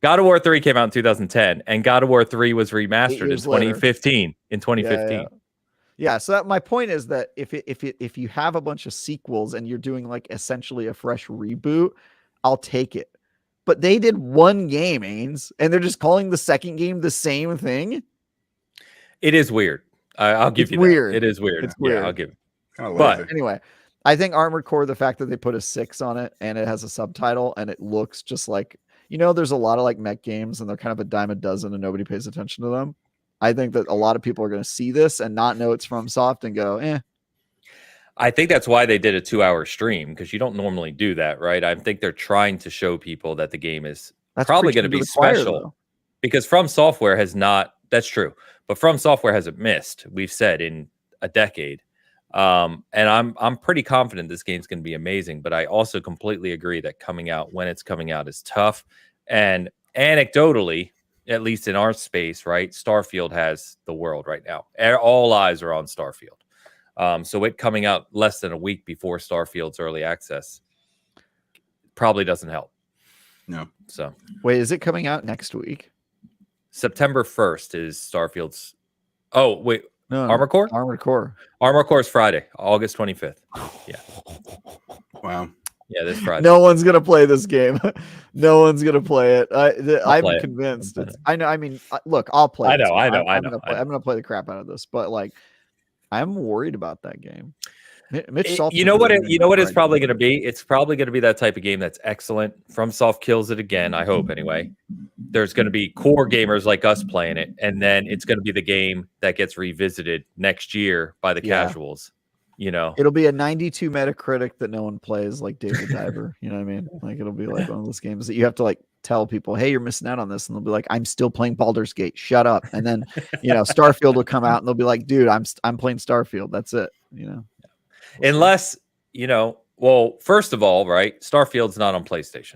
God of War 3 came out in 2010, and God of War 3 was 8 remastered in years later. 2015. In 2015. Yeah, so my point is that if you have a bunch of sequels and you're doing like essentially a fresh reboot, I'll take it. But they did 1 game, Ains, and they're just calling the second game the same thing. It is weird. I'll give It's you weird. that. It is weird. It's weird. Yeah, I'll give it. Kinda But- lazy. Anyway, I think Armored Core, the fact that they put a 6 on it and it has a subtitle and it looks just like, there's a lot of like mech games and they're kind of a dime a dozen and nobody pays attention to them. I think that a lot of people are going to see this and not know it's FromSoft and go, eh. I think that's why they did a 2-hour stream, because you don't normally do that, right? I think they're trying to show people that the game is That's probably preaching going to be the choir, special, though. because From Software has not. That's true, but From Software hasn't missed. We've said in a decade, and I'm pretty confident this game's going to be amazing. But I also completely agree that when it's coming out is tough. And anecdotally, at least in our space, right? Starfield has the world right now. All eyes are on Starfield. So it coming out less than a week before Starfield's early access probably doesn't help. No. So Wait, is it coming out next week? September 1st is Starfield's. Oh, wait. No, Armored Core? Armored Core. Armored Core is Friday, August 25th. Yeah. Wow. Yeah, this Friday. No one's gonna play this game. No one's gonna play it. I'm play it. convinced. I know. I mean, look, I'll play. I this. know, I know, I'm I know. gonna play the crap out of this, but like, I'm worried about that game. Mitch You Saltzman's know what? really You know what it's right. probably going to be. It's probably going to be that type of game that's excellent. FromSoft kills it again. I hope anyway. There's going to be core gamers like us playing it, and then it's going to be the game that gets revisited next year by the casuals. It'll be a 92 Metacritic that no one plays, like David Diver. You know what I mean? Like it'll be like one of those games that you have to like tell people, "Hey, you're missing out on this," and they'll be like, "I'm still playing Baldur's Gate. Shut up." And then Starfield will come out, and they'll be like, "Dude, I'm playing Starfield. That's it." Unless well, first of all, right, Starfield's not on PlayStation,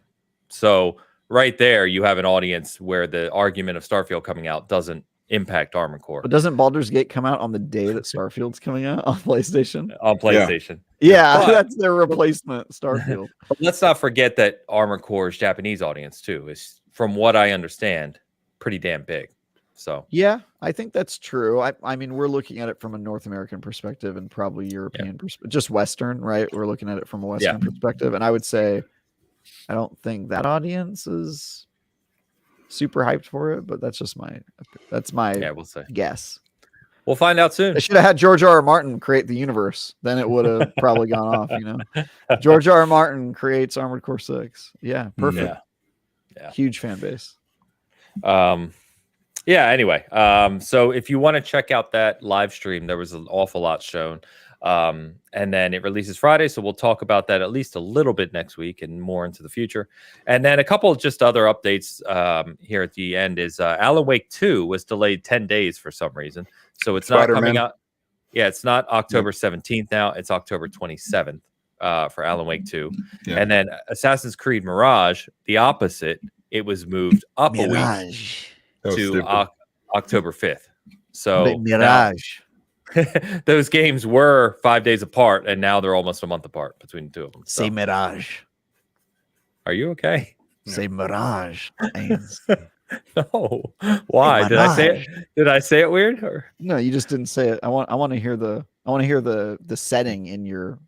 so right there you have an audience where the argument of Starfield coming out doesn't impact Armored Core. But doesn't Baldur's Gate come out on the day that Starfield's coming out on PlayStation? On PlayStation. Yeah, But- that's their replacement, Starfield. But let's not forget that Armored Core's Japanese audience too is, from what I understand, pretty damn big. So Yeah, I think that's true. I mean, we're looking at it from a North American perspective and probably European perspective, just Western, right? We're looking at it from a Western perspective. And I would say, I don't think that audience is super hyped for it, but that's just my we'll see. guess. We'll find out soon. They should have had George R.R. Martin create the universe. Then it would have probably gone off, George R.R. Martin creates Armored Core 6. Yeah, perfect. Yeah. Huge fan base. Anyway, so if you want to check out that live stream, there was an awful lot shown. And then it releases Friday, so we'll talk about that at least a little bit next week and more into the future. And then a couple of just other updates here at the end is Alan Wake 2 was delayed 10 days for some reason. So it's not coming out. Yeah, it's not October 17th now. It's October 27th for Alan Wake 2. Yeah. And then Assassin's Creed Mirage, the opposite. It was moved up a week That was to stupid. October 5th. So now, Mirage. those games were 5 days apart, and now they're almost a month apart between the two of them. So, Say Mirage. are you okay? Say Mirage. No. Why? Did I say it? Did I say it weird? Or? No, you just didn't say it. I want to hear the setting in your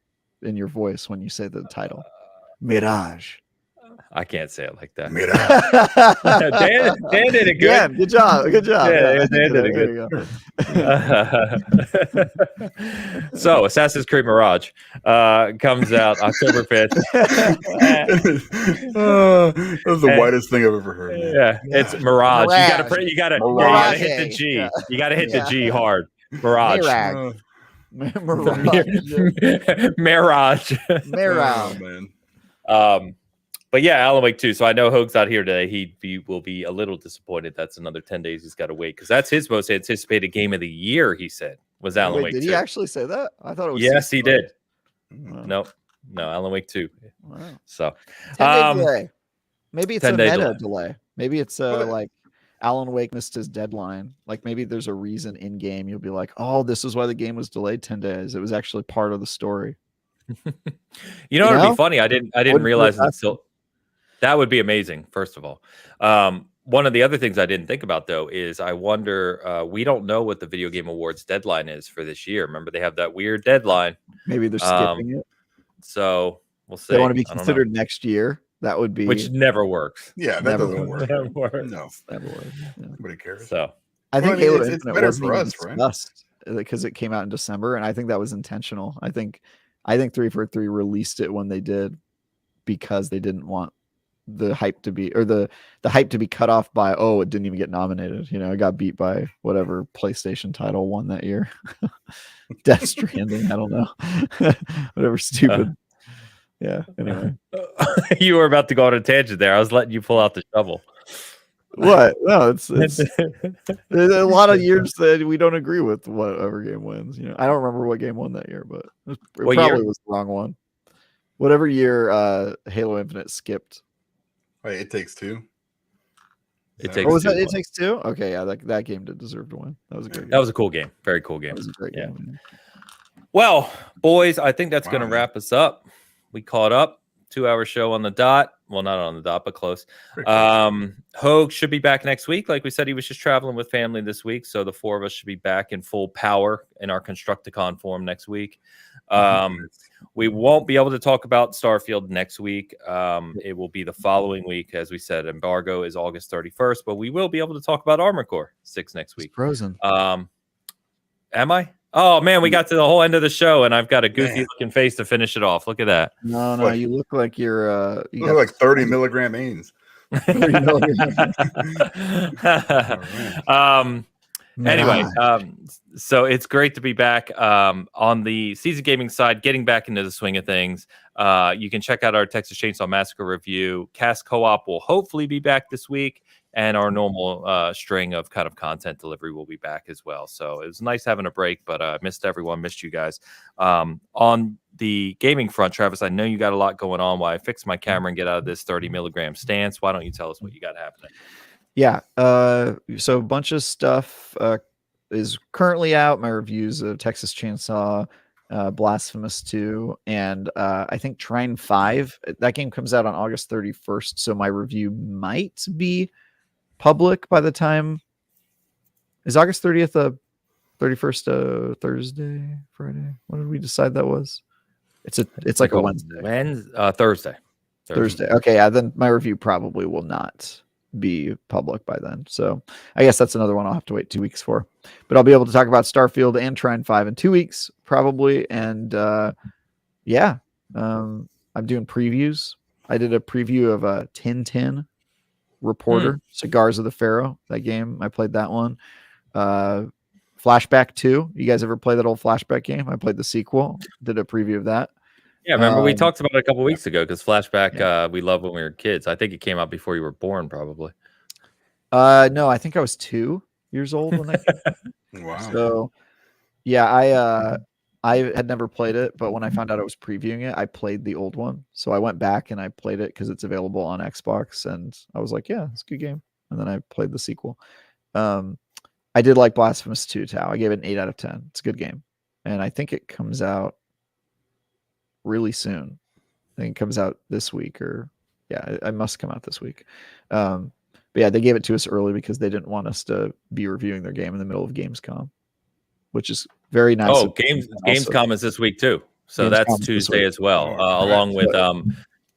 voice when you say the title. Mirage. I can't say it like that. Mira. Dan did it good. Yeah, good job. Good job. Yeah, Dan did it There you go. So, Assassin's Creed Mirage comes out October 5th. That was the whitest thing I've ever heard. Man. Yeah, it's Mirage. Mirage. You gotta Mirage. hit the G. Yeah. You gotta hit the G hard. Mirage. Mirage. Mirage. Oh, Mirage. man. But yeah, Alan Wake 2. So I know Hoag's not here today. Will be a little disappointed. That's another 10 days he's got to wait because that's his most anticipated game of the year, he said, was Alan Wait, Wake did 2. he actually say that? I thought it was. Yes, he did. Wow. No, Alan Wake 2. Wow. So 10-day delay. Maybe it's a 10-day meta delay. Maybe it's Well, like Alan Wake missed his deadline. Like maybe there's a reason in game. You'll be like, oh, this is why the game was delayed 10 days. It was actually part of the story. you know what'd be funny? I didn't realize until that would be amazing. First of all, one of the other things I didn't think about though is I wonder. We don't know what the Video Game Awards deadline is for this year. Remember, they have that weird deadline. Maybe they're skipping it. So we'll see. They want to be considered next year. That would be which never works. Yeah, that never doesn't work. Never works. No, never works. Yeah. nobody cares. So I think Well, I mean, Halo it's Infinite better wasn't for even us, right? discussed because it came out in December, and I think that was intentional. I think 343 released it when they did because they didn't want the hype to be the hype to be cut off by it didn't even get nominated. You know, it got beat by whatever PlayStation title won that year. Death Stranding, I don't know. Whatever stupid. Yeah. Anyway, you were about to go on a tangent there. I was letting you pull out the shovel. what? No, it's there's a lot of years that we don't agree with whatever game wins. You know, I don't remember what game won that year, but it probably was the wrong one. Whatever year Halo Infinite skipped. Wait, It Takes Two. It Takes Oh, was Two. that It Takes Two? Okay, yeah, that game did deserve to win. That was a great game. That was a cool game. Very cool game. That was a great game. Well, boys, I think that's going to wrap us up. We caught up. 2-hour show on the dot. Well, not on the dot, but close. Hoeg should be back next week. Like we said, he was just traveling with family this week. So the four of us should be back in full power in our Constructicon form next week. We won't be able to talk about Starfield next week. It will be the following week. As we said, embargo is August 31st, but we will be able to talk about Armored Core 6 next week. It's frozen. Am I? Oh man, we got to the whole end of the show, and I've got a goofy looking face to finish it off. Look at that. No, What? you look like you're You look like 30 milligram Ains. Anyway, so it's great to be back on the Seasoned Gaming side, getting back into the swing of things. You can check out our Texas Chainsaw Massacre review. Cast Co-op will hopefully be back this week, and our normal string of kind of content delivery will be back as well. So it was nice having a break, but I missed everyone, missed you guys. On the gaming front, Travis, I know you got a lot going on while I fix my camera and get out of this 30 milligram stance. Why don't you tell us what you got happening? Yeah. So a bunch of stuff is currently out. My reviews of Texas Chainsaw, Blasphemous 2, and I think Trine 5. That game comes out on August 31st. So my review might be public by the time. Is August 30th 31st Thursday, Friday? What did we decide that was? It's like a Wednesday. Thursday. Okay, yeah, then my review probably will not be public by then. So I guess that's another one I'll have to wait 2 weeks for. But I'll be able to talk about Starfield and Trine 5 in 2 weeks, probably. And I'm doing previews. I did a preview of a Tintin Reporter, Cigars of the Pharaoh. That game, I played that one. Flashback 2. You guys ever play that old Flashback game? I played the sequel. Did a preview of that. Yeah, remember we talked about it a couple weeks ago because Flashback we loved when we were kids. I think it came out before you were born, probably. No, I think I was 2 years old when that came out. Wow. So yeah, I had never played it, but when I found out I was previewing it, I played the old one. So I went back and I played it because it's available on Xbox, and I was like, yeah, it's a good game. And then I played the sequel. I did like Blasphemous 2, Tao. I gave it an 8 out of 10. It's a good game. And I think it comes out really soon. I think it comes out this week, or it must come out this week. But yeah, they gave it to us early because they didn't want us to be reviewing their game in the middle of Gamescom, which is very nice. Oh, Gamescom is this week too. So that's Tuesday as well, along with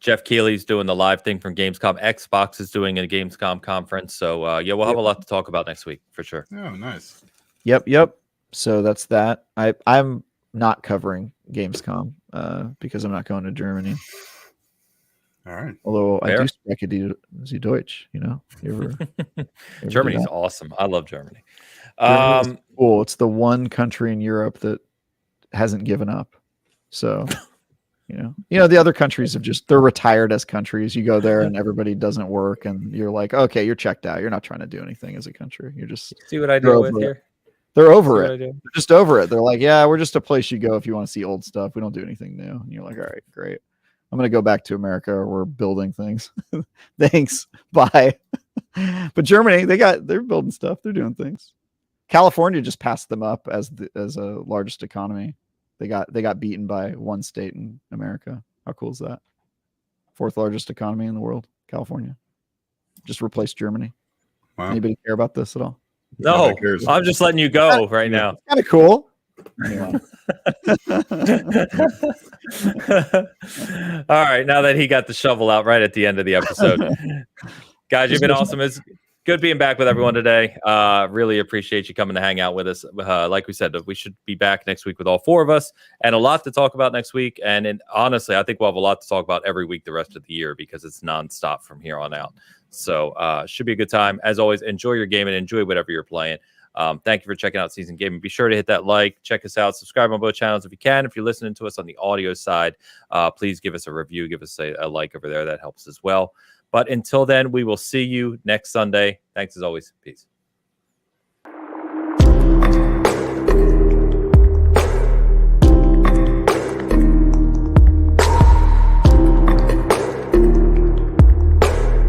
Jeff Keighley's doing the live thing from Gamescom. Xbox is doing a Gamescom conference. So we'll have a lot to talk about next week for sure. Oh, nice. Yep. So that's that. I'm not covering Gamescom because I'm not going to Germany. All right. Although I do speak die Deutsch, you know. You ever Germany's awesome. I love Germany. Cool. It's the one country in Europe that hasn't given up. So The other countries they're retired as countries. You go there and everybody doesn't work, and you're like, okay, you're checked out. You're not trying to do anything as a country. You're just See what I deal with here? They're over it. They're just over it. They're like, yeah, we're just a place you go if you want to see old stuff. We don't do anything new. And you're like, all right, great. I'm gonna go back to America where we're building things. Thanks. Bye. But Germany, they're building stuff. They're doing things. California just passed them up as a largest economy. They got beaten by one state in America. How cool is that? 4th largest economy in the world, California. Just replaced Germany. Wow. Anybody care about this at all? No, I'm just letting you go right now. Kind of cool. All right, now that he got the shovel out right at the end of the episode. Guys, you've been awesome. It's good being back with everyone today. Really appreciate you coming to hang out with us. Like we said, we should be back next week with all 4 of us and a lot to talk about next week. And honestly, I think we'll have a lot to talk about every week the rest of the year because it's nonstop from here on out. So should be a good time. As always, enjoy your game and enjoy whatever you're playing. Thank you for checking out Seasoned Gaming. Be sure to hit that like, check us out, subscribe on both channels if you can. If you're listening to us on the audio side, please give us a review, give us a like over there. That helps as well. But until then, we will see you next Sunday. Thanks as always. Peace.